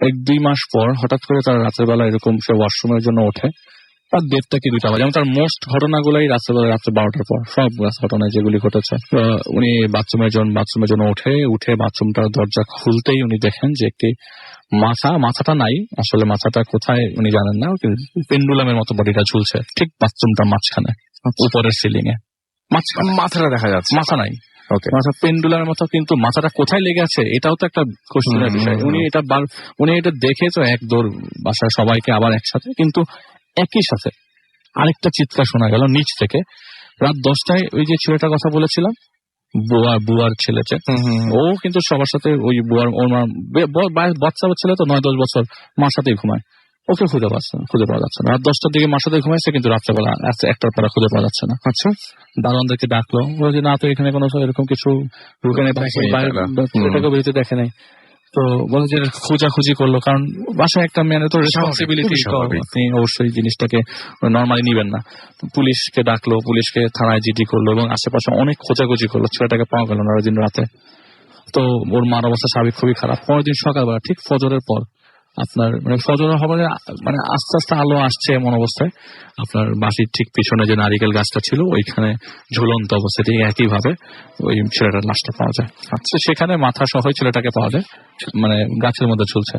1-2 মাস পর হঠাৎ করে তার রাতের বেলা এরকম সে ওয়াশরুমের জন্য ওঠে, তার 1:30 কি 2টা বাজে। যেমন তার মোস্ট ঘটনাগুলোই রাত্রে 12টার পর, সব ঘটনায় যেগুলি ঘটেছে। উনি বাথরুমের জন্য উঠে বাথরুমটার দরজা খুলতেই উনি দেখেন যে একটি মাথাটা নাই, আসলে মাথাটা কোথায় উনি জানেন না, পেন্ডুলামের মতো বডিটা ঝুলছে ঠিক বাথরুমটার মাঝখানে, উপরের সিলিং এ মাথাটা দেখা যাচ্ছে, মাথা নাই। ওকে, মাথা পেন্ডুলামের মতো, কিন্তু মাথাটা কোথায় লেগে আছে এটাও তো একটা কোশ্চেনের বিষয়। উনি এটা দেখে তো এক দৌড় বাসায় সবাইকে আবার একসাথে, কিন্তু একই সাথে আরেকটা চিৎকার শোনা গেল নিচ থেকে। রাত 10টায় ওই যে ছেলেটার কথা বলেছিলাম, বুয়ার ছেলেটা, ও কিন্তু সবার সাথে ওই বুয়ার বাচ্চা ছেলে তো 9-10 বছর, মার সাথেই ঘুমায়, ওকে খুঁজে পাওয়া যাচ্ছে না। রাত 10টার দিকে মার সাথে ঘুমাইছে, কিন্তু রাত্রেবেলা 1টার পর খুঁজে পাওয়া যাচ্ছে না। আচ্ছা, দারোয়ানদেরকে ডাকলো, বলছে না তো এখানে কোনো এরকম কিছু এটাকে বেরোতে দেখে নাই। তো বলে যে খোঁজাখুঁজি করলো, কারণ বাসায় একটা মেয়ে তো রেসপন্সিবিলিটি, আপনি অবশ্যই জিনিসটাকে নর্মালি নিবেন না। পুলিশকে ডাকলো, পুলিশকে থানায় জিডি করলো, এবং আশেপাশে অনেক খোঁজাখুঁজি করলো, ছেলেটাকে পাওয়া গেল না দিন রাতে। তো ওর মার অবস্থা স্বাভাবিক খুবই খারাপ। পরের দিন সকালবেলা ঠিক ফজরের পর, আপনার মানে ফজর হবে মানে আস্তে আস্তে আলো আসছে এমন অবস্থায়, আপনার বাসির ঠিক পিছনে যে নারিকেল গাছটা ছিল ওইখানে ঝুলন্ত অবস্থায় ঠিক একইভাবে ওই ছেলেটার লাশটা পাওয়া যায়। আচ্ছা, সেখানে মাথা সহ ছেলেটাকে পাওয়া যায়, মানে গাছের মধ্যে ঝুলছে।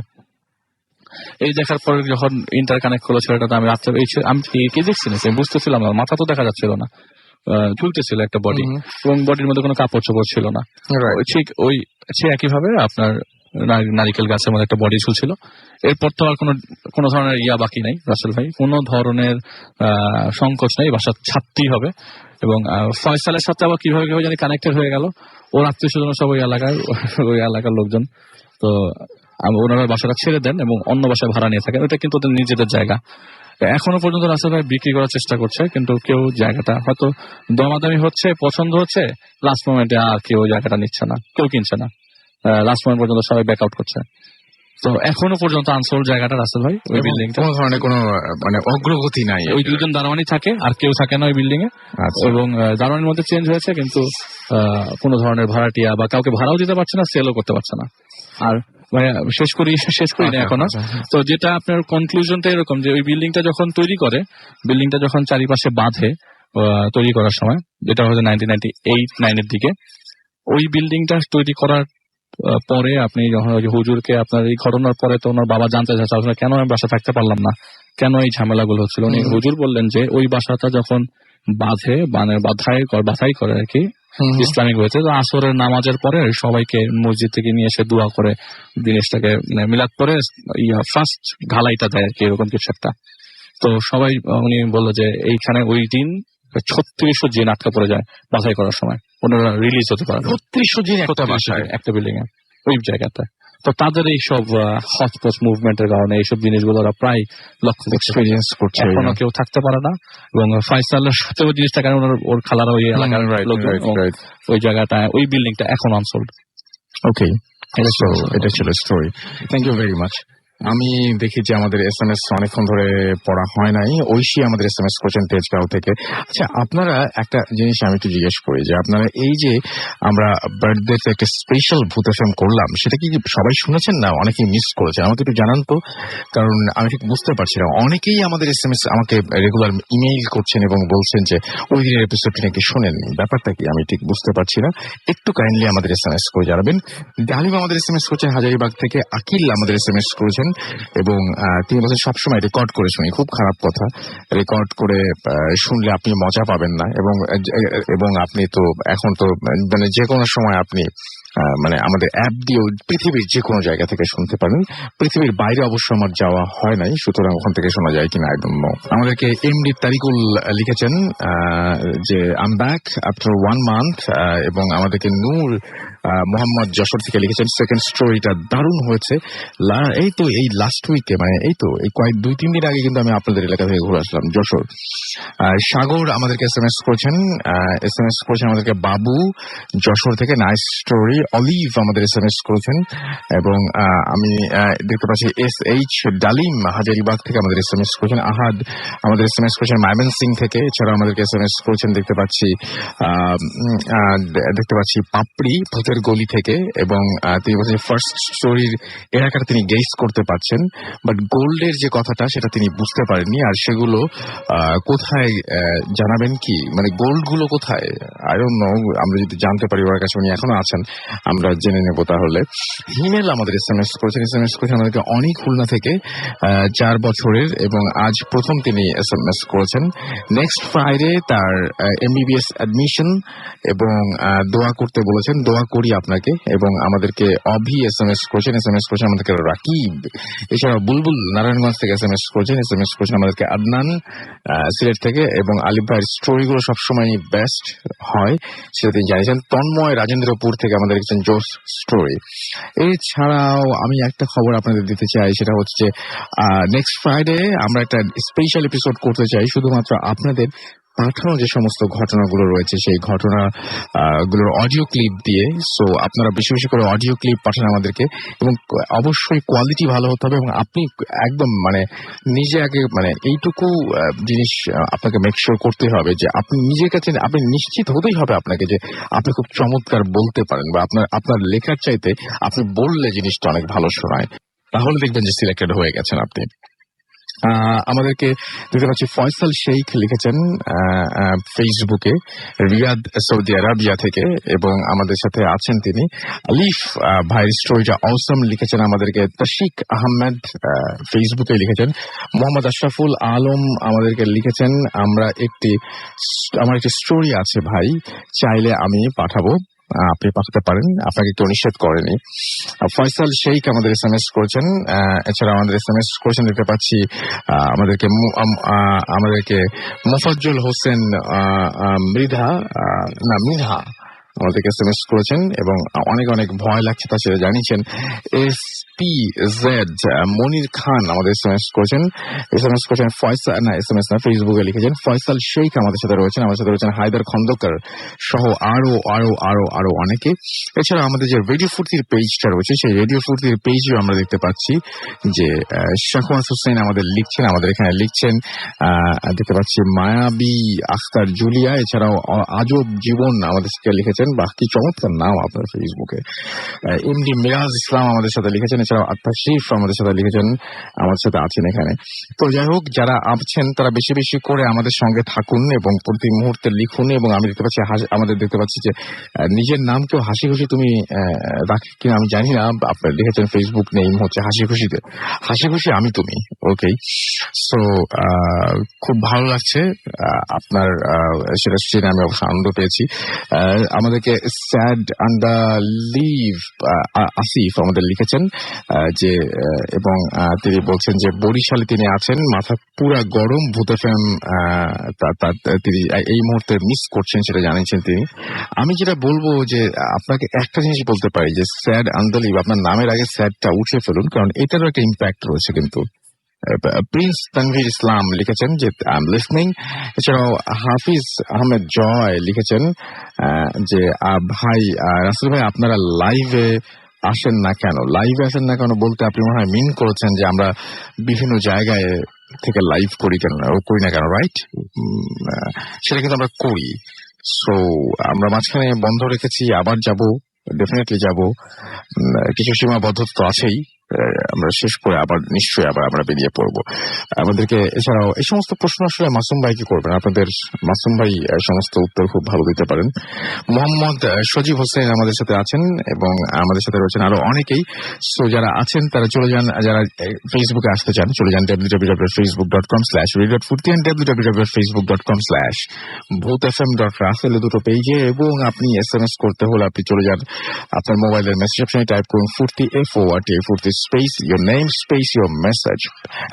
এই দেখার পরে যখন ইন্টার কানেক্ট করলো ছেলেটা, আমি রাত্রে আমি কে দেখছি না, বুঝতেছিলাম না, মাথা তো দেখা যাচ্ছিল না, ঝুলতেছিল একটা বডি, এবং বডির মধ্যে কোনো কাপড় চোপড় ছিল না। ঠিক ওই একইভাবে আপনার নারিকেল গাছের মধ্যে একটা বডি ঝুলছিল। এরপর তো আর কোনো ধরনের বাকি নাই, রাসেল ভাই কোনো ধরনের সংকোচ নেই, বাসা ছাড়তেই হবে। এবং ফয়সালের সাথে আবার কিভাবে জানি কানেক্টেড হয়ে গেল, ওর আত্মীয় স্বজন সব ওই এলাকার লোকজন। তো ওনারা বাসাটা ছেড়ে দেন এবং অন্য বাসায় ভাড়া নিয়ে থাকেন, ওটা কিন্তু ওদের নিজেদের জায়গা। এখনো পর্যন্ত রাসেল ভাই বিক্রি করার চেষ্টা করছে, কিন্তু কেউ জায়গাটা হয়তো দমাদামি হচ্ছে, পছন্দ হচ্ছে, লাস্ট মোমেন্টে আর কেউ জায়গাটা নিচ্ছে না, কেউ কিনছে না, লাস্ট মোমেন্ট পর্যন্ত সবাই ব্যাক আউট করছে। তো এখনো পর্যন্ত আনসোল্ড জায়গাটা রাসেল ভাই, ওই বিল্ডিংটা কোনো ধরনের কোনো মানে অগ্রগতি নাই, ওই 2জন দারোয়ানই থাকে আর কেউ থাকে না ওই বিল্ডিং এ। এবং দারোয়ানের মধ্যে চেঞ্জ হয়েছে, কিন্তু কোনো ধরনের ভাড়াটিয়া বা কাউকে ভাড়াও দিতে পারছে না, সেলও করতে পারছে না। আর শেষ করি না এখনো। তো যেটা আপনার কনক্লুশনটা এরকম যে ওই বিল্ডিংটা যখন তৈরি করে, বিল্ডিংটা যখন চারিপাশে বাঁধে তৈরি করার সময়, যেটা হচ্ছে 1998-9 দিকে, ওই বিল্ডিংটা তৈরি করার পরে আপনি যখন হুজুরকে আপনার এই ঘটনার পরে তো ওনার বাবা জানতে চাচ্ছে আসলে কেন আমি বাসা থাকতে পারলাম না, কেন এই ঝামেলাগুলো হচ্ছিল। উনি হুজুর বললেন যে ওই বাসাটা যখন বাধাই করে আর কি ইসলামিক হয়েছে, তো আসরের নামাজের পরে সবাইকে মসজিদ থেকে নিয়ে এসে দোয়া করে জিনিসটাকে মিলাদ করে ফার্স্ট ঢালাইটা দেয় আর কি, এরকম কিছু একটা। তো সবাই উনি বললো যে এইখানে ওই দিন 3600 জিন আটকা পড়ে যায় বাছাই করার সময়, ওনারা রিলিজ হতে পারে 3600 জিন একটা বিল্ডিং এ ওই জায়গাতে। তো তাদের এইসব হচপচ মুভমেন্টের কারণে এইসব জিনিসগুলো ওরা প্রায় লক্ষ্য এক্সপেরিয়েন্স করছে, এখনো কেউ থাকতে পারে না। এবং ফয়সালের সাথে ওই জিনিসটা কারণ ওর খালারা ওই এলাকার ওই জায়গাটা ওই বিল্ডিংটা এখন আনসোল্ড। ওকে, এটা ছিল story. Thank you very much. আমি দেখি যে আমাদের SMS অনেকক্ষণ ধরে পড়া হয় নাই, ঐশী আমাদের SMS করছেন তেজগাঁও থেকে। আচ্ছা, আপনারা একটা জিনিস আমি একটু জিজ্ঞেস করি যে আপনারা এই যে আমরা বার্থডেতে একটা স্পেশাল ভূত FM করলাম, সেটা কি সবাই শুনেছেন না অনেকেই মিস করেছেন? আমাকে একটু জানান তো, কারণ আমি ঠিক বুঝতে পারছি না। অনেকেই আমাদের SMS আমাকে রেগুলার ইমেইল করছেন এবং বলছেন যে ওই দিনের এপিসোডটি নাকি শোনেন, ব্যাপারটা কি আমি ঠিক বুঝতে পারছি না, একটু কাইন্ডলি আমাদের SMS করে জানাবেন। ডালিম আমাদের SMS করছেন হাজারীবাগ থেকে, আকিল আমাদের SMS করেছেন এবং তিনি বলছেন সবসময় রেকর্ড করে শুনি, খুব খারাপ কথা, রেকর্ড করে শুনলে আপনি মজা পাবেন না, এবং আপনি তো এখন তো মানে যে কোনো সময় আপনি মানে আমাদের অ্যাপ দিয়েও পৃথিবীর যে কোনো জায়গা থেকে শুনতে পারেন। পৃথিবীর বাইরে অবশ্য আমার যাওয়া হয় নাই, সুতরাং ওখান থেকে শোনা যায় কিনা আই ডোন্ট নো। আমাদেরকে এমডি তারিকুল লিখেছেন যে আম ব্যাক আফটার 1 মান্থ, এবং আমাদেরকে নূর মোহাম্মদ যশোর থেকে লিখেছেন সেকেন্ড স্টোরিটা দারুণ হয়েছে। এই তো এই লাস্ট উইকে, মানে এই তো এই 2-3 দিন আগে কিন্তু আমি আপনাদের এলাকা থেকে ঘুরে আসলাম যশোর। সাগর আমাদেরকে এসএমএস করেছেন আমাদেরকে বাবু যশোর থেকে, নাইস স্টোরি। অলিভ আমাদের এসএমএস করেছেন, এবং আমি দেখতে পাচ্ছি SH ডালিম হাজারিবাগ থেকে আমাদের এসএমএস করেছেন। আহাদ আমাদের এসএমএস করেছেন ময়মনসিং থেকে, এছাড়াও আমাদেরকে এসএমএস করেছেন দেখতে পাচ্ছি পাপড়ি ভূতের গলি থেকে, এবং তিনি বলছেন ফার্স্ট স্টোরির এলাকাটা তিনি গেস করতে পারছেন, বাট গোল্ডের যে কথাটা সেটা তিনি বুঝতে পারেননি। আর সেগুলো কোথায় জানাবেন কি, মানে গোল্ড গুলো কোথায় আই ডোন্ট নো, আমরা যদি জানতে পারি ওর কাছে উনি এখনো আছেন আমরা জেনে নেব। তাহলে হিমেল আমাদের এসএমএস করেছেন আমাদেরকে অনেক খুলনা থেকে, 4 বছরের, এবং আজ প্রথম তিনি এসএমএস করেছেন। নেক্সট ফ্রাইডে তার MBBS অ্যাডমিশন, এবং দোয়া করতে বলেছেন, দোয়া করি আপনাকে। এবং আমাদেরকে অভি এসএমএস করেছেন আমাদেরকে রাকিব, এছাড়াও বুলবুল নারায়ণগঞ্জ থেকে এসএমএস করেছেন আমাদেরকে আদনান সিলেট থেকে, এবং আলিফ ভাইয়ের স্টোরিগুলো সবসময় বেস্ট হয় সেটা তিনি জানিয়েছেন। তন্ময় রাজেন্দ্রপুর থেকে আমাদের একজন জোস স্টোরি। এছাড়াও আমি একটা খবর আপনাদের দিতে চাই, সেটা হচ্ছে নেক্সট ফ্রাইডে আমরা একটা স্পেশাল এপিসোড করতে চাই শুধুমাত্র আপনাদের পাঠানো যে সমস্ত ঘটনাগুলো রয়েছে সেই ঘটনা গুলোর অডিও ক্লিপ দিয়ে। সো আপনারা বেশি বেশি করে অডিও ক্লিপ পাঠান আমাদেরকে, এবং অবশ্যই কোয়ালিটি ভালো হতে হবে, এবং আপনি একদম মানে নিজে আগে মানে এইটুকু জিনিস আপনাকে মেক শিওর করতে হবে যে আপনি নিজের কাছে আপনি নিশ্চিত হতেই হবে আপনাকে যে আপনি খুব চমৎকার বলতে পারেন, বা আপনার লেখার চাইতে আপনি বললে জিনিসটা অনেক ভালো শোনায়, তাহলে দেখবেন যে সিলেক্টেড হয়ে গেছেন আপনি। আমাদেরকে দেখতে পাচ্ছি ফয়সাল শেখ লিখেছেন ফেসবুকে রিয়াদ সৌদি আরবিয়া থেকে, এবং আমাদের সাথে আছেন তিনি। আলিফ ভাইয়ের স্টোরিটা অসম লিখেছেন আমাদেরকে। তাশিক আহমেদ ফেসবুকে লিখেছেন। মোহাম্মদ আশরাফুল আলম আমাদেরকে লিখেছেন আমার একটি স্টোরি আছে ভাই, চাইলে আমি পাঠাবো, আপনি পাঠাতে পারেন, আপনাকে কেউ নিষেধ করেনি। ফয়সাল শেখ আমাদের এসএমএস করেছেন। এছাড়া আমাদের এসএমএস করেছেন দেখতে পাচ্ছি আমাদেরকে মোফাজ্জল হোসেন মিনহা আমাদেরকে এসএমএস করেছেন, এবং অনেক অনেক ভয় লাগছে তা সেটা জানিয়েছেন। SPZ মনির খান আমাদের এসএমএস করেছেন ফেসবুকে লিখেছেন। ফয়সাল শেখ আমাদের সাথে রয়েছেন হায়দার খন্দকার সহ আরো অনেকে। এছাড়া আমাদের যে রেডিও ফুর্তির পেজটা রয়েছে সেই রেডিও ফুর্তির পেজেও আমরা দেখতে পাচ্ছি যে শাহওয়াজ হোসেন আমাদের এখানে লিখছেন। দেখতে পাচ্ছি মায়াবী আখতার জুলিয়া, এছাড়াও আজব জীবন আমাদের সাথে লিখেছেন। বাকি চমৎকার নাম আপনার ফেসবুকে। এমডি মিরাজ ইসলাম আমাদের সাথে লিখেছেন, এছাড়াও আত্মাশিফ আমাদের সাথে লিখেছেন, আমাদের সাথে আছেন এখানে। তো যাই হোক, যারা আছেন তারা বেশি বেশি করে আমাদের সঙ্গে থাকুন এবং প্রতি মুহূর্তে লিখুন। এবং আমি দেখতে পাচ্ছি যে নিজের নাম কেউ হাসি খুশি তুমি রাখি কিনা আমি জানি না, আপনার লিখেছেন ফেসবুক নেম হচ্ছে হাসি খুশি আমি তুমি। ওকে, সো খুব ভালো লাগছে আপনার সেটা জেনে আমি অবশ্য আনন্দ পেয়েছি। আমাদেরকে স্যাড আন্ডার লিভ আসিফ আমাদের লিখেছেন যে, এবং তিনি বলছেন যে বরিশালে তিনি আছেন, মাথা পুরা গরম, ভূত এফএম তিনি এই মুহূর্তে মিস করছেন সেটা জানিয়েছেন তিনি। আমি যেটা বলবো যে আপনাকে একটা জিনিস বলতে পারি যে স্যাড আন্ডার লিভ আপনার নামের আগে স্যাডটা উঠে ফেলুন, কারণ এটারও একটা ইম্প্যাক্ট রয়েছে কিন্তু। প্রিন্স তানভীর ইসলাম লিখেছেন যে আই এম লিসনিং। এছাড়াও হাফিজ আহমেদ জয় লিখেছেন যে ভাই রাসেল ভাই আপনারা লাইভে আসেন না কেন বলতে আপনি মনে হয় মিন করেছেন যে আমরা বিভিন্ন জায়গায় থেকে লাইভ করি না কেন, রাইট? সেটা কিন্তু আমরা করি। সো আমরা মাঝখানে বন্ধ রেখেছি, আবার যাব, ডেফিনেটলি যাব, কিছু সীমাবদ্ধতা তো আছেই। আমরা শেষ করে আবার নিশ্চয়ই আবার আমরা বেরিয়ে পড়বো। আমাদেরকে এছাড়াও এই সমস্ত প্রশ্ন আসলে মাসুম ভাই কি করবেন, আপনাদের মাসুম ভাই সমস্ত উত্তর খুব ভালো দিতে পারেন। মোহাম্মদ সজীব হোসেন আমাদের সাথে আছেন এবং আমাদের সাথে রয়েছেন আরো অনেকেই। সো যারা আছেন তারা চলে যান, যারা ফেসবুকে আসতে চান চলে যান www.facebook.com/radio.ফুর্তি and www.facebook.com/bhutfm.rafael দুটো পেজে, এবং আপনি SMS করতে হলে আপনি চলে যান আপনার মোবাইলের মেসেজ অপশনে টাইপ করুন Foorti FORT Foorti space your name space your message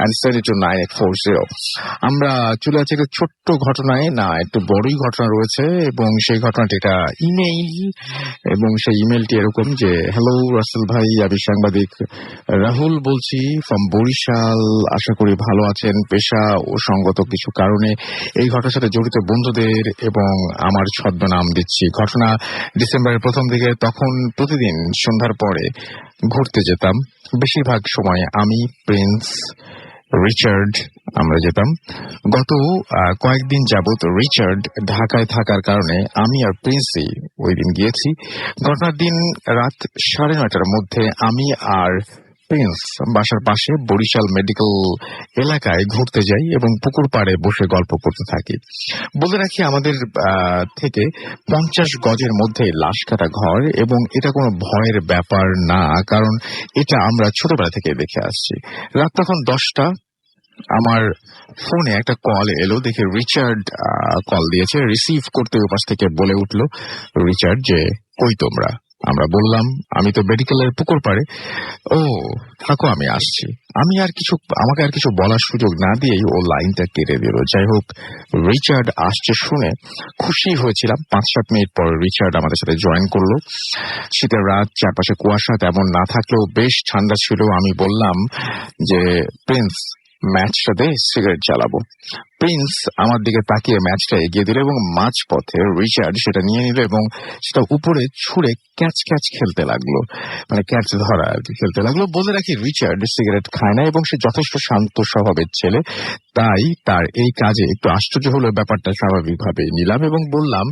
and send it to 9840। আমরা চলে যাচ্ছি একটা ছোট্ট ঘটনায়, না একটু বড়ই ঘটনা রয়েছে, এবং সেই ঘটনাটি একটা ইমেইল, এবং সেই ইমেলটি এরকম যে, হ্যালো রাসেল ভাই, আমি সাংবাদিক রাহুল বলছি ফ্রম বরিশাল, আশা করি ভালো আছেন। পেশা ও সঙ্গত কিছু কারণে এই ঘটনার সাথে জড়িত বন্ধুদের এবং আমার ছদ্মনাম দিচ্ছি। ঘটনা ডিসেম্বরের প্রথম দিকে, তখন প্রতিদিন সন্ধ্যার পরে ঘুরতে যেতাম। বেশিরভাগ সময় আমি, প্রিন্স, রিচার্ড আমরা যেতাম। গত কয়েকদিন যাবত রিচার্ড ঢাকায় থাকার কারণে আমি আর প্রিন্সই ওই দিন গিয়েছি। ঘটনার দিন রাত 9:30টার মধ্যে আমি আর প্রিন্স বাসার পাশে বরিশাল মেডিকেল এলাকায় ঘুরতে যাই এবং পুকুর পাড়ে বসে গল্প করতে থাকি। বলে রাখি আমাদের থেকে 50 গজের মধ্যে লাশ কাটা ঘর, এবং এটা কোনো ভয়ের ব্যাপার না, কারণ এটা আমরা ছোটবেলা থেকে দেখে আসছি। রাত তখন 10টা। আমার ফোনে একটা কল এলো, দেখে রিচার্ড কল দিয়েছে। রিসিভ করতে ওপাশ থেকে বলে উঠলো রিচার্ড যে, কই তোমরা? আমরা বললাম আমি তো মেডিকেলের পুকুর পাড়ে। ও থাকো, আমি আসছি। আমাকে আর কিছু বলার সুযোগ না দিয়েই ও লাইনটা কেটে দিল। যাই হোক, রিচার্ড আসছে শুনে খুশি হয়েছিলাম। 5-7 মিনিট পর রিচার্ড আমাদের সাথে জয়েন করলো। শীতের রাত, চারপাশে কুয়াশা তেমন না থাকলেও বেশ ঠান্ডা ছিল। আমি বললাম যে, প্রিন্স ম্যাচটা দে, সিগারেট জ্বালাবো। প্রিন্স আমার দিকে তাকিয়ে ম্যাচটা এগিয়ে দিল এবং মাঝপথে রিচার্ড সেটা নিয়ে নিল এবং সেটা উপরে ছুঁড়ে ক্যাচ ক্যাচ খেলতে লাগলো, মানে ক্যাচ ধরা আর কি খেলতে লাগলো। বলে রাখি রিচার্ড সিগারেট খায় না এবং সে যথেষ্ট শান্ত স্বভাবের ছেলে, তাই তার এই কাজে একটু আশ্চর্য হলো। ব্যাপারটা স্বাভাবিকভাবে নিলাম এবং বললাম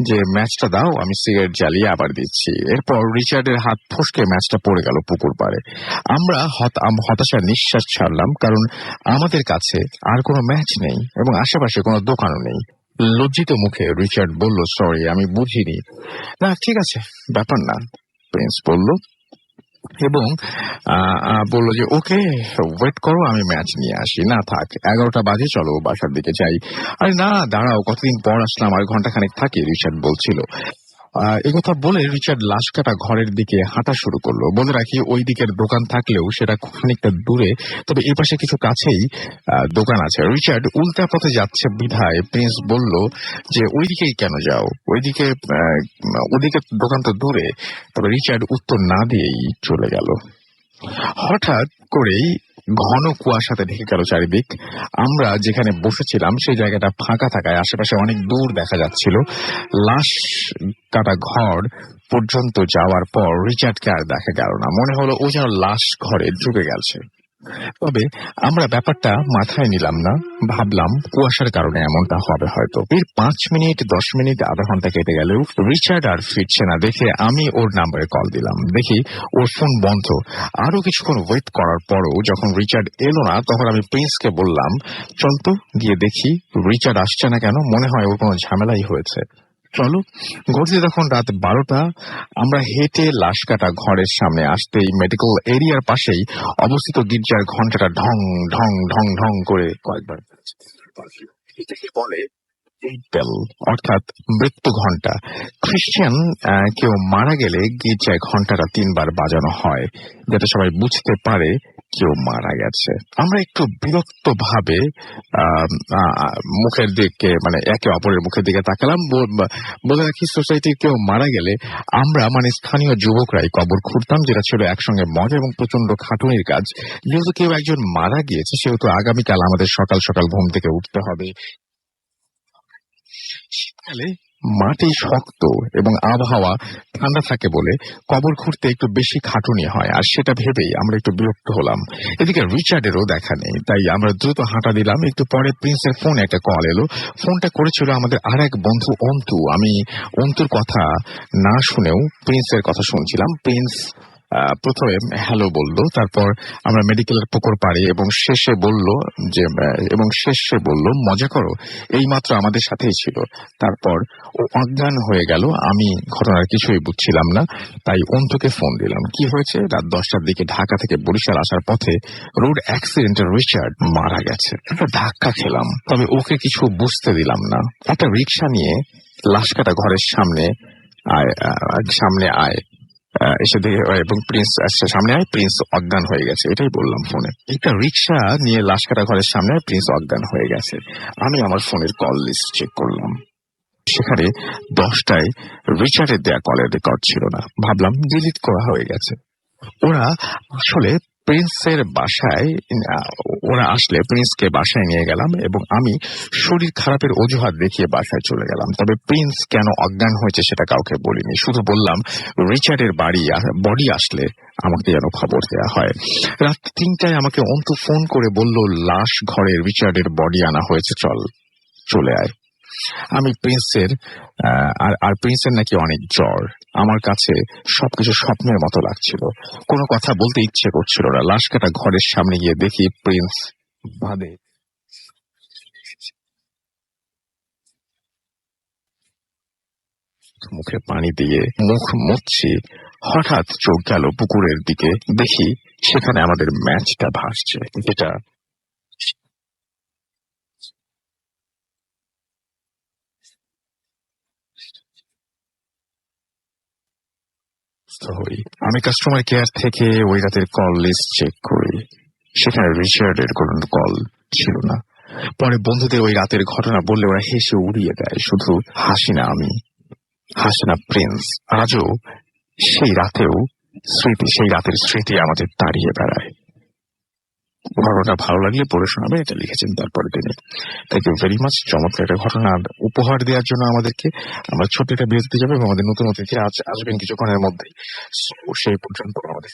যে, ম্যাচটা দাও, আমি সিগারেট জ্বালিয়ে আবার দিচ্ছি। এরপর রিচার্ডের হাত ফসকে ম্যাচটা পড়ে গেল পুকুর পাড়ে। আমরা হতাশার নিঃশ্বাস ছাড়লাম, কারণ আমাদের কাছে আর কোনো ম্যাচ নেই এবং আশেপাশে কোনো দোকানও নেই। লজ্জিত মুখে রিচার্ড বলল, সরি, আমি বুঝিনি। না ঠিক আছে, ব্যাপার না, প্রিন্স বলল, এবং বললো যে, ওকে ওয়েট করো, আমি ম্যাচ নিয়ে আসি। না থাক, 11টা বাজে, চলো বাসার দিকে যাই। আরে না দাঁড়াও, কতদিন পর আসলাম, আর ঘন্টাখানেক থাকি, রিচার্ড বলছিল। একথা বলে রিচার্ড লাশ কাটা ঘরের দিকে হাঁটা শুরু করলো। বলে রাখি ওই দিকের দোকান থাকলেও সেটা খানিকটা দূরে, তবে এ পাশে কিছু কাছেই দোকান আছে। রিচার্ড উল্টা পথে যাচ্ছে বিধায় প্রিন্স বলল যে, ওই দিকেই কেন যাও, ওইদিকে দোকান তো দূরে। তবে রিচার্ড উত্তর না দিয়েই চলে গেল। হঠাৎ করেই ঘন কুয়াশাতে ঢেকে গেল চারিদিক। আমরা যেখানে বসেছিলাম সেই জায়গাটা ফাঁকা থাকায় আশেপাশে অনেক দূর দেখা যাচ্ছিল। লাশ কাটা ঘর পর্যন্ত যাওয়ার পর রিচার্ডকে আর দেখা গেল না। মনে হলো ও যেন লাশ ঘরে ঢুকে গেছে। তবে আমরা ব্যাপারটা মাথায় নিলাম না, ভাবলাম কুয়াশার কারণে এমনটা হবে হয়তো। এর 5 মিনিট 10 মিনিট আধা ঘন্টা কেটে গেলেও রিচার্ড আর ফিরছে না দেখে আমি ওর নাম্বারে কল দিলাম। দেখি ওর ফোন বন্ধ। আরো কিছুক্ষণ ওয়েট করার পরও যখন রিচার্ড এলো না, তখন আমি প্রিন্সকে বললাম, চল তো গিয়ে দেখি রিচার্ড আসছে না কেন, মনে হয় ওর কোনো ঝামেলাই হয়েছে। চলো। ঘড়িতে তখন রাত 12টা। আমরা হেঁটে লাশ কাটা ঘরের সামনে আসতেই মেডিকেল এরিয়ার পাশেই অবস্থিত গির্জার ঘন্টাটা ঢং ঢং ঢং ঢং করে কয়েকবার এটাকে বলে বেল, অর্থাৎ মৃত্যু ঘন্টা। খ্রিস্টান কেউ মারা গেলে গির্জায় ঘন্টাটা 3 বার বাজানো হয়, যাতে সবাই বুঝতে পারে কেউ মারা গেছে। আমরা একটু বিরক্ত ভাবে মুখের দিকে, মানে একে অপরের মুখের দিকে তাকালাম। বলে রাখি সোসাইটির কেউ মারা গেলে আমরা, মানে স্থানীয় যুবকরাই কবর খুঁড়তাম, যেটা ছিল একসঙ্গে মজা এবং প্রচন্ড খাটুনির কাজ। যেহেতু কেউ একজন মারা গিয়েছে, সেহেতু আগামীকাল আমাদের সকাল সকাল ঘুম থেকে উঠতে হবে। শীতকালে মাটি শক্ত এবং আবহাওয়া ঠান্ডা থাকে বলে কবর খুঁড়তে একটু বেশি খাটুনি হয়, আর সেটা ভেবেই আমরা একটু বিরক্ত হলাম। এদিকে রিচার্ডেরও দেখা নেই, তাই আমরা দ্রুত হাঁটা দিলাম। একটু পরে প্রিন্সের ফোনে একটা কল এলো। ফোনটা করেছিল আমাদের আর এক বন্ধু অন্তু। আমি অন্তুর কথা না শুনেও প্রিন্সের কথা শুনছিলাম। প্রিন্স প্রথমে হ্যালো বলল, তারপর আমরা মেডিকেলের পুকুর পাড়ে এবং শেষে বলল মজা করো, এইমাত্র আমাদের সাথেই ছিল। তারপর ও অজ্ঞান হয়ে গেল। আমি ঘটনার কিছুই বুঝছিলাম না, তাই অন্তুকে ফোন দিলাম। কি হয়েছে? রাত 10টার দিকে ঢাকা থেকে বরিশাল আসার পথে রোড অ্যাক্সিডেন্টে রিচার্ড মারা গেছে। একটা ধাক্কা খেলাম, তবে ওকে কিছু বুঝতে দিলাম না। একটা রিক্সা নিয়ে লাশকাটা ঘরের সামনে আয় এসে দেখে, এবং প্রিন্স সামনে আয়, প্রিন্স অজ্ঞান হয়ে গেছে। এটাই বললাম ফোনে। একটা রিক্সা নিয়ে লাশকাটা ঘরের সামনে আয়, প্রিন্স অজ্ঞান হয়ে গেছে। আমি আমার ফোনের কল লিস্ট চেক করলাম, সেখানে 10টায় রিচার্ডের দেয়া কলের রেকর্ড ছিল না। ভাবলাম ডিলিট করা হয়ে গেছে। ওরা আসলে প্রিন্সকে বাসায় নিয়ে গেলাম এবং আমি শরীর খারাপের অজুহাত দেখিয়ে বাসায় চলে গেলাম। তবে প্রিন্স কেন অজ্ঞান হয়েছে সেটা কাউকে বলিনি, শুধু বললাম রিচার্ডের বডি আসলে আমাকে যেন খবর দেওয়া হয়। রাত 3টায় আমাকে অন্তু ফোন করে বলল লাশ ঘরে, রিচার্ডের বডি আনা হয়েছে, চলে আয়। আমি প্রিন্সের নাকি অনেক জ্বর। আমার কাছে সবকিছু স্বপ্নের মতো লাগছিল, কোনো কথা বলতে ইচ্ছে করছিল না। লাশ কাটা ঘরের সামনে গিয়ে দেখি প্রিন্স বাদে মুখে পানি দিয়ে মুখ মুছছি। হঠাৎ চোখ গেল পুকুরের দিকে, দেখি সেখানে আমাদের ম্যাচটা ভাসছে, যেটা আমি কাস্টমার কেয়ার থেকে ওই রাতের কল লিস্ট চেক করি, সেখানে রিচার্ডের কোনো কল ছিল না। পরে বন্ধুদের ওই রাতের ঘটনা বললে ওরা হেসে উড়িয়ে দেয়। শুধু হাসি না আমি, হাসি না প্রিন্স। আজও সেই রাতের স্মৃতি আমাদের তাড়িয়ে বেড়ায়। ঘটনাটা ভালো লাগলে পড়ে শোনাবে, এটা লিখেছেন তারপরে তিনি। Thank you very much. চমৎকার একটা ঘটনা উপহার দেওয়ার জন্য আমাদেরকে। আমরা ছোট্ট একটা বিরতি যাবো এবং আমাদের নতুন অতিথি আসবেন কিছুক্ষণের মধ্যেই। সেই পর্যন্ত আমাদের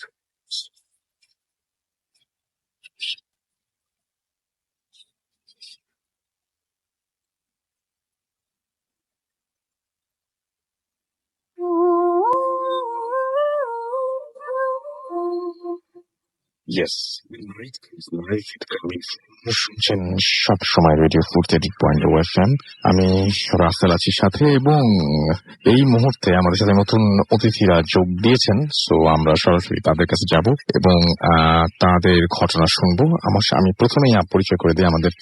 শুনছেন সব সময় রেডিও 430.0 FM। আমি রাসেল আছি সাথে, এবং এই মুহূর্তে আমাদের সাথে নতুন অতিথিরা যোগ দিয়েছেন। সো আমরা সরাসরি তাদের কাছে যাব এবং তাদের ঘটনা শুনবো। আমি প্রথমেই পরিচয় করে দিই আমাদের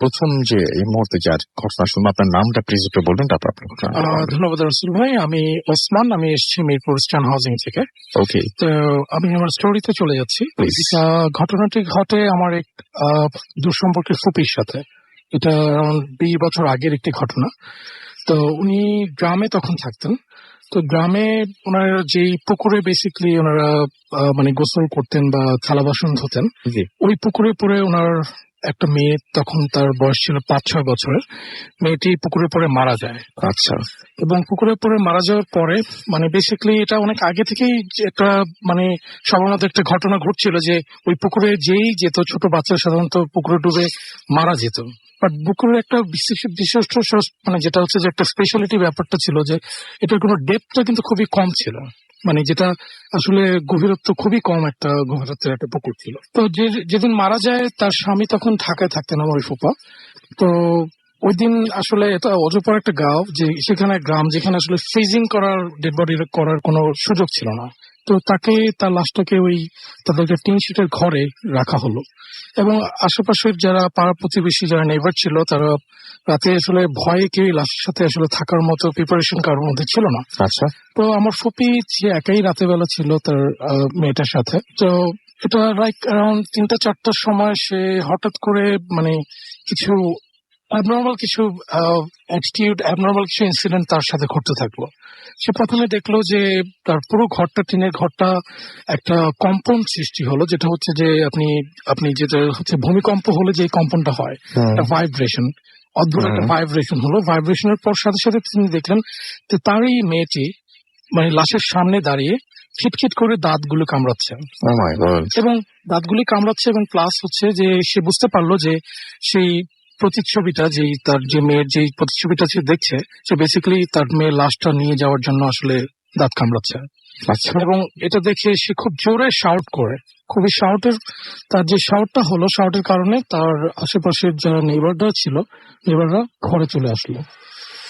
প্রথম যে এই মুহূর্তে যার ঘটনা শুনবো। আপনার নামটা প্লিজ একটু বলবেন, তারপর আপনার ঘটনা। ধন্যবাদ রসুল ভাই, আমি ওসমান, আমি এসেছি মিরপুর স্টান হাউজিং থেকে। ওকে, তো আমি আমার স্টোরিতে চলে যাচ্ছি। ঘটনাটি ঘটে আমার এক দূরসম্পর্কের ফুপির সাথে। এটা অ্যারাউন্ড 20 বছর আগের একটি ঘটনা। তো উনি গ্রামে তখন থাকতেন। তো গ্রামে ওনার যেই পুকুরে বেসিক্যালি ওনারা মানে গোসল করতেন বা থালা বাসন ধুতেন, ওই পুকুরে পরে ওনার একটা মেয়ে, তখন তার বয়স ছিল 5-6 বছরের, মেয়েটি পুকুরে পরে মারা যায়। আচ্ছা। এবং পুকুরে পরে মারা যাওয়ার পরে মানে বেসিক্যালি এটা অনেক আগে থেকেই একটা মানে সবার মধ্যে একটা ঘটনা ঘটছিল যে ওই পুকুরে যেই যেত, ছোট বাচ্চা সাধারণত পুকুরে ডুবে মারা যেত। বাট পুকুরের একটা বিশিষ্ট মানে যেটা হচ্ছে যে একটা স্পেশালিটি ব্যাপারটা ছিল যে এটার কোনো ডেপথটা কিন্তু খুবই কম ছিল, মানে যেটা আসলে গভীরত্ব খুবই কম একটা গভীরত্বের একটা পুকুর ছিল। তো যেদিন মারা যায় তার স্বামী তখন ঢাকায় থাকতেন, আমার ওই ফুপা। তো ওই দিন আসলে এটা অজপর একটা গাঁও, যে সেখানে গ্রাম যেখানে আসলে ফ্রিজিং করার ডেড বডি করার কোনো সুযোগ ছিল না। তো তার লাশটাকে ওই তাদেরকে টিন শিটের ঘরে রাখা হলো। এবং আশেপাশের যারা পাড়া প্রতিবেশী যারা নেইবার ছিল, তারা রাতে আসলে ভয়ে কেউ লাশের সাথে আসলে থাকার মতো প্রিপারেশন কারোর মধ্যে ছিল না। আচ্ছা। তো আমার ফুপি যে একাই রাতের বেলা ছিল তার মেয়েটার সাথে। তো এটা লাইক অ্যারাউন্ড 3টা-4টার সময় সে হঠাৎ করে মানে কিছু অ্যাবনর্মাল কিছু ইনসিডেন্ট তার সাথে ঘটতে থাকলো। সে প্রথমে দেখলো যে তার পুরো ঘরটা, টিনের ঘরটা একটা কম্পন সৃষ্টি হলো, যেটা হচ্ছে যে আপনি যেটা হচ্ছে ভূমিকম্প হলে যে কম্পনটা হয়, একটা ভাইব্রেশন, অদ্ভুত একটা ভাইব্রেশন হলো। ভাইব্রেশনের পর সাথে সাথে তিনি দেখলেন যে তারই মেয়েটি মানে লাশের সামনে দাঁড়িয়ে খিটখিট করে দাঁতগুলো কামড়াচ্ছে, এবং দাঁতগুলি কামড়াচ্ছে, এবং প্লাস হচ্ছে যে সে বুঝতে পারলো যে সেই প্রতিচ্ছবিটা, যেই তার যে মেয়ের যেই প্রতিচ্ছবিটা সে দেখছে, সে বেসিক্যালি তার মেয়ের লাশটা নিয়ে যাওয়ার জন্য আসলে দাঁত কামড়াচ্ছে। আচ্ছা। এবং এটা দেখে সে খুব জোরে শাউট করে, খুবই শাউটের, তার যে শাউটটা হলো, শাউটের কারণে তার আশেপাশের যারা নেইবাররা ছিল, নেইবাররা ঘরে চলে আসলো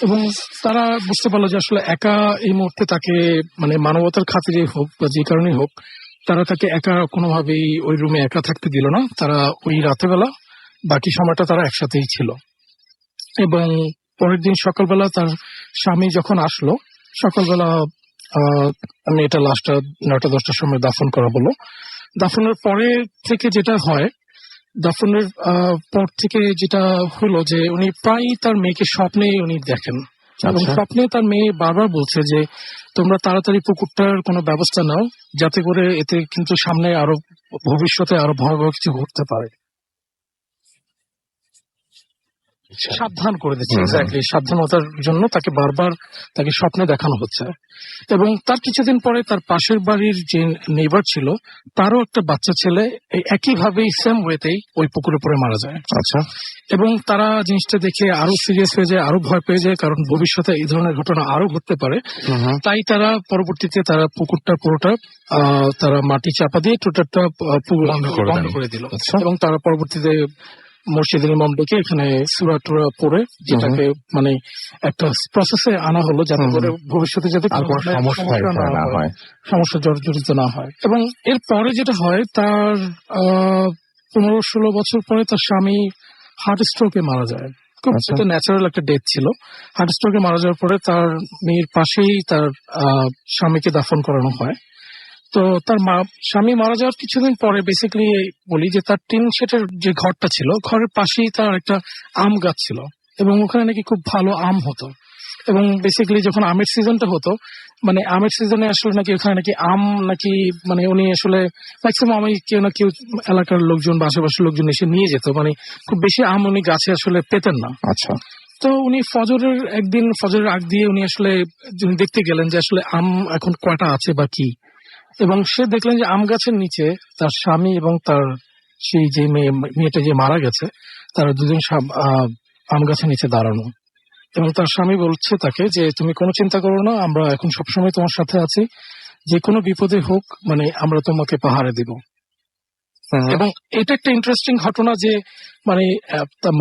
এবং তারা বুঝতে পারলো যে আসলে একা এই মুহূর্তে তাকে, মানে মানবতার খাতিরে হোক বা যে কারণেই হোক, তারা তাকে একা কোনোভাবেই ওই রুমে একা থাকতে দিল না। তারা ওই রাতে বেলা বাকি সময়টা তারা একসাথেই ছিল। এবং পরের দিন সকালবেলা তার স্বামী যখন আসলো, সকালবেলা আমি এটা লাস্টটা 9টা-10টার সময় দাফন করা হলো। দাফনের পরে থেকে যেটা হয়, দাফনের পর থেকে যেটা হলো যে উনি প্রায় তার মেয়েকে স্বপ্নে উনি দেখেন এবং আচ্ছা। স্বপ্নে তার মেয়ে বারবার বলছে যে তোমরা তাড়াতাড়ি পুকুরটার কোনো ব্যবস্থা নাও, যাতে করে এতে কিন্তু সামনে আরো ভবিষ্যতে আরো ভয়াবহ কিছু ঘটতে পারে। সাবধান করে দিচ্ছে, এক্স্যাক্টলি সাবধানতার জন্য তাকে বারবার তাকে স্বপ্নে দেখানো হচ্ছে। এবং তার কিছুদিন পরে তার পাশের বাড়ির যে নেইবার ছিল, তারও একটা বাচ্চা ছেলে এই একইভাবেই সেম ওয়েতেই ওই পুকুরে পড়ে মারা যায়। আচ্ছা। এবং তারা জিনিসটা দেখে আরো সিরিয়াস হয়ে যায়, আরো ভয় পেয়ে যায়, কারণ ভবিষ্যতে এই ধরনের ঘটনা আরো ঘটতে পারে। তাই তারা পরবর্তীতে তারা পুকুরটা পুরোটা তারা মাটি চাপা দিয়ে টোটালটা বন্ধ করে দিল। এবং তারা পরবর্তীতে মসজিদের ইমাম ডেকে এখানে সূরা টুরা পড়ে যেটাকে মানে একটা প্রসেসে আনা হলো, যাতে করে ভবিষ্যতে যাতে সমস্যা জর্জরিত না হয়। এবং এর পরে যেটা হয়, তার 15-16 বছর পরে তার স্বামী হার্ট স্ট্রোকে মারা যায়। খুব একটা ন্যাচারাল একটা ডেথ ছিল। হার্ট স্ট্রোকে মারা যাওয়ার পরে তার মেয়ের পাশেই তার স্বামীকে দাফন করানো হয়। তো তার স্বামী মারা যাওয়ার কিছুদিন পরে বেসিক্যালি বলি যে তার টিন শেডের যে ঘরটা ছিল, ঘরের পাশেই তার একটা আম গাছ ছিল এবং ওখানে নাকি খুব ভালো আম হতো। এবং বেসিক্যালি যখন আমের সিজনটা হতো, মানে আমের সিজনে আসলে নাকি ওখানে নাকি আম নাকি মানে উনি আসলে ম্যাক্সিমাম আমি কেউ না কেউ এলাকার লোকজন বা আশেপাশের লোকজন এসে নিয়ে যেত, মানে খুব বেশি আম উনি গাছে আসলে পেতেন না। আচ্ছা। তো উনি একদিন ফজরের আগ দিয়ে উনি আসলে দেখতে গেলেন যে আসলে আম এখন কয়টা আছে বা কি, এবং সে দেখলেন যে আম গাছের নিচে তার স্বামী এবং তার সেই যে মেয়েটা যে মারা গেছে, তারা দুজন আম গাছের নিচে দাঁড়ানো। এবং তার স্বামী বলছে তাকে যে তুমি কোনো চিন্তা করো না, আমরা এখন সবসময় তোমার সাথে আছি, যে কোনো বিপদে হোক মানে আমরা তোমাকে পাহারা দিব। এবং এটা একটা ইন্টারেস্টিং ঘটনা যে মানে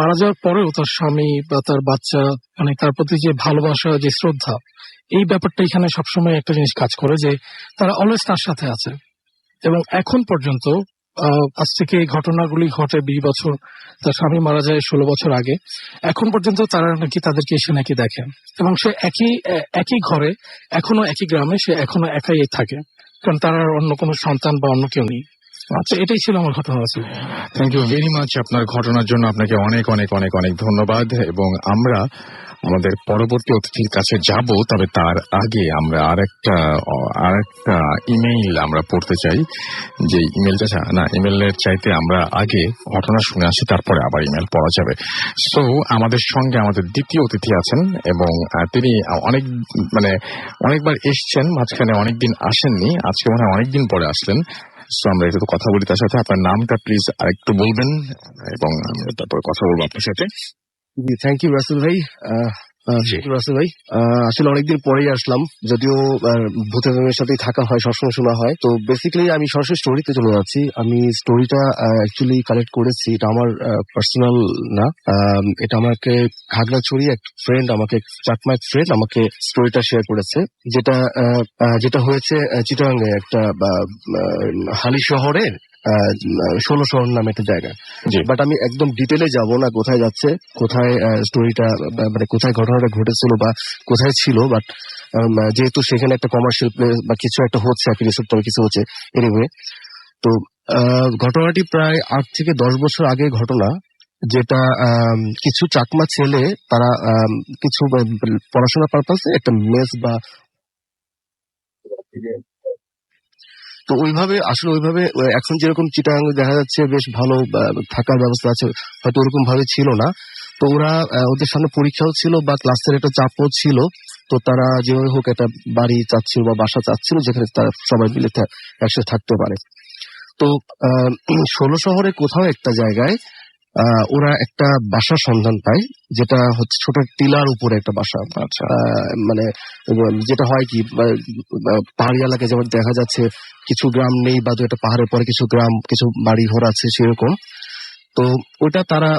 মারা যাওয়ার পরেও তার স্বামী বা তার বাচ্চা, মানে তার প্রতি যে ভালোবাসা, যে শ্রদ্ধা, এই ব্যাপারটা এখানে সবসময় একটা জিনিস কাজ করে যে তারা অলওয়েজ তার সাথে আছে। এবং এখন পর্যন্ত আজ থেকে এই ঘটনাগুলি ঘটে 20 বছর, তার স্বামী মারা যায় 16 বছর আগে, এখন পর্যন্ত তারা নাকি তাদেরকে এসে নাকি দেখেন। এবং সে একই ঘরে, এখনো একই গ্রামে, সে এখনো একাই থাকে, কারণ তার আর অন্য কোনো সন্তান বা অন্য কেউ নেই। আচ্ছা, এটাই ছিল আমার ঘটনা। থ্যাংক ইউ ভেরি মাচ আপনার ঘটনার জন্য, আপনাকে অনেক অনেক অনেক অনেক ধন্যবাদ। এবং আমরা আমাদের পরবর্তী অতিথির কাছে যাব, তবে তার আগে আমরা আরেকটা ইমেইল আমরা পড়তে চাই। যে ইমেলটা ইমেলের চাইতে আমরা আগে ঘটনা শুনে আসি, তারপরে আবার ইমেল পড়া যাবে। সো আমাদের সঙ্গে আমাদের দ্বিতীয় অতিথি আছেন এবং তিনি অনেকবার এসছেন, মাঝখানে অনেকদিন আসেননি, আজকে মনে হয় অনেকদিন পরে আসলেন। সো আমরা একটু কথা বলি তার সাথে। আপনার নামটা প্লিজ আরেকটু বলবেন এবং তারপর কথা বলবো আপনার সাথে। থ্যাংক ইউ রাসেল ভাই। আসলে অনেকদিন পরেই আসলাম, যদিও ভূতের সাথেই থাকা হয়, সবসময় শোনা হয়। তো বেসিক্যালি আমি সরাসরি স্টোরিতে চলে যাচ্ছি। আমি স্টোরিটা অ্যাকচুয়ালি কালেক্ট করেছি, এটা আমার পার্সোনাল না, এটা আমাকে খাগড়াছড়ি এক ফ্রেন্ড, আমাকে চাকমা এক ফ্রেন্ড আমাকে স্টোরিটা শেয়ার করেছে। যেটা হয়েছে চিটাগাঙ্গে একটা হালি শহরের 16 শহর নামে একটা জায়গা। বাট আমি একদম ডিটেলে যাব না, কোথায় যাচ্ছে, কোথায় স্টোরিটা মানে কোথায় ঘটনাটা ঘটেছিল বা কোথায় ছিল। বাট যেহেতু সেখানে একটা কমার্শিয়াল প্লেস বা কিছু একটা হচ্ছে, একটা রিসোর্ট কিছু হচ্ছে, এনিওয়ে। তো ঘটনাটি প্রায় 8 থেকে 10 বছর আগের ঘটনা, যেটা কিছু চাকমা ছেলে তারা কিছু পড়াশোনা পারপাসে একটা মেস বা তো ওইভাবে এখন যেরকম চিটাগাং দেখা যাচ্ছে বেশ ভালো থাকার ব্যবস্থা আছে, হয়তো ওরকম ভাবে ছিল না। তো ওদের সামনে পরীক্ষাও ছিল বা ক্লাসের একটা চাপও ছিল। তো তারা যেভাবে হোক একটা বাড়ি চাচ্ছিল বা বাসা চাচ্ছিল, যেখানে তারা সবাই মিলে একসাথে থাকতে পারে। তো 16 শহরে কোথাও একটা জায়গায় ওরা একটা বাসার সন্ধান পায়, যেটা হচ্ছে ছোট টিলার উপরে একটা বাসা। আচ্ছা। মানে যেটা হয় কি পাহাড়ি এলাকায় যেমন দেখা যাচ্ছে কিছু গ্রাম নেই, বা একটা পাহাড়ের পরে কিছু গ্রাম, কিছু বাড়ি ঘর আছে সেরকম। তো ওটা তারা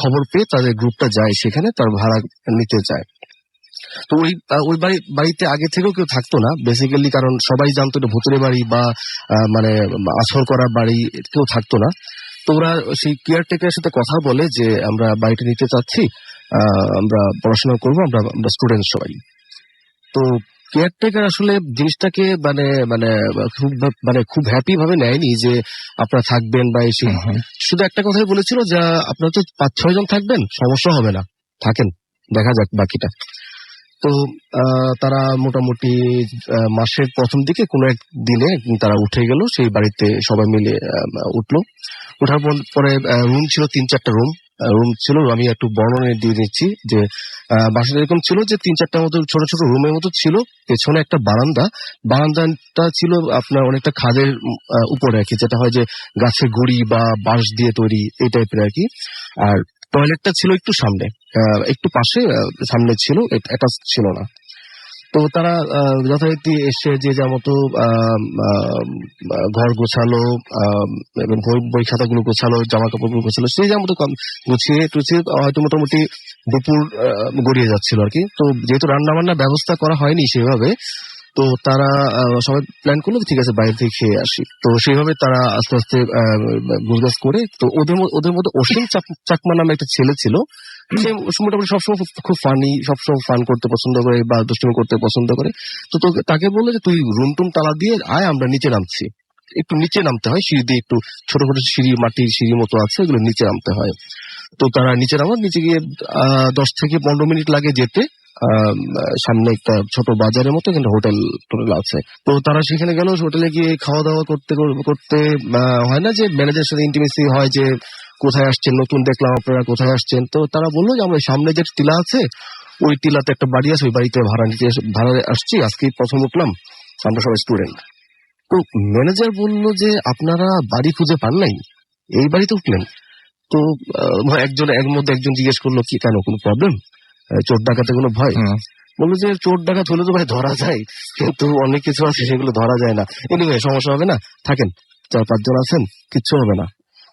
খবর পেয়ে তাদের গ্রুপটা যায় সেখানে, তার ভাড়া নিতে যায়। তো ওই বাড়িতে আগে থেকেও কেউ থাকতো না বেসিক্যালি, কারণ সবাই জানতো এটা ভূতের বাড়ি বা মানে আসর করা বাড়ি, কেউ থাকতো না। তো ওরা সেই কেয়ারটেকারের সাথে কথা বলে যে আমরা বাড়িটা নিতে চাচ্ছি, আমরা পড়াশোনা করবো, আমরা স্টুডেন্ট সবাই। তো কেয়ারটেকার আসলে জিনিসটাকে মানে মানে খুব হ্যাপি ভাবে নেয়নি যে আপনারা থাকবেন বা এসে, শুধু একটা কথাই বলেছিল যে আপনারা তো 5-6 জন থাকবেন, সমস্যা হবে না, থাকেন, দেখা যাক বাকিটা। তো তারা মোটামুটি মাসের প্রথম দিকে কোনো এক দিনে তারা উঠে গেল সেই বাড়িতে, সবাই মিলে উঠলো। ওঠার পরে রুম ছিল 3-4টা রুম ছিল। আমি একটু বর্ণনা দিয়ে দিচ্ছি যে বাসাটা এরকম ছিল যে 3-4টার মতো ছোট ছোট রুমের মতো ছিল। পেছনে একটা বারান্দাটা ছিল আপনার অনেকটা খাদের উপরে আর কি, যেটা হয় যে গাছের গুড়ি বা বাঁশ দিয়ে তৈরি, এই টাইপের আর কি। আর টয়লেটটা ছিল একটু সামনে, একটু পাশে, সামনে ছিল, অ্যাটাচ ছিল না। তো তারা যথারীতি এসে যে যার মতো ঘর গোছালো, এবং বই খাতাগুলো গোছালো, জামা কাপড়গুলো গোছালো, সেই যার মতো গুছিয়ে টুছিয়ে হয়তো মোটামুটি দুপুর গড়িয়ে যাচ্ছিল আর কি। তো যেহেতু রান্না বান্নার ব্যবস্থা করা হয়নি সেভাবে, তো তারা সবাই প্ল্যান করলো ঠিক আছে বাইরে থেকে খেয়ে আসি। তো সেইভাবে তারা আস্তে আস্তে গুজগাছ করে, তো ওদের মধ্যে অসীম চাকমা নামে একটা ছেলে ছিল, সে মোটামুটি সবসময় খুব ফানি, সবসময় ফান করতে পছন্দ করে বা দুষ্টুমি করতে পছন্দ করে। তো তাকে বললো যে তুই রুম টুম তালা দিয়ে আয়, আমরা নিচে নামছি। একটু নিচে নামতে হয় সিঁড়ি দিয়ে, একটু ছোট ছোট সিঁড়ি, মাটির সিঁড়ি মতো আছে, ওগুলো নিচে নামতে হয়। তো তারা নিচে নামা, নিচে গিয়ে 10 থেকে 15 মিনিট লাগে যেতে। সামনে একটা ছোট বাজারের মতো এখানে হোটেল আছে। তো তারা সেখানে গেল, হোটেলে গিয়ে খাওয়া দাওয়া করতে করতে হয় না যে ম্যানেজারের সাথে ইন্টিমেসি হয় যে কোথায় আসছেন, নতুন দেখলাম আপনারা কোথায় আসছেন। তো তারা বললো যে আমরা সামনে যে টিলা আছে ওই টিলাতে একটা বাড়ি আছে, ওই বাড়িতে ভাড়া আসছি, আজকে প্রথম উঠলাম, আমরা সবাই স্টুডেন্ট। তো ম্যানেজার বললো যে আপনারা বাড়ি খুঁজে পান নাই, এই বাড়িতে উঠলেন? তো এর মধ্যে একজন জিজ্ঞেস করলো কি কেন, কোনো প্রবলেম, চোর ডাকাতে কোনো ভয়? বললো যে চোর ডাকাত হলে তো ভাই ধরা যায়, কিন্তু অনেক কিছু আছে সেগুলো ধরা যায় না। এনিওয়ে সমস্যা হবে না, থাকেন, 4-5 জন আছেন, কিচ্ছু হবে না।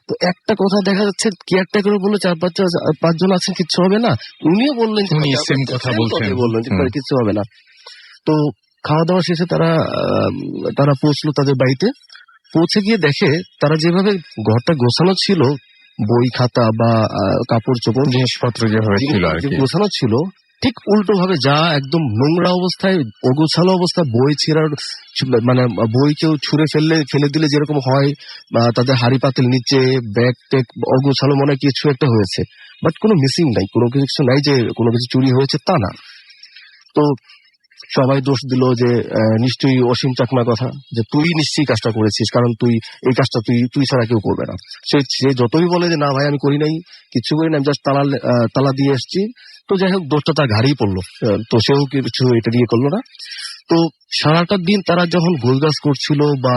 তো একটা কথা দেখা যাচ্ছে, কেয়ারটেকার বললো 4-5 জন আছেন, কিচ্ছু হবে না। উনিও বললেন সেম কথা বললেন যে কিচ্ছু হবে না। তো খাওয়া দাওয়া শেষে তারা পৌঁছলো তাদের বাড়িতে। পৌঁছে গিয়ে দেখে তারা যেভাবে ঘরটা গোছানো ছিল, বই খাতা বা কাপড় চোপড় জিনিসপত্র যেভাবে ছিল আর কি গোছানো ছিল, ঠিক উল্টো ভাবে যা একদম নোংরা অবস্থায়, অগোছালো অবস্থায়, বই ছেঁড়ার মানে বই কেউ ছুঁড়ে ফেলে দিলে যেরকম হয়, বা তাদের হাড়ি পাতিল নিচে, ব্যাগ ট্যাগ অগোছালো, মনে হয় কিছু একটা হয়েছে, বাট কোনো মিসিং নাই, কোনো কিছু নাই যে কোনো কিছু চুরি হয়েছে, তা না। তো সবাই দোষ দিল যে নিশ্চয়ই অসীম চাকমার কথা, যে তুই নিশ্চয়ই কাজটা করেছিস, কারণ তুই এই কাজটা তুই ছাড়া কেউ করবে না। সে যতই বলে যে না ভাই আমি করি নাই, কিছু করি না, আমি জাস্ট তালা দিয়ে এসছি। তো যাই হোক দোষটা তার ঘাড়েই পড়লো, তো সেও কিছু এটা দিয়ে করলো না। তো সারাটা দিন তারা যখন গোছগাছ করছিল বা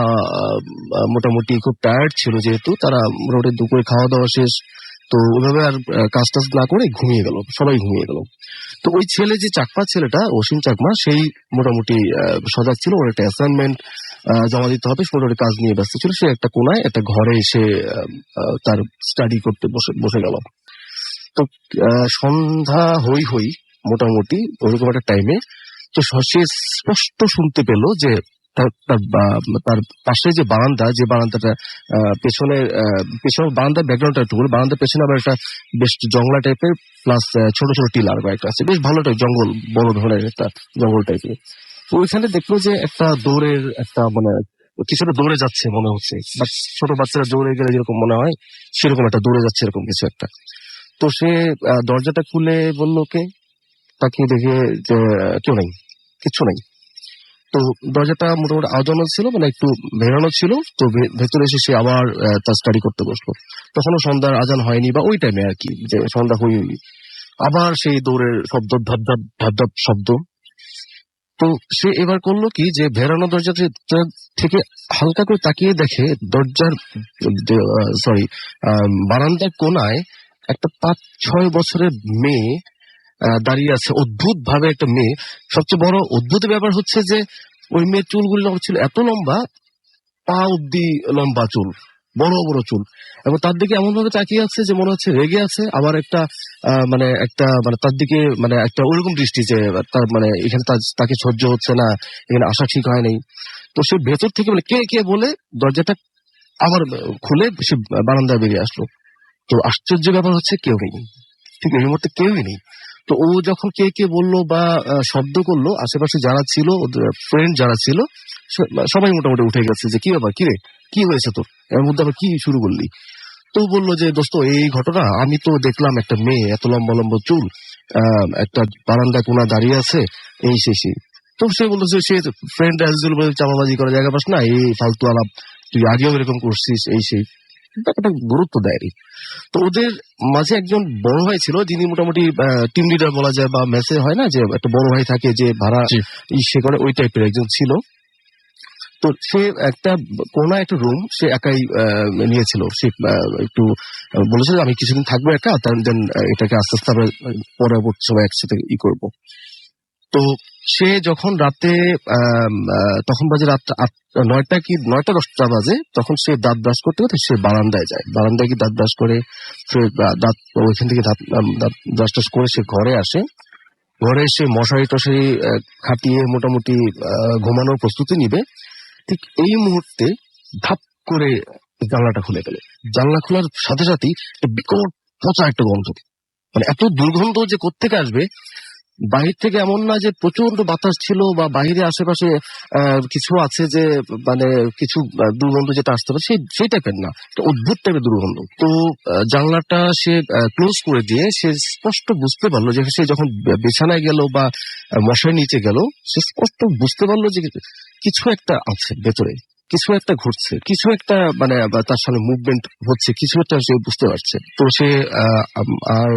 মোটামুটি খুব টায়ার্ড ছিল, যেহেতু তারা মোটামুটি দুপুরে খাওয়া দাওয়া শেষ, তো ওইভাবে আর কাজ টাজ না করে ঘুমিয়ে গেল, সবাই ঘুমিয়ে গেল। তো ওই ছেলে, যে চাকমা ছেলেটা, অসীম চাকমা, সেই মোটামুটি সজাগ ছিল, ওর একটা অ্যাসাইনমেন্ট জমা দিতে হবে, মোটামুটি কাজ নিয়ে ব্যস্ত ছিল। সে একটা কোনায় একটা ঘরে এসে তার স্টাডি করতে বসে গেল। তো সন্ধ্যা হই মোটামুটি ওরকম একটা টাইমে, তো সে স্পষ্ট শুনতে পেল যে তার পাশে যে বারান্দাটা পেছনে বারান্দার ব্যাকগ্রাউন্ডটা একটু, বারান্দার পেছনে আবার একটা বেশ জঙ্গলা টাইপের, প্লাস ছোট ছোট টিলার কয়েকটা আছে, বেশ ভালো টাইপ জঙ্গল, বড় ধরনের একটা জঙ্গল টাইপের। ওইখানে দেখলো যে একটা দৌড়ের একটা মানে কিছুটা দৌড়ে যাচ্ছে মনে হচ্ছে, বাট ছোট বাচ্চারা দৌড়ে গেলে যেরকম মনে হয় সেরকম একটা দৌড়ে যাচ্ছে, এরকম কিছু একটা। তো সে দরজাটা খুলে বললো ওকে, তাকিয়ে দেখে যে কেউ নাই, কিচ্ছু নাই। তো দরজাটা মোটামুটি আওয়াজ ছিল, মানে একটু ভেড়ানো ছিল। তো ভেতরে এসে সে আবার তার স্টাডি করতে বসলো। তখনও সন্ধ্যার আজান হয়নি বা ওই টাইমে আর কি, যে সন্ধ্যা হয়নি, আবার সেই দৌড়ের শব্দ, ধাপ ধাপ শব্দ। তো তো সে এবার করলো কি, যে ভেড়ানো দরজা থেকে হালকা করে তাকিয়ে দেখে দরজার বারান্দার কোনায় একটা 5-6 বছরের মেয়ে দাঁড়িয়ে আছে, অদ্ভুত ভাবে একটা মেয়ে। সবচেয়ে বড় অদ্ভুত ব্যাপার হচ্ছে যে ওই মেয়ের চুলগুলি ছিল এত লম্বা, পা অব্দি লম্বা চুল, বড় বড় চুল, এবং তার দিকে এমন ভাবে তাকিয়ে আছে যে মনে হচ্ছে রেগে আছে, আবার একটা মানে তার দিকে মানে একটা ওইরকম দৃষ্টি যে তার মানে এখানে তাকে সহ্য হচ্ছে না, এখানে আসা ঠিক হয় নাই। তো সে ভেতর থেকে বলে কে কে বলে দরজাটা আবার খুলে সে বারান্দায় বেরিয়ে আসলো। তো আশ্চর্য ব্যাপার হচ্ছে কেউ নেই, ঠিক এই মুহূর্তে কেউই নেই। তো ও যখন কে কে বললো বা শব্দ করলো, আশেপাশে যারা ছিল, ফ্রেন্ড যারা ছিল, সবাই মোটামুটি উঠে গেছে যে কি ব্যাপার, কি রে, কি হয়েছে তোর, এর মধ্যে আবার কি শুরু করলি। তো বললো যে দোস্ত এই ঘটনা, আমি তো দেখলাম একটা মেয়ে এত লম্বা লম্বা চুল একটা বারান্দায় কোনা দাঁড়িয়ে আছে, এই সেই। তো সে বললো যে সে ফ্রেন্ড চাপাবাজি করার জায়গা পাস না, এই ফালতু আলাপ, তুই আগেও এরকম করছিস, এই সেই, ব্যাপারটা গুরুত্ব দেয়নি। তো ওদের মাঝে একজন বড় ভাই ছিল, যিনি মোটামুটি টিম লিডার বলা যায়, বা মেসে হয় না যে একটা বড় ভাই থাকে যে ভাড়া সে করে, ওই টাইপের একজন ছিল। তো সে একটা একটা রুম সে একাই নিয়েছিল। সে একটু বলেছিল আমি কিছুদিন থাকবো একা, দেন এটাকে আস্তে আস্তে আমরা পরবর্তী সময় একসাথে করবো। তো সে যখন রাতে তখন বাজে রাত 9টা কি 9টা-10টা বাজে, তখন সে দাঁত ব্রাশ করতে করতে সে বারান্দায় যায়। বারান্দায় গিয়ে দাঁত ব্রাশ করে সে দাঁত ওইখান থেকে দাঁত ব্রাশ টাশ করে সে ঘরে আসে। ঘরে এসে মশারি টশারি খাটিয়ে মোটামুটি ঘুমানোর প্রস্তুতি নিবে। ঠিক এই মুহূর্তে ধাপ করে জানলাটা খুলে গেল। জানলা খোলার সাথে সাথেই বিকট পচা একটা গন্ধ, মানে এত দুর্গন্ধ যে কোত্থেকে আসবে। বাহির থেকে এমন না যে প্রচন্ড বাতাস ছিল বা বাহিরে আশেপাশে কিছু আছে যে মানে কিছু দুর্গন্ধ যেটা আসতে পারে সেই টাইপের না, অদ্ভুত টাইপের দুর্গন্ধ। তো জানলাটা সে ক্লোজ করে দিয়ে সে স্পষ্ট বুঝতে পারলো যে সে যখন বিছানায় গেল বা মশার নিচে গেল, সে স্পষ্ট বুঝতে পারলো যে কিছু একটা আছে ভেতরে, কিছু একটা ঘটছে, কিছু একটা মানে তার সামনে মুভমেন্ট হচ্ছে, কিছু একটা সে বুঝতে পারছে। তো সে আর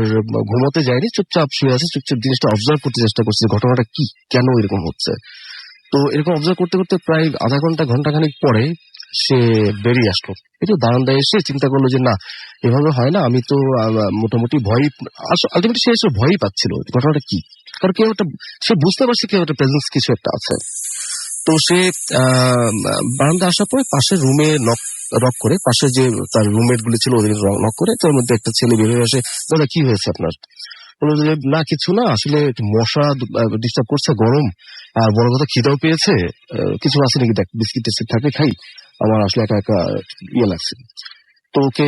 ঘুমোতে যায়নি, চুপচাপ শুয়ে আছে, চুপচাপ জিনিসটা অবজার্ভ করতে চেষ্টা করছে ঘটনাটা কি, কেন এরকম হচ্ছে। তো এরকম অবজার্ভ করতে করতে প্রায় আধা ঘন্টা খানিক পরে সে বেরিয়ে আসলো। একটু বারান্দায় এসে চিন্তা করলো যে না, এভাবে হয় না, আমি তো মোটামুটি আলটিমেটলি সে এসে ভয়ই পাচ্ছিল ঘটনাটা কি, কারণ কেউ একটা সে বুঝতে পারছে কেউ একটা প্রেজেন্স কিছু একটা আছে। তো সে বারান্দা আসার পরে পাশের রুমে নক করে, পাশে যে তার রুমমেট গুলি ছিল ওদের নক করে, তার মধ্যে একটা ছেলে বেরিয়ে আসে। দাদা কি হয়েছে আপনার? বললো যে না কিছু না, আসলে মশা ডিস্টার্ব করছে, গরম, আর বড় কথা খিদাও পেয়েছে, কিছু আছে নাকি দেখ, বিস্কিট টিস্কিট থাকে খাই, আমার আসলে একা একা ইয়ে লাগছে। তো ওকে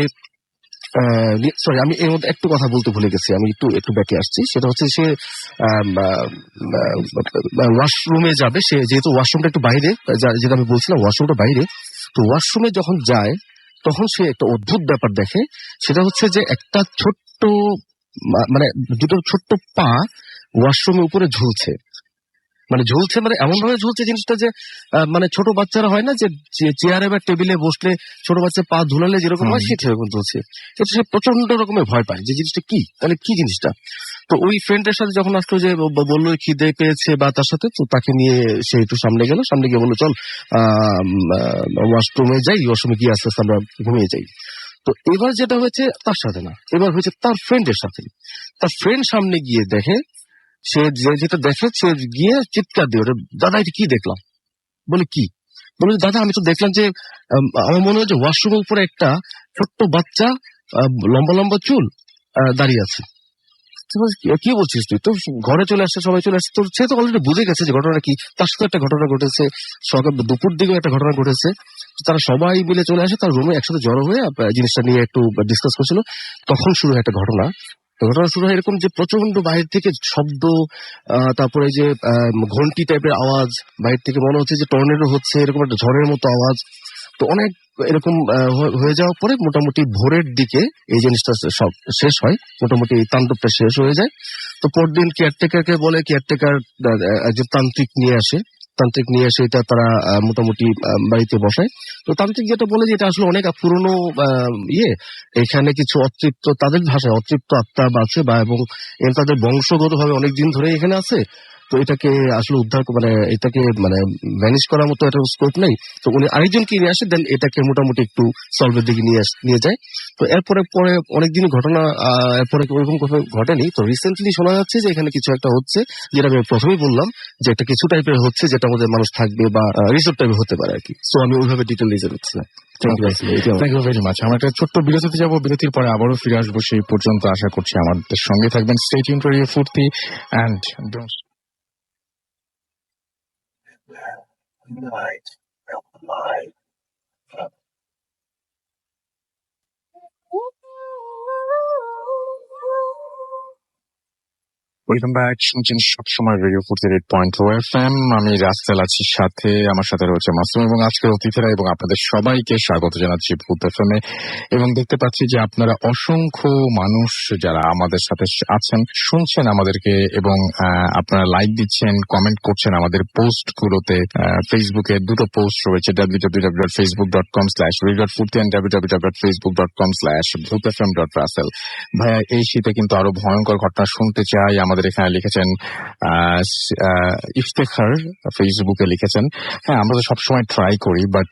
সরি, আমি এর মধ্যে একটু কথা বলতে ভুলে গেছি, আমি একটু ব্যাকে আসছি। সেটা হচ্ছে সে ওয়াশরুমে যাবে, সে যেহেতু ওয়াশরুমটা একটু বাইরে, যেটা আমি বলছিলাম ওয়াশরুমটা বাইরে। তো ওয়াশরুমে যখন যায় তখন সে একটা অদ্ভুত ব্যাপার দেখে, সেটা হচ্ছে যে একটা ছোট্ট মানে দুটো ছোট্ট পা ওয়াশরুমের উপরে ঝুলছে, মানে এমন ভাবে ঝুলছে জিনিসটা যে মানে ছোট বাচ্চারা হয় না যে চেয়ারে বা টেবিলে বসলে ছোট বাচ্চা পা ধুলালে যেরকম হয়, সেরকম ঝুলছে। কিন্তু সে প্রচন্ড রকমের ভয় পায় যে জিনিসটা কি, তাহলে কি জিনিসটা। তো ওই ফ্রেন্ডের সাথে যখন আসলো, যে বললো খিদে পেয়েছে বা তার সাথে, তো তাকে নিয়ে সে একটু সামনে গিয়ে বললো চল ওয়াশরুমে যাই, ওয়াশরুমে গিয়ে আস্তে আস্তে আমরা ঘুমিয়ে যাই। তো এবার যেটা হয়েছে তার সাথে না, এবার হয়েছে তার ফ্রেন্ডের সাথে। তার ফ্রেন্ড সামনে গিয়ে দেখে, সে যেটা দেখে সে গিয়ে চিৎকার দিয়ে ওটা, দাদা এটা কি দেখলাম? বলে কি? বলে দাদা আমি তো দেখলাম যে আমার মনে হয় যে ওয়াশরুমের উপরে একটা ছোট্ট বাচ্চা লম্বা লম্বা চুল দাঁড়িয়ে আছে। কি বলছিস তুই? তো ঘরে চলে আসছে, সবাই চলে আসছে, তো সে তো অলরেডি বুঝে গেছে যে ঘটনা কি। তার সাথে একটা ঘটনা ঘটেছে, সকাল দুপুর দিকেও একটা ঘটনা ঘটেছে। তারা সবাই মিলে চলে আসে তার রুমে, একসাথে জড়ো হয়ে জিনিসটা নিয়ে একটু ডিসকাস করছিল। তখন শুরু হয় একটা ঘটনা শুরু হয় এরকম যে প্রচন্ড বাহির থেকে শব্দ, তারপরে যে ঘন্টি টাইপের আওয়াজ, বাহির থেকে মনে হচ্ছে যে টর্নেডো হচ্ছে, এরকম একটা ঝড়ের মতো আওয়াজ। তো অনেক এরকম হয়ে যাওয়ার পরে মোটামুটি ভোরের দিকে এই জিনিসটা সব শেষ হয়, মোটামুটি তাণ্ডবটা শেষ হয়ে যায়। তো পরদিন কেয়ারটেকারকে বলে, কেয়ারটেকার একজন তান্ত্রিক নিয়ে আসে, এটা তারা মোটামুটি বাড়িতে বসায়। তো তান্ত্রিক যেটা বলে যে এটা আসলে অনেক পুরনো এখানে কিছু অতৃপ্ত, তাদের ভাষায় অতৃপ্ত আত্মা আছে বা এবং তাদের বংশগত ভাবে অনেকদিন ধরে এখানে আছে। তো এটাকে আসলে উদ্ধার এটাকে ম্যানেজ করার মতো একটা স্কোপ নেই। তো উনি আরেকজনকে নিয়ে আসে, দেন এটাকে মোটামুটি একটু সলভের দিকে নিয়ে যায়। তো এরপরে অনেকদিন ঘটনা এরপরে ওরকম কথা ঘটেনি। তো রিসেন্টলি শোনা যাচ্ছে যে এখানে কিছু একটা হচ্ছে, যেটা আমি প্রথমেই বললাম যে একটা কিছু টাইপের হচ্ছে যেটা মধ্যে মানুষ থাকবে বা রিসোর্ট টাইপের হতে পারে আর কি। সো আমি ওইভাবে ডিটেল দিতে পারছি না। Thank you very much. আমরা একটা ছোট্ট বিরতিতে যাবো, বিরতির পরে আবারও ফিরে আসবো। সেই পর্যন্ত আশা করছি আমাদের সঙ্গে থাকবেন। Stay tuned to radio Foorti and Night. Live. Welcome back. শুনছেন সবসময় রেডিও ফুর্তি 8.0 FM। আমি রাস্তাল আছি, সাথে আমার সাথে রয়েছে মাসুম এবং আজকের অতিথিরা, এবং আপনাদের সবাইকে স্বাগত জানাচ্ছি ভূত এফএম এ। এবং দেখতে পাচ্ছি যে আপনারা অসংখ্য মানুষ যারা আমাদের সাথে আছেন, শুনছেন আমাদেরকে, এবং আপনারা লাইক দিচ্ছেন, কমেন্ট করছেন আমাদের পোস্ট গুলোতে। ফেসবুকে দুটো পোস্ট রয়েছে, www.facebook.com/radio.furti and www.facebook.com/bhutfm.russell। ভাইয়া, এই শীতে কিন্তু আরো ভয়ঙ্কর ঘটনা শুনতে চাই। আমাদের এখানে লিখেছেন ইফতেখার, ফেসবুকে লিখেছেন, হ্যাঁ আমরা তো সবসময় ট্রাই করি, বাট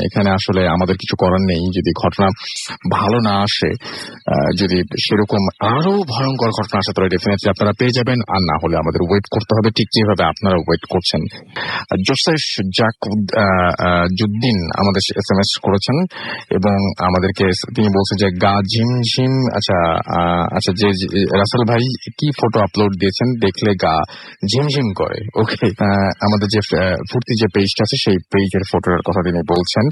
এখানে আসলে আমাদের কিছু করার নেই। যদি ঘটনা ভালো না আসে, যদি সেরকম আরো ভয়ঙ্কর ঘটনা আসে, তাহলে ডেফিনেটলি আপনারা পেয়ে যাবেন, আর না হলে আমাদের ওয়েট করতে হবে, ঠিক যেভাবে আপনারা ওয়েট করছেন। জোসেফ জাকুদ্দিন আমাদের SMS করেছেন এবং আমাদেরকে তিনি বলছেন যে গা ঝিমঝিম। আচ্ছা, যে রাসেল ভাই কি ফটো আপলোড দিয়েছেন, দেখলে গা ঝিমঝিম করে। ওকে, আমাদের যে ফুর্তি যে পেজটা আছে সেই পেজের ফটোর কথা তিনি বলছেন।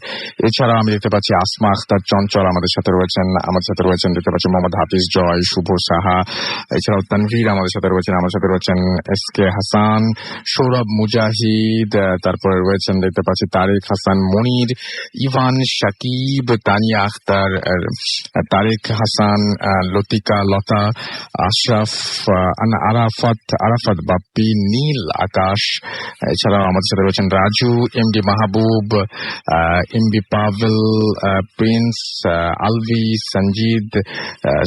এছাড়া আমি দেখতে পাচ্ছি আসমা আখতার চঞ্চল আমাদের সাথে রয়েছেন, দেখতে পাচ্ছি মোহাম্মদ হাফিজ জয়, শুভ সাহা, এছাড়াও তানভীর আমাদের সাথে রয়েছেন, SK হাসান, সৌরভ মুজাহিদ, তারপরে রয়েছেন দেখতে পাচ্ছি তারেক হাসান মনির, ইভান শাকিব, তানিয়া আখতার, তারেক হাসান, লতিকা, লতা, আশরাফ, আরাফাত বাপ্পি, নীল আকাশ। এছাড়াও আমাদের সাথে রয়েছেন রাজু, MD মাহবুব, MB পাভেল, প্রিন্স, আলভি, সঞ্জিদ,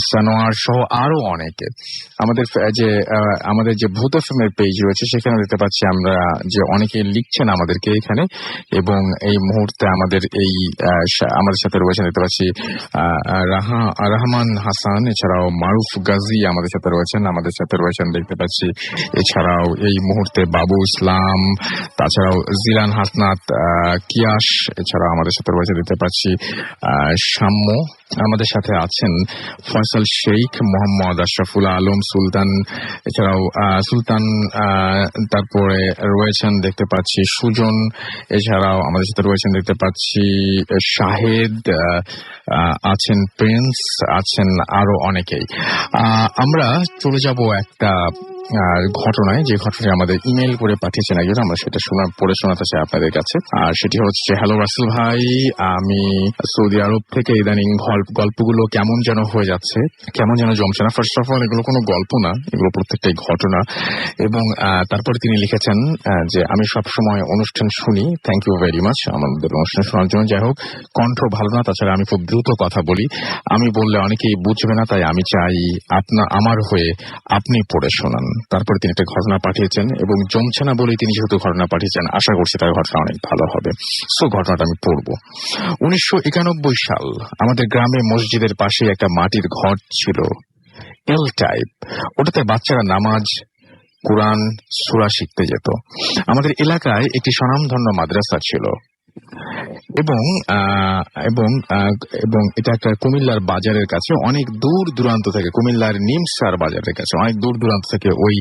সানোয়ার সহ আরো অনেকে। আমাদের যে ভূত এফএম এর পেজ রয়েছে সেখানে দেখতে পাচ্ছি আমরা যে অনেকে লিখছেন আমাদেরকে এখানে, এবং এই মুহূর্তে আমাদের সাথে রয়েছেন দেখতে পাচ্ছি রহমান হাসান, এছাড়াও মারুফ গাজী আমাদের সাথে রয়েছেন দেখতে পাচ্ছি। এছাড়াও এই মুহূর্তে বাবু ইসলাম, তাছাড়াও জিলান হাসনাত, কিয়াস, এছাড়াও আমাদের সাথে রয়েছে দেখতে পাচ্ছি সাম্য, আমাদের সাথে আছেন ফয়সাল শেখ, মোহাম্মদ আশরাফুল আলম, সুলতান, এছাড়াও সুলতান, তারপরে রয়েছেন দেখতে পাচ্ছি সুজন, এছাড়াও আমাদের সাথে রয়েছেন দেখতে পাচ্ছি শাহেদ, আছেন প্রিন্স, আছেন আরো অনেকেই। আমরা চলে যাব একটা ঘটনায়, যে ঘটনাটি আমাদের ইমেল করে পাঠিয়েছেন একজন, আমরা সেটা পড়ে শোনাতে চাই আপনাদের কাছে। আর সেটি হচ্ছে, হ্যালো রাসেল ভাই, আমি সৌদি আরব থেকে ইদানিং গল্পগুলো কেমন যেন হয়ে যাচ্ছে, কেমন যেন জমছে না। ফার্স্ট অফ অল, এগুলো কোনো গল্প না, এগুলো প্রত্যেকটাই ঘটনা। এবং তারপরে তিনি লিখেছেন যে আমি সবসময় অনুষ্ঠান শুনি, থ্যাংক ইউ ভেরি মাচ আমাদের অনুষ্ঠান শোনার জন্য। যাই হোক, কণ্ঠ ভালো না, তাছাড়া আমি খুব দ্রুত কথা বলি, আমি বললে অনেকেই বুঝবে না, তাই আমি চাই আমার হয়ে আপনি পড়ে শোনান। তারপরে তিনি একটা ঘটনা পাঠিয়েছেন, এবং জমছে না বলেই তিনি যেহেতু ঘটনা পাঠিয়েছেন, আশা করছি তার ঘটনা অনেক ভালো হবে। সো ঘটনাটা আমি পড়ব। 1991 সাল, আমাদের গ্রামে মসজিদের পাশে একটা মাটির ঘর ছিল, এল টাইপ। ওটাতে বাচ্চারা নামাজ, কোরআন, সূরা শিখতে যেত। আমাদের এলাকায় একটি স্বনামধন্য মাদ্রাসা ছিল, এবং এটা একটা কুমিল্লার বাজারের কাছে, অনেক দূর দূরান্ত থেকে, কুমিল্লার নিমসার বাজারের কাছে অনেক দূর দূরান্ত থেকে ওই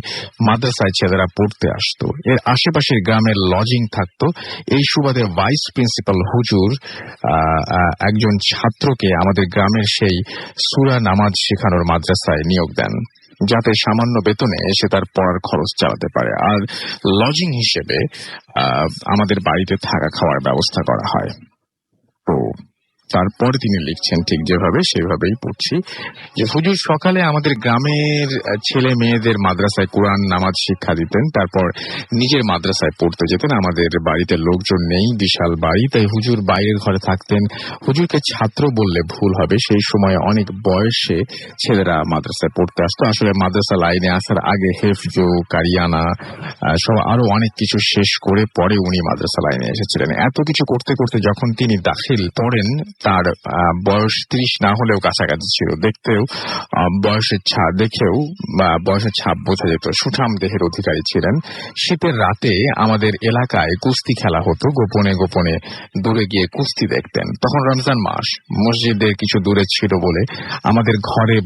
মাদ্রাসায় ছেলেরা পড়তে আসতো। এর আশেপাশের গ্রামের লজিং থাকতো। এই সুবাদে ভাইস প্রিন্সিপাল হুজুর একজন ছাত্রকে আমাদের গ্রামের সেই সূরা নামাজ শেখানোর মাদ্রাসায় নিয়োগ দেন, যাতে সামান্য বেতনে সে তার পড়ার খরচ চালাতে পারে, আর লজিং হিসেবে আমাদের বাড়িতে থাকা খাওয়ার ব্যবস্থা করা হয়। তো তারপরে তিনি লিখছেন ঠিক যেভাবে সেভাবেই পড়ছি যে হুজুর সকালে আমাদের গ্রামের ছেলে মেয়েদের মাদ্রাসায় কোরআন নামাজ শিক্ষা দিতেন, তারপর নিজের মাদ্রাসায় পড়তে যেতেন। আমাদের বাড়িতে লোকজন নেই, বিশাল বাড়ি, তাই হুজুর বাইরের ঘরে থাকতেন। হুজুরকে ছাত্র বললে ভুল হবে, সেই সময় অনেক বয়সে ছেলেরা মাদ্রাসায় পড়তে আসতো। আসলে মাদ্রাসা লাইনে আসার আগে হেফজো, কারিয়ানা সব আরো অনেক কিছু শেষ করে পরে উনি মাদ্রাসা লাইনে এসেছিলেন। এত কিছু করতে করতে যখন তিনি দাখিল পড়েন, তার বয়স 30 না হলেও কাছাকাছি ছিল। দেখতেও বয়সের ছাপ বোঝা যেত। সুঠাম দেহের অধিকারী ছিলেন। শীতের রাতে আমাদের এলাকায় কুস্তি খেলা হতো। গোপনে গোপনে দূরে গিয়ে কুস্তি দেখতেন। তখন রমজান মাস, মসজিদের কিছু দূরে ছিল বলে আমাদের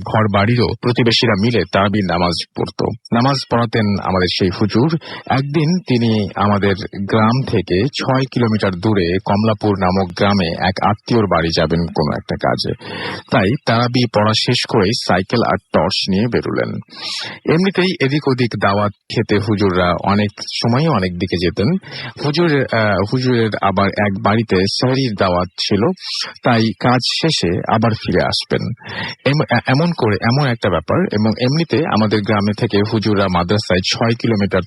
ঘর বাড়িরও প্রতিবেশীরা মিলে তারাবির নামাজ পড়তো। নামাজ পড়াতেন আমাদের সেই হুজুর। একদিন তিনি আমাদের গ্রাম থেকে 6 কিলোমিটার দূরে কমলাপুর নামক গ্রামে এক আত্মীয়র বাড়ি যাবেন কোনো একটা কাজে। তাই তারাবি পড়া শেষ করেই সাইকেল আর টর্চ নিয়ে বেরুলেন। এমনিতেই এদিক ওদিক দাওয়াত খেতে হুজুররা অনেক সময় অনেক দিকে যেতেন। হুজুরের আবার এক বাড়িতে সেহরির দাওয়াত ছিল, তাই কাজ শেষে আবার ফিরে আসবেন। এমন একটা ব্যাপার। এবং এমনিতে আমাদের গ্রামে থেকে হুজুররা মাদ্রাসায় 6 কিলোমিটার,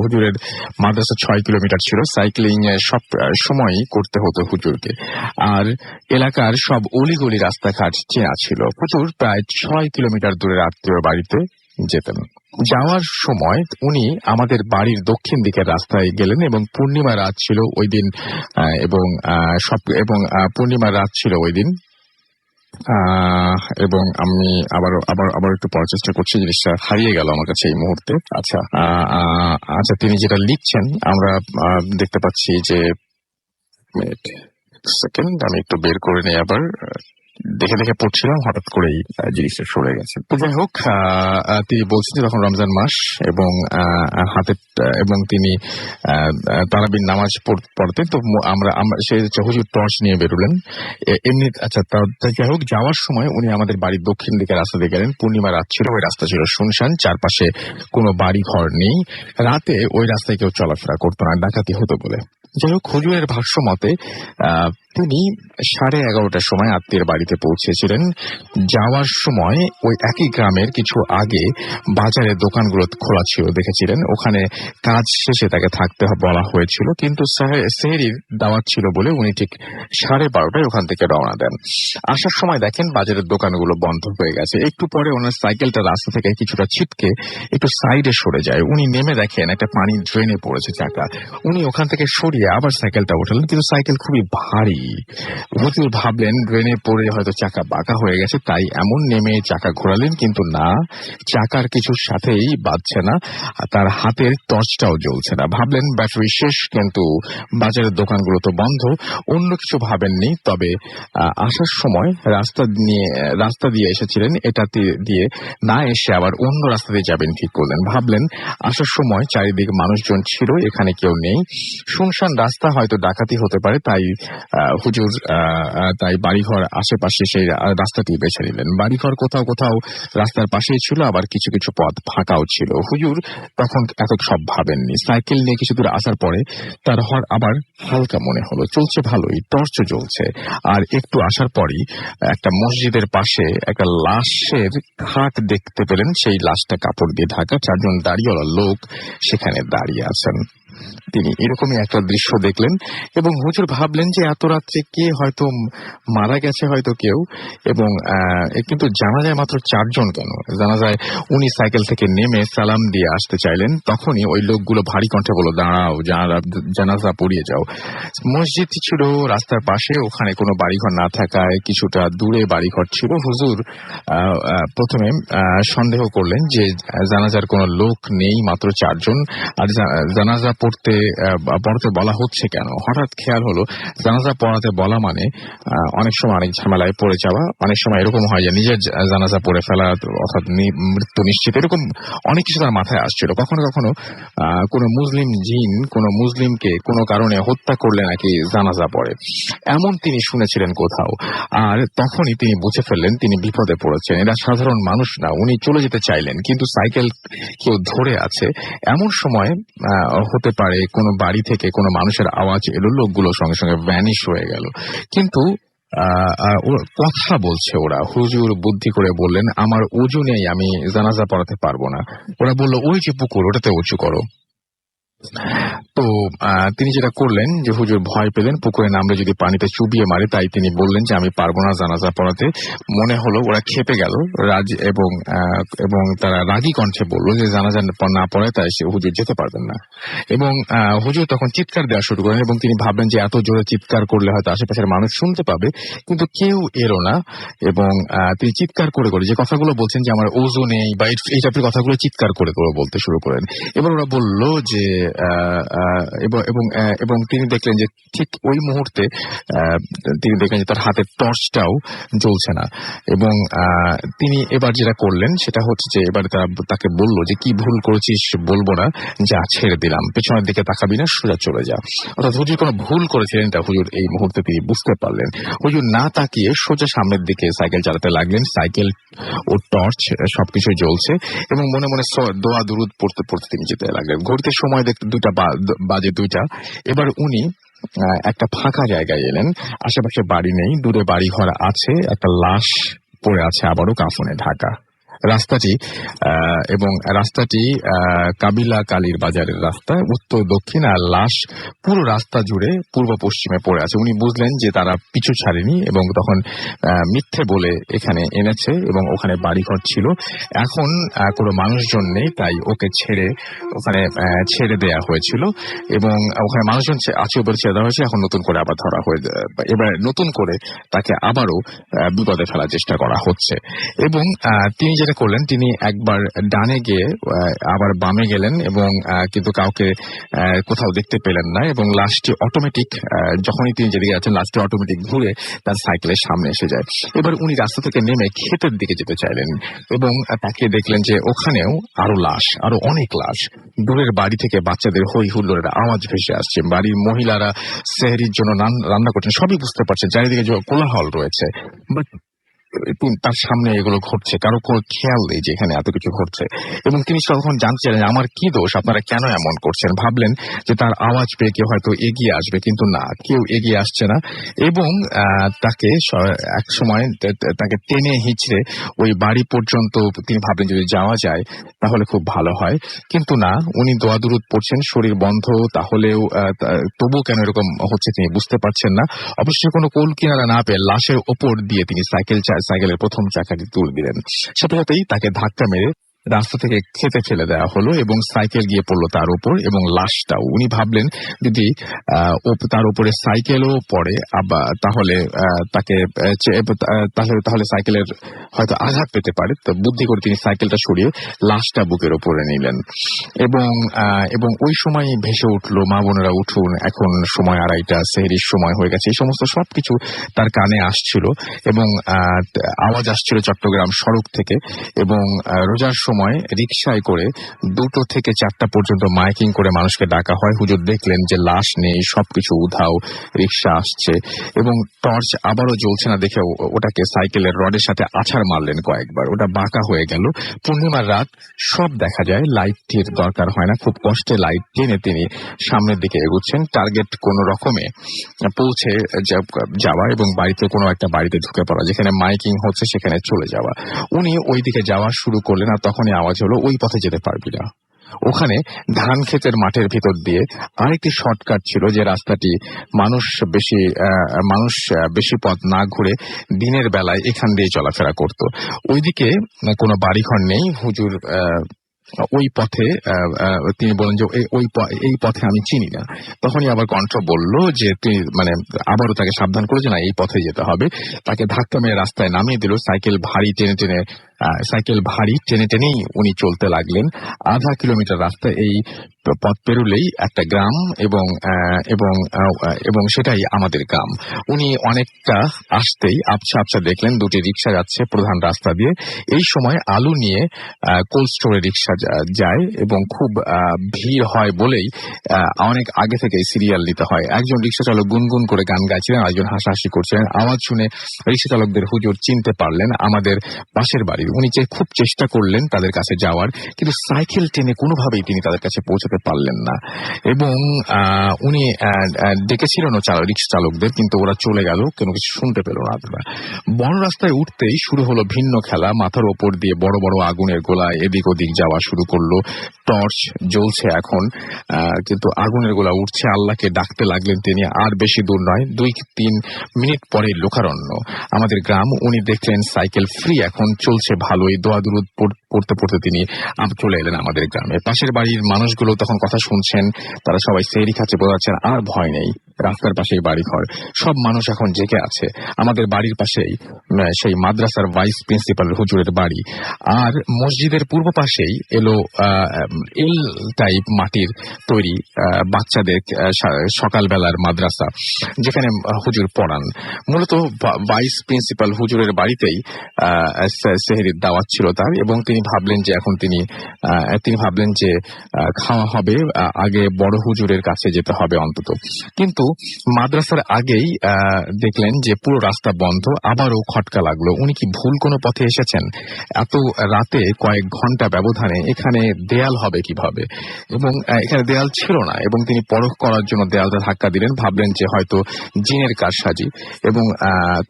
হুজুরের মাদ্রাসা 6 কিলোমিটার ছিল। সাইক্লিং সব সময়ই করতে হতো হুজুরকে। আর এলাকার সব অলিগলি রাস্তাঘাট চেনা ছিল। হুজুর প্রায় 6 কিলোমিটার দূরের আত্মীয় বাড়িতে যেতেন। যাওয়ার সময় উনি আমাদের বাড়ির দক্ষিণ দিকের রাস্তায় গেলেন এবং পূর্ণিমা রাত ছিল ওই দিন। এবং আমি আবার একটু পড়ার চেষ্টা করছি, জিনিসটা হারিয়ে গেল আমার কাছে এই মুহূর্তে। আচ্ছা, তিনি যেটা লিখছেন আমরা দেখতে পাচ্ছি যে, সেকেন্ড আমি একটু বের করে নিই। আবার দেখে পড়ছিলাম, হঠাৎ করেই জিনিসটা সরে গেছে। তো যাই হোক, তিনি বলছেন যে তখন রমজান মাস এবং তিনি তারাবির নামাজ পড়তেন। তো আমরা সেই হুজুর টর্চ নিয়ে বেরোলেন এমনি। আচ্ছা, যাই হোক, যাওয়ার সময় উনি আমাদের বাড়ির দক্ষিণ দিকে রাস্তা দিয়ে গেলেন। পূর্ণিমা রাত ছিল, ওই রাস্তা ছিল শুনশান, চারপাশে কোনো বাড়ি ঘর নেই। রাতে ওই রাস্তায় কেউ চলাফেরা করতো না, ডাকাতি হতো বলে। যাই হোক, হুজুরের ভাষ্য মতে তিনি 11:30টার সময় আত্মীয়ের বাড়িতে পৌঁছেছিলেন। যাওয়ার সময় ওই একই গ্রামের কিছু আগে বাজারের দোকানগুলো খোলা ছিল দেখেছিলেন। ওখানে কাজ শেষে তাকে থাকতে বলা হয়েছিল, কিন্তু সেহরির দাওয়াত ছিল বলে উনি ঠিক 12:30টায় ওখান থেকে রওনা দেন। আসার সময় দেখেন বাজারের দোকানগুলো বন্ধ হয়ে গেছে। একটু পরে ওনার সাইকেলটা রাস্তা থেকে কিছুটা ছিটকে একটু সাইডে সরে যায়। উনি নেমে দেখেন একটা পানির ড্রেনে পড়েছে চাকা। উনি ওখান থেকে সরিয়ে আবার সাইকেলটা উঠালেন, কিন্তু সাইকেল খুবই ভারী। হুজুর ভাবলেন ড্রেনে পড়ে হয়তো চাকা বাঁকা হয়ে গেছে, তাই এমন নেমে চাকা ঘোরালেন, কিন্তু না, চাকার কিছুর সাথেই বাজছে না। তার হাতের টর্চটাও জ্বলছে না। ভাবলেন ব্যাটারি শেষ, কিন্তু বাজারের দোকানগুলো তো বন্ধ। অন্য কিছু ভাবেননি। তবে আসার সময় রাস্তা দিয়ে এসেছিলেন, এটা দিয়ে না এসে আবার অন্য রাস্তা দিয়ে যাবেন ঠিক করলেন। ভাবলেন আসার সময় চারিদিকে মানুষজন ছিল, এখানে কেউ নেই, শুনশান রাস্তা, হয়তো ডাকাতি হতে পারে। হুজুর বাড়িঘর আশেপাশে সেই রাস্তাটি বেছে নিলেন। বাড়িঘর কোথাও কোথাও রাস্তার পাশেই ছিল, আবার কিছু কিছু পথ ফাঁকাও ছিল। হুজুর তখন এত সব ভাবেননি। সাইকেল নিয়ে কিছু দূর আসার পরে তার আবার হালকা মনে হলো, চলছে ভালোই, টর্চ জ্বলছে। আর একটু আসার পরই একটা মসজিদের পাশে একটা লাশের খাট দেখতে পেলেন। সেই লাশটা কাপড় দিয়ে ঢাকা, 4 জন দাড়িওয়ালা লোক সেখানে দাঁড়িয়ে আছেন। তিনি এরকমই একটা দৃশ্য দেখলেন এবং হুজুর ভাবলেন যে এত রাত্রে কে হয়তো মারা গেছে, হয়তো কেউ। এবং কিন্তু জানাজায় মাত্র 4 জন কেন? জানাজায় উনি সাইকেল থেকে নেমে সালাম দিয়ে আসতে চাইলেন। তখনই ওই লোকগুলো ভারী কণ্ঠে বলল, দাঁড়াও, জানাজা পড়িয়ে যাও। মসজিদটি ছিল রাস্তার পাশে, ওখানে কোনো বাড়িঘর না থাকায় কিছুটা দূরে বাড়িঘর ছিল। হুজুর প্রথমে সন্দেহ করলেন যে জানাজার কোনো লোক নেই, মাত্র 4 জন, আর জানাজা পড়তে বলা হচ্ছে কেন। হঠাৎ খেয়াল হলো জানাজা পড়াতে বলা মানে অনেক সময় অনেক ঝামেলায় পড়ে যাওয়া। অনেক সময় এরকম হয় যে নিজের জানাজা পড়ে ফেলা, অর্থাৎ মৃত্যু নিশ্চিত, এরকম অনেক কিছু তার মাথায় আসছিল। কখনো কখনো কোনো মুসলিম জিন কোনো মুসলিমকে কোনো কারণে হত্যা করলে নাকি জানাজা পড়ে, এমন তিনি শুনেছিলেন কোথাও। আর তখনই তিনি বুঝে ফেললেন তিনি বিপদে পড়েছেন। এরা সাধারণ মানুষ না। উনি চলে যেতে চাইলেন, কিন্তু সাইকেল কেউ ধরে আছে। এমন সময় হতে পারে কোনো বাড়ি থেকে কোনো মানুষের আওয়াজ এলো, লোকগুলো সঙ্গে সঙ্গে ভ্যানিশ হয়ে গেল। কিন্তু ওর কথা বলছে ওরা। হুজুর বুদ্ধি করে বললেন, আমার উজু নেই, আমি জানাজা পড়াতে পারবো না। ওরা বলল, ওই যে পুকুর, ওটাতে উঁচু করো। তো তিনি যেটা করলেন যে হুজুর ভয় পেলেন পুকুরে নামলে যদি পানিতে চুবিয়ে মারে, তাই তিনি বললেন যে আমি পারবো না জানাজা পড়াতে। মনে হলো ওরা খেপে গেল এবং তারা রাগী কণ্ঠে বলল যে জানাজা না পড়ায় তাই সে হুজুর যেতে পারবেন না। এবং হুজুর তখন চিৎকার দেওয়া শুরু করেন এবং তিনি ভাবলেন যে এত জোরে চিৎকার করলে হয়তো আশেপাশের মানুষ শুনতে পাবে, কিন্তু কেউ এলো না। এবং তিনি চিৎকার করে করে যে কথাগুলো বলছেন যে আমার ওযু নেই বা এই টাইপের কথাগুলো চিৎকার করে করে বলতে শুরু করেন। এবার ওরা বলল যে এবং তিনি দেখলেন যে ঠিক ওই মুহূর্তে তিনি দেখলেন যে তার হাতের টর্চটাও জ্বলছে না। এবং তিনি এবার যেটা করলেন সেটা হচ্ছে যে এবার তাকে বলল যে কি ভুল করেছিস বলবো না, যা ছেড়ে দিলাম, পেছনের দিকে তাকাবি না, সোজা চলে যা। অর্থাৎ হুজুর কোনো ভুল করেছিলেন এটা হুজুর এই মুহূর্তে তিনি বুঝতে পারলেন। হুজুর না তাকিয়ে সোজা সামনের দিকে সাইকেল চালাতে লাগলেন। সাইকেল ও টর্চ সবকিছু জ্বলছে এবং মনে মনে দোয়া দুরুদ পড়তে পড়তে তিনি যেতে লাগলেন। ঘড়িতে সময় দেখতে 2:02। এবার উনি একটা ফাঁকা জায়গায় এলেন। আশেপাশে বাড়ি নেই, দূরে বাড়ি ঘর আছে, একটা লাশ পড়ে আছে আবারও কাফনে ঢাকা। রাস্তাটি কাবিলা কালীর বাজারের রাস্তা, উত্তর দক্ষিণ, আর লাশ পুরো রাস্তা জুড়ে পূর্ব পশ্চিমে পড়ে আছে। উনি বুঝলেন যে তারা পিছু ছাড়েনি এবং তখন মিথ্যে বলে এখানে এনেছে এবং ওখানে বাড়িঘর ছিল। এখন কোনো মানুষজন নেই, তাই ওকে ছেড়ে দেয়া হয়েছিল এবং ওখানে মানুষজন আছে বলে ছেড়ে দেওয়া হয়েছে। এখন নতুন করে আবার ধরা হয়ে, এবার নতুন করে তাকে আবারও বিপদে ফেলার চেষ্টা করা হচ্ছে। এবং তিনি যেটা করলেন, তিনি একবার ডানে গিয়ে আবার বামে গেলেন এবং কিন্তু কাউকে কোথাও দেখতে পেলেন না। এবং লাশটি অটোমেটিক, যখনই তিনি যেদিকে যাচ্ছেন লাশটি অটোমেটিক ঘুরে তার সাইকেলের সামনে এসে যায়। এবার উনি রাস্তা থেকে নেমে ক্ষেতের দিকে যেতে চাইলেন এবং তাকে দেখলেন যে ওখানেও আরো লাশ, আরো অনেক লাশ। দূরের বাড়ি থেকে বাচ্চাদের হই হুল্লোড়ের আওয়াজ ভেসে আসছে, বাড়ির মহিলারা সেহরির জন্য রান্না করছেন, সবই বুঝতে পারছেন, চারিদিকে কোলাহল রয়েছে। বাট তার সামনে এগুলো ঘটছে, কারো কোনো খেয়াল নেই যে এখানে এত কিছু ঘটছে। এবং তিনি তখন জানতে চাইলেন আমার কি দোষ, আপনারা কেন এমন করছেন। ভাবলেন যে তার আওয়াজ পেয়ে কেউ হয়তো এগিয়ে আসবে, কিন্তু না, কেউ এগিয়ে আসছে না। এবং তাকে এক সময় তাকে টেনে হিঁচড়ে ওই বাড়ি পর্যন্ত তিনি ভাবলেন যদি যাওয়া যায় তাহলে খুব ভালো হয়, কিন্তু না, উনি দোয়া দুরুদ পড়ছেন, শরীর বন্ধ, তাহলেও তবু কেন এরকম হচ্ছে তিনি বুঝতে পারছেন না। অবশ্যই কোনো কোল কিনারা না পেয়ে লাশের ওপর দিয়ে তিনি সাইকেলের প্রথম চাকাটি তুলে দিলেন। সাথে সাথেই তাকে ধাক্কা মেরে রাস্তা থেকে খেতে ফেলে দেওয়া হলো এবং সাইকেল গিয়ে পড়লো তার উপর এবং লাশটাও। উনি ভাবলেন যদি তার উপরে সাইকেলও পড়ে তাহলে তাহলে সাইকেলের হয়তো আঘাত পেতে পারে। তো বুদ্ধি করে তিনি সাইকেলটা সরিয়ে লাশটা বুকের উপরে নিলেন এবং ওই সময় ভেসে উঠলো, মা বোনেরা উঠুন, এখন সময় 2:30, সেহরির সময় হয়ে গেছে। এই সমস্ত সবকিছু তার কানে আসছিল এবং আওয়াজ আসছিল চট্টগ্রাম সড়ক থেকে। এবং রোজার সময় রিকশায় করে 2টো থেকে 4টা পর্যন্ত মাইকিং করে মানুষকে ডাকা হয়। হুজুর দেখলেন যে লাশ নেই, সবকিছু উধাও, রিকশা আসছে এবং টর্চ আবারও জ্বলছে না দেখে ওটাকে সাইকেলের রডের সাথে আছাড় মারলেন কয়েকবার, ওটা বাঁকা হয়ে গেল। পূর্ণিমার রাত, সব দেখা যায়, লাইটের দরকার হয় না, খুব কষ্টে লাইট টেনে তিনি সামনের দিকে এগোচ্ছেন, টার্গেট কোন রকমে পৌঁছে যাওয়া এবং কোনো একটা বাড়িতে ঢুকে পড়া, যেখানে মাইকিং হচ্ছে সেখানে চলে যাওয়া। উনি ওই দিকে যাওয়া শুরু করলেন আর তখনই আওয়াজ হলো, ওই পথে যেতে পারবি না। ওখানে ধান ক্ষেতের মাঠের ভিতর দিয়ে আরেকটি শর্টকাট ছিল, যে রাস্তাটি মানুষ বেশি পথ না ঘুরে দিনের বেলায় এখান দিয়ে চলাফেরা করত। ওইদিকে কোনো বাড়িঘর নেই। হুজুর ওই পথে তিনি বলেন যে এই পথে আমি চিনি না। তখনই আবার কণ্ঠ বলল যে তিনি আবারও তাকে সাবধান করে যে না, এই পথে যেতে হবে। তাকে ধাক্কা মেরে রাস্তায় নামিয়ে দিল। সাইকেল ভারী টেনে টেনেই উনি চলতে লাগলেন। আধা কিলোমিটার রাস্তা, এই পথ পেরুলেই একটা গ্রাম এবং সেটাই আমাদের গ্রাম। উনি অনেকটা আসতেই আবছা দেখলেন 2টি রিক্সা যাচ্ছে প্রধান রাস্তা দিয়ে। এই সময় আলু নিয়ে কোল্ড স্টোরে রিক্সা যায় এবং খুব ভিড় হয় বলেই অনেক আগে থেকে সিরিয়াল নিতে হয়। একজন রিক্সা চালক গুনগুন করে গান গাইছিলেন, আরেকজন হাসাহাসি করছিলেন। আওয়াজ শুনে রিক্সা চালকদের হুজুর চিনতে পারলেন আমাদের পাশের বাড়ির উনি খুব চেষ্টা করলেন তাদের কাছে যাওয়ার, কিন্তু সাইকেল টেনে কোনোভাবেই তিনি তাদের কাছে পৌঁছাতে পারলেন না। এবং উনি ডেকেছিলেন রিক্সা চালকদের, কিন্তু ওরা চলে গেল, কোনো কিছু শুনতে পেল না তারা। বড় রাস্তায় উঠতেই শুরু হলো ভিন্ন খেলা। মাথার ওপর দিয়ে বড় বড় আগুনের গোলা এদিক ওদিক যাওয়া শুরু করলো। টর্চ জ্বলছে এখন, কিন্তু আগুনের গোলা উঠছে। আল্লাহকে ডাকতে লাগলেন তিনি। আর বেশি দূর নয়, 2-3 মিনিট পরে লোকারণ্য, আমাদের গ্রাম। উনি দেখলেন সাইকেল ফ্রি, এখন চলছে ভালোই। দোয়া দুরুদ পড়তে পড়তে তিনি চলে এলেন আমাদের গ্রামে। পাশের বাড়ির মানুষগুলো তখন কথা শুনছেন, তারা সবাই সেহরি খাচ্ছে, বোঝাচ্ছেন আর ভয় নেই, রাস্তার পাশেই বাড়ি ঘর, সব মানুষ এখন জেগে আছে। আমাদের বাড়ির পাশেই সেই মাদ্রাসার ভাইস প্রিন্সিপাল হুজুরের বাড়ি, আর মসজিদের পূর্ব পাশেই এলো এল টাইপ মাটির তৈরি বাচ্চাদের সকালবেলার মাদ্রাসা, যেখানে হুজুর পড়ান। মূলত ভাইস প্রিন্সিপাল হুজুরের বাড়িতেই সেহরির দাওয়াত ছিল তার, এবং তিনি ভাবলেন যে এখন তিনি ভাবলেন যে খাওয়া হবে, আগে বড় হুজুরের কাছে যেতে হবে অন্তত। কিন্তু মাদ্রাসার আগেই দেখলেন যে পুরো রাস্তা বন্ধ। আবারও খটকা লাগলো, উনি কি ভুল কোনো পথে এসেছেন? এত রাতে কয়েক ঘন্টা ব্যবধানে এখানে দেয়াল হবে কিভাবে? এবং এখানে দেয়াল ছিল না, এবং তিনি পরখ করার জন্য দেয়ালটা ধাক্কা দিলেন, ভাবলেন যে হয়তো জিনের কারসাজি। এবং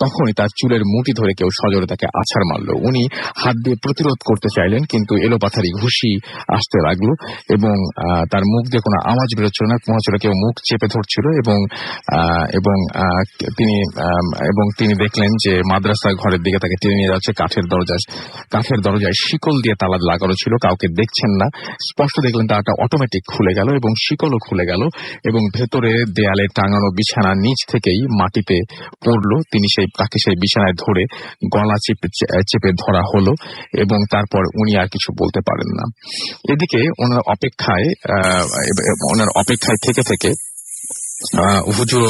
তখনই তার চুলের মুঠি ধরে কেউ সজোরে তাকে আছাড় মারলো। উনি হাত দিয়ে প্রতিরোধ করতে চাইলেন, কিন্তু এলোপাথারি ঘুষি আসতে লাগলো, এবং তার মুখ দিয়ে কোনো আওয়াজ বেরোচ্ছিল না, মনে হচ্ছিল কেউ মুখ চেপে ধরছিল। এবং তিনি দেখলেন যে মাদ্রাসার ঘরের দিকে তাকে টেনে নিয়ে যাচ্ছে। কাঠের দরজায় শিকল দিয়ে তালা লাগানো ছিল, কাউকে দেখছেন না। স্পষ্ট দেখলেন তালাটা অটোমেটিক খুলে গেল, এবং শিকলও খুলে গেল, এবং ভেতরে দেয়ালে টাঙানো বিছানা নিচ থেকেই মাটিতে পড়লো। তাকে সেই বিছানায় ধরে গলা চেপে ধরা হলো, এবং তারপর উনি আর কিছু বলতে পারেন না। এদিকে ওনার অপেক্ষায় থেকে হুজুরও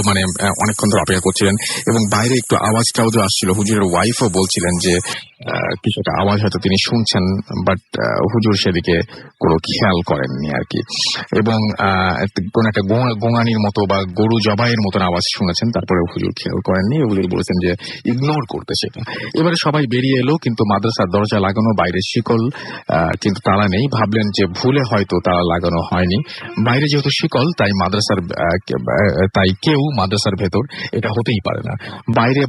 অনেকক্ষণ ধরে অপেক্ষা করছিলেন, এবং বাইরে একটু আওয়াজ টাওয়াজ আসছিল। হুজুরের ওয়াইফও বলছিলেন যে কিছু একটা আওয়াজ হয়তো তিনি শুনছেন, বাট হুজুর সেদিকে কোনো খেয়াল করেননি আর কি। এবং কোন একটা গোঙানির মতো বা গরু জবাইয়ের মতন আওয়াজ শুনেছেন, তারপরে হুজুর খেয়াল করেননি। হুজুর বলেছেন যে ইগনোর করতে সেটা। এবারে সবাই বেরিয়ে এলো, কিন্তু মাদ্রাসার দরজা লাগানো, বাইরে শিকল, কিন্তু তালা নেই। ভাবলেন যে ভুলে হয়তো তালা লাগানো হয়নি। বাইরে যেহেতু শিকল, তাই কেউ মাদ্রাসার ভেতর, এটা হতেই পারে না বাইরে।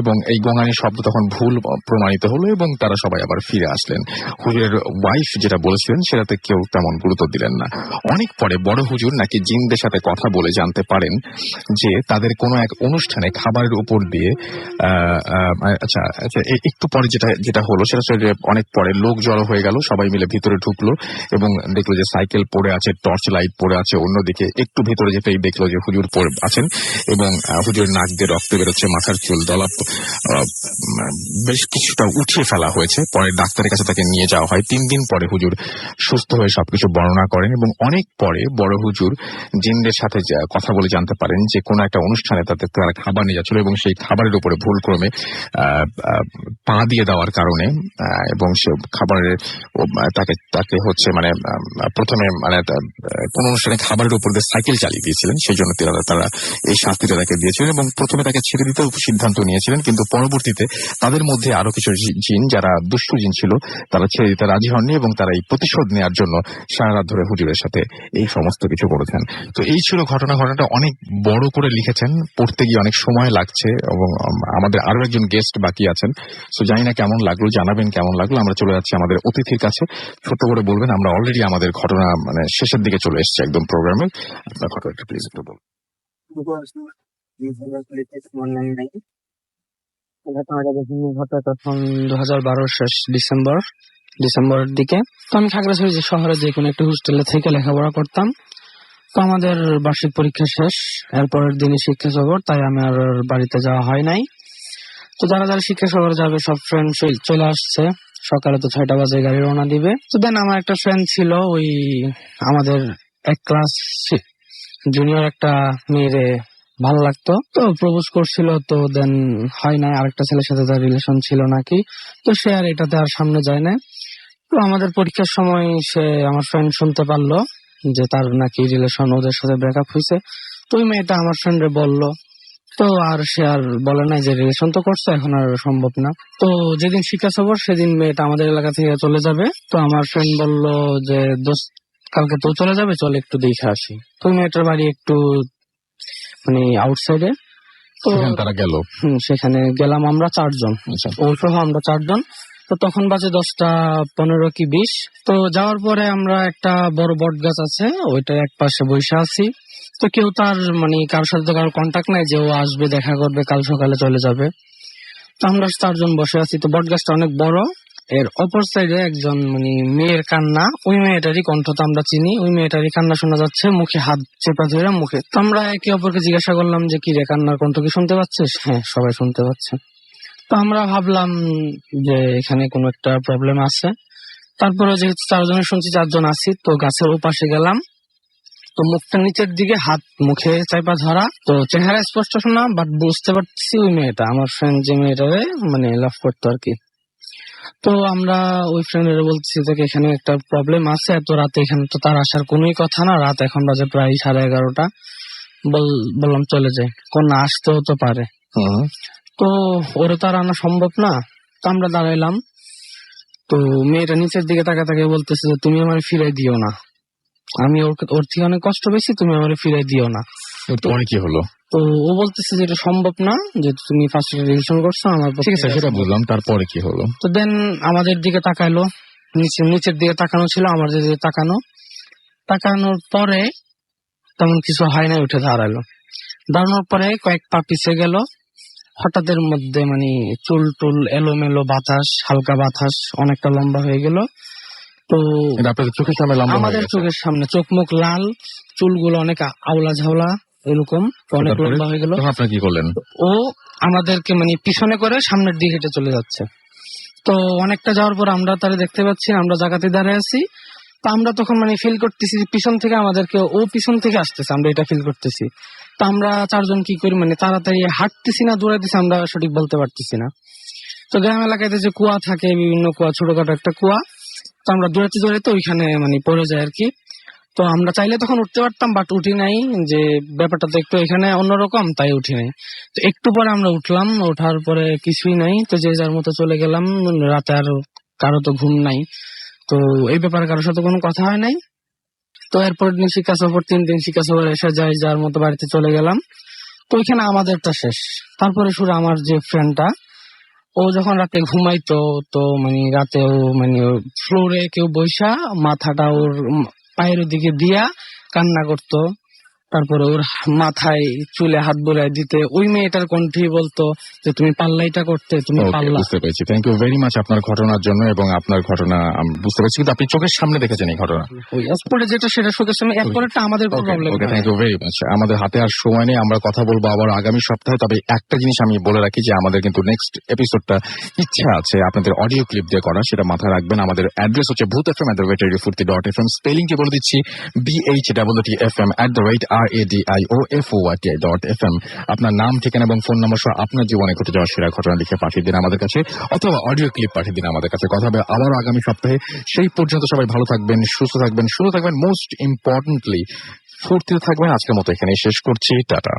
এবং এই গোঙানির শব্দ তখন ভুল প্রমাণিত হলো, এবং তারা সবাই আবার ফিরে আসলেন। হুজুরের ওয়াইফ যেটা বলেছিলেন সেটাতে কেউ তেমন গুরুত্ব দিলেন না। অনেক পরে বড় হুজুর নাকি জিনদের সাথে কথা বলে জানতে পারেন যে তাদের কোনো এক অনুষ্ঠানে খাবারের উপর দিয়ে আচ্ছা একটু পরে যেটা হলো সেটা হচ্ছে যে অনেক পরে লোক জড়ো হয়ে গেল, সবাই মিলে ভিতরে ঢুকলো, এবং দেখলো যে সাইকেল পড়ে আছে, টর্চ লাইট পড়ে আছে। অন্যদিকে একটু ভিতরে যেতেই দেখলো যে হুজুর পড়ে আছেন, এবং হুজুরের নাক দিয়ে রক্ত বেরোচ্ছে, মাথার চুল দলা বেশ কিছুটা উঠিয়ে ফেলা হয়েছে। পরে ডাক্তারের কাছে তাকে নিয়ে যাওয়া হয়। 3 দিন পরে হুজুর সুস্থ হয়ে সবকিছু বর্ণনা করেন, এবং অনেক পরে বড় হুজুর জিনদের সাথে কথা বলে জানতে পারেন যে কোনো একটা অনুষ্ঠানে তারা খাবার নিয়ে যাচ্ছিল, এবং সেই খাবারের উপরে ভুলক্রমে পা দিয়ে দেওয়ার কারণে, এবং সে খাবারের তাকে হচ্ছে প্রথমে কোন অনুষ্ঠানে খাবারের উপর দিয়ে সাইকেল চালিয়ে দিয়েছিলেন, সেই জন্য তারা এই শাস্তিটা তাকে দিয়েছিলেন, এবং প্রথমে তাকে ছেড়ে দিতেও সিদ্ধান্ত নিয়েছিলেন। কিন্তু পরবর্তীতে তাদের মধ্যে আরো কিছু জিন, যারা দুষ্টু জিন ছিল, তারা ছেড়ে দিতে রাজি হননি, এবং তারা এই প্রতিশোধ নেওয়ার জন্য সারা রাত ধরে হুজুরের সাথে এই সমস্ত কিছু করেছেন। তো এই ছিল ঘটনাটা অনেক বড় করে লিখেছেন, পড়তে গিয়ে অনেক সময় লাগছে, এবং আমাদের আরো একজন গেস্ট বাকি আছেন। তো জানি না কেমন লাগলো, জানাবেন কেমন লাগলো। আমরা চলে যাচ্ছি আমাদের অতিথির কাছে, ছোট্ট করে বলবেন। আমরা অলরেডি আমাদের ঘটনা শেষের দিকে চলে এসেছি একদম প্রোগ্রামের। আপনার ঘটনাটা প্লিজ একটু বলুন। ঘটনা তখন 2012 শেষ ডিসেম্বরের দিকে। তো আমি খাগড়াছড়ি শহরে যে কোনো একটা হোস্টেলে থেকে লেখাপড়া করতাম। তো আমাদের বার্ষিক পরীক্ষা শেষ, এরপরের দিনই শিক্ষা সফর, তাই আমি আর বাড়িতে যাওয়া হয় নাই। তো যারা যারা শিক্ষা সফর যাবে সব ফ্রেন্ড চলে আসছে। সকালে তো 6টা বাজে গাড়ি রওনা দিবে। তো দেন আমার একটা ফ্রেন্ড ছিল, ওই আমাদের এক ক্লাস জুনিয়র একটা মেয়েরে ভালো লাগতো, তো প্রপোজ করছিল। তো দেন হয় নাই, আরেকটা ছেলের সাথে তার রিলেশন ছিল নাকি, তো সে আর এটাতে আর সামনে যায় না। তো আমাদের পরীক্ষার সময় আমার ফ্রেন্ড শুনতে পারলো যে তার নাকি রিলেশন, ওদের সাথে ব্রেকআপ হয়েছে। তো ওই মেয়েটা আমার ফ্রেন্ডে বললো। তো আর সে আর বলে নাই যে রিলেশন তো করছে, এখন আর সম্ভব না। তো যেদিন শিক্ষা সফর সেদিন মেয়েটা আমাদের এলাকা থেকে চলে যাবে। তো আমার ফ্রেন্ড বলল যে দোস্ত কালকে তো চলে যাবে, চল একটু দেখে আসি। তো মেয়েটার বাড়ি একটু মানে আউটসাইডে। তো সেখানে তারা গেল। সেখানে গেলাম আমরা 4 জন, আচ্ছা। ওর সহ আমরা 4 জন। তো তখন বাজে 10:15 কি 20। তো যাওয়ার পরে আমরা একটা বড় বট গাছ আছে, ওইটার এক পাশে বসে আছি। তো কেউ তার মানে কারোর সাথে তো কারোর কন্ট্যাক্ট নাই যে ও আসবে, দেখা করবে, কাল সকালে চলে যাবে। তো আমরা 4 জন বসে আছি। তো বট গাছটা অনেক বড়, এর অপর সাইডে একজন মানে মেয়ের কান্না, ওই মেয়েটারই কণ্ঠ তো আমরা চিনি, ওই মেয়েটারই কান্না শোনা যাচ্ছে, মুখে হাত চেপা ধরে মুখে। তো আমরা একে অপরকে জিজ্ঞাসা করলাম যে কি রে, কান্নার কণ্ঠ কি শুনতে পাচ্ছিস? হ্যাঁ, সবাই শুনতে পাচ্ছে। তো আমরা ভাবলাম যে এখানে কোনো একটা প্রবলেম আছে। তারপরে যেহেতু 4 জনের শুনছি, 4 জন আছি, তো গাছের ওপাশে গেলাম। তো মুখটা নিচের দিকে, হাত মুখে চাপা ধরা, তো চেহারা স্পষ্ট শোনা, বাট বুঝতে পারছি ওই মেয়েটা আমার ফ্রেন্ড, যে মেয়েটারে মানে লাভ করতো আর কি। তো আমরা ওই ফ্রেন্ডের বলছি যে এখানে একটা প্রবলেম আছে, এত রাতে এখানে তো তার আসার কোনোই কথা না, রাত এখন বাজে প্রায় 11:30। বললাম চলে যাই, কোন আসতেও তো পারে। তো ওরে তো আর আনা সম্ভব না। তো আমরা দাঁড়াইলাম। তো মেয়েটা নিচের দিকে তাকে বলতেছে যে তুমি আমার ফিরাই দিও না, আমি ওর থেকে অনেক কষ্ট পেয়েছি, তুমি আমার ফিরাই দিও না। পরে কি হলো? তো ও বলতেছে যে এটা সম্ভব না, যে তুমি ফার্স্ট রিলেশন করছো আমার। ঠিক আছে, সেটা বুঝলাম, তারপরে কি হলো? তো দেন আমাদের দিকে তাকাইলো, নিচের দিকে তাকানো ছিল, আমার দিকে তাকানোর পরে তেমন কিছু হয় না, উঠে দাঁড়ানোর পরে কয়েক পা পিছিয়ে গেল। হঠাৎের মধ্যে মানে চুল টুল এলোমেলো, বাতাস, হালকা বাতাস, অনেকটা লম্বা হয়ে গেল। তো আপনাদের চোখের সামনে লম্বা হয়ে আমাদের গেছে? চোখের সামনে, চোখ মুখ লাল, চুলগুলো অনেক আওলা ঝাওলা, এরকম অনেক তারপরে? লম্বা হয়ে গেল। তখন আপনারা কি করলেন? ও আমাদেরকে মানে পিছনে করে সামনের দিকে হেঁটে চলে যাচ্ছে। তো অনেকটা যাওয়ার পর আমরা তারা দেখতে পাচ্ছি, আমরা জায়গাতে দাঁড়িয়ে আছি। তো আমরা তখন মানে ফিল করতেছি পিছন থেকে আমাদেরকে ও পিছন থেকে আসতেছে, আমরা এটা ফিল করতেছি। তো আমরা 4 জন কি করি, মানে তাড়াতাড়ি হাঁটতেছি না দৌড়াইতেছি, আমরা সঠিক বলতে পারতেছি না। তো গ্রাম এলাকাতে যে কুয়া থাকে, বিভিন্ন কুয়া, ছোটখাটো একটা কুয়া, তো আমরা দৌড়াইতে ওইখানে মানে পড়ে যায় আর কি। তো আমরা চাইলে তখন উঠতে পারতাম, বাট উঠি নাই, যে ব্যাপারটা তো একটু এখানে অন্যরকম, তাই উঠি নাই। তো একটু পরে আমরা উঠলাম, ওঠার পরে কিছুই নাই, তো যে যার মতো চলে গেলাম। রাতে আর কারো তো ঘুম নাই, তো এই ব্যাপারে কারোর সাথে কোনো কথা হয় নাই। তো এরপর দিন শিক্ষা সফর, 3 দিন শিক্ষা সফর এসে যায়, যার মতো বাড়িতে চলে গেলাম। তো ওইখানে আমাদেরটা শেষ। তারপরে শুরু আমার যে ফ্রেন্ডটা, ও যখন রাতে ঘুমাইতো, তো মানে রাতে ও মানে ফ্লোরে কেউ বৈশা মাথাটা ওর পায়ের দিকে দিয়া কান্না করতো। তারপরে ওর মাথায় চুলে হাত বুলাই দিতে, ওই মেয়েটার কণ্ঠে বলতো যে তুমি পারলা এটা করতে, তুমি Okay, পারলা। বুঝতে পেরেছি। থ্যাংক ইউ ভেরি মাচ আপনার ঘটনার জন্য, এবং আপনার ঘটনা আমি বুঝতে পেরেছি, কিন্তু আপনি চোখের সামনে দেখেছেন এই ঘটনা। ওই স্পটে যেটা সেটা শোকের সামনে, এরপরেরটা আমাদের কোনো problem okay, thank you very much. আমাদের হাতে আর সময় নেই, আমরা কথা বলবো আবার আগামী সপ্তাহে। তবে একটা জিনিস আমি বলে রাখি যে আমাদের কিন্তু নেক্সট এপিসোডটা ইচ্ছা আছে আপনাদের অডিও ক্লিপ দিয়ে করা, সেটা মাথায় রাখবেন। আমাদের অ্যাড্রেস হচ্ছে bhutfm@radiofurti.fm, স্পেলিংটি বলে দিচ্ছি BHWTFM@radioFORTI.fm। আপনার নাম, ঠিকানা এবং ফোন নাম্বার সহ আপনার জীবনে ঘটে যাওয়া সেরা ঘটনা লিখে পাঠিয়ে দিন আমাদের কাছে, অথবা অডিও ক্লিপ পাঠিয়ে দিন আমাদের কাছে। কথা হবে আবারও আগামী সপ্তাহে। সেই পর্যন্ত সবাই ভালো থাকবেন, সুস্থ থাকবেন, মোস্ট ইম্পর্টেন্টলি ফুর্তিতে থাকবেন। আজকের মতো এখানেই শেষ করছি, টাটা।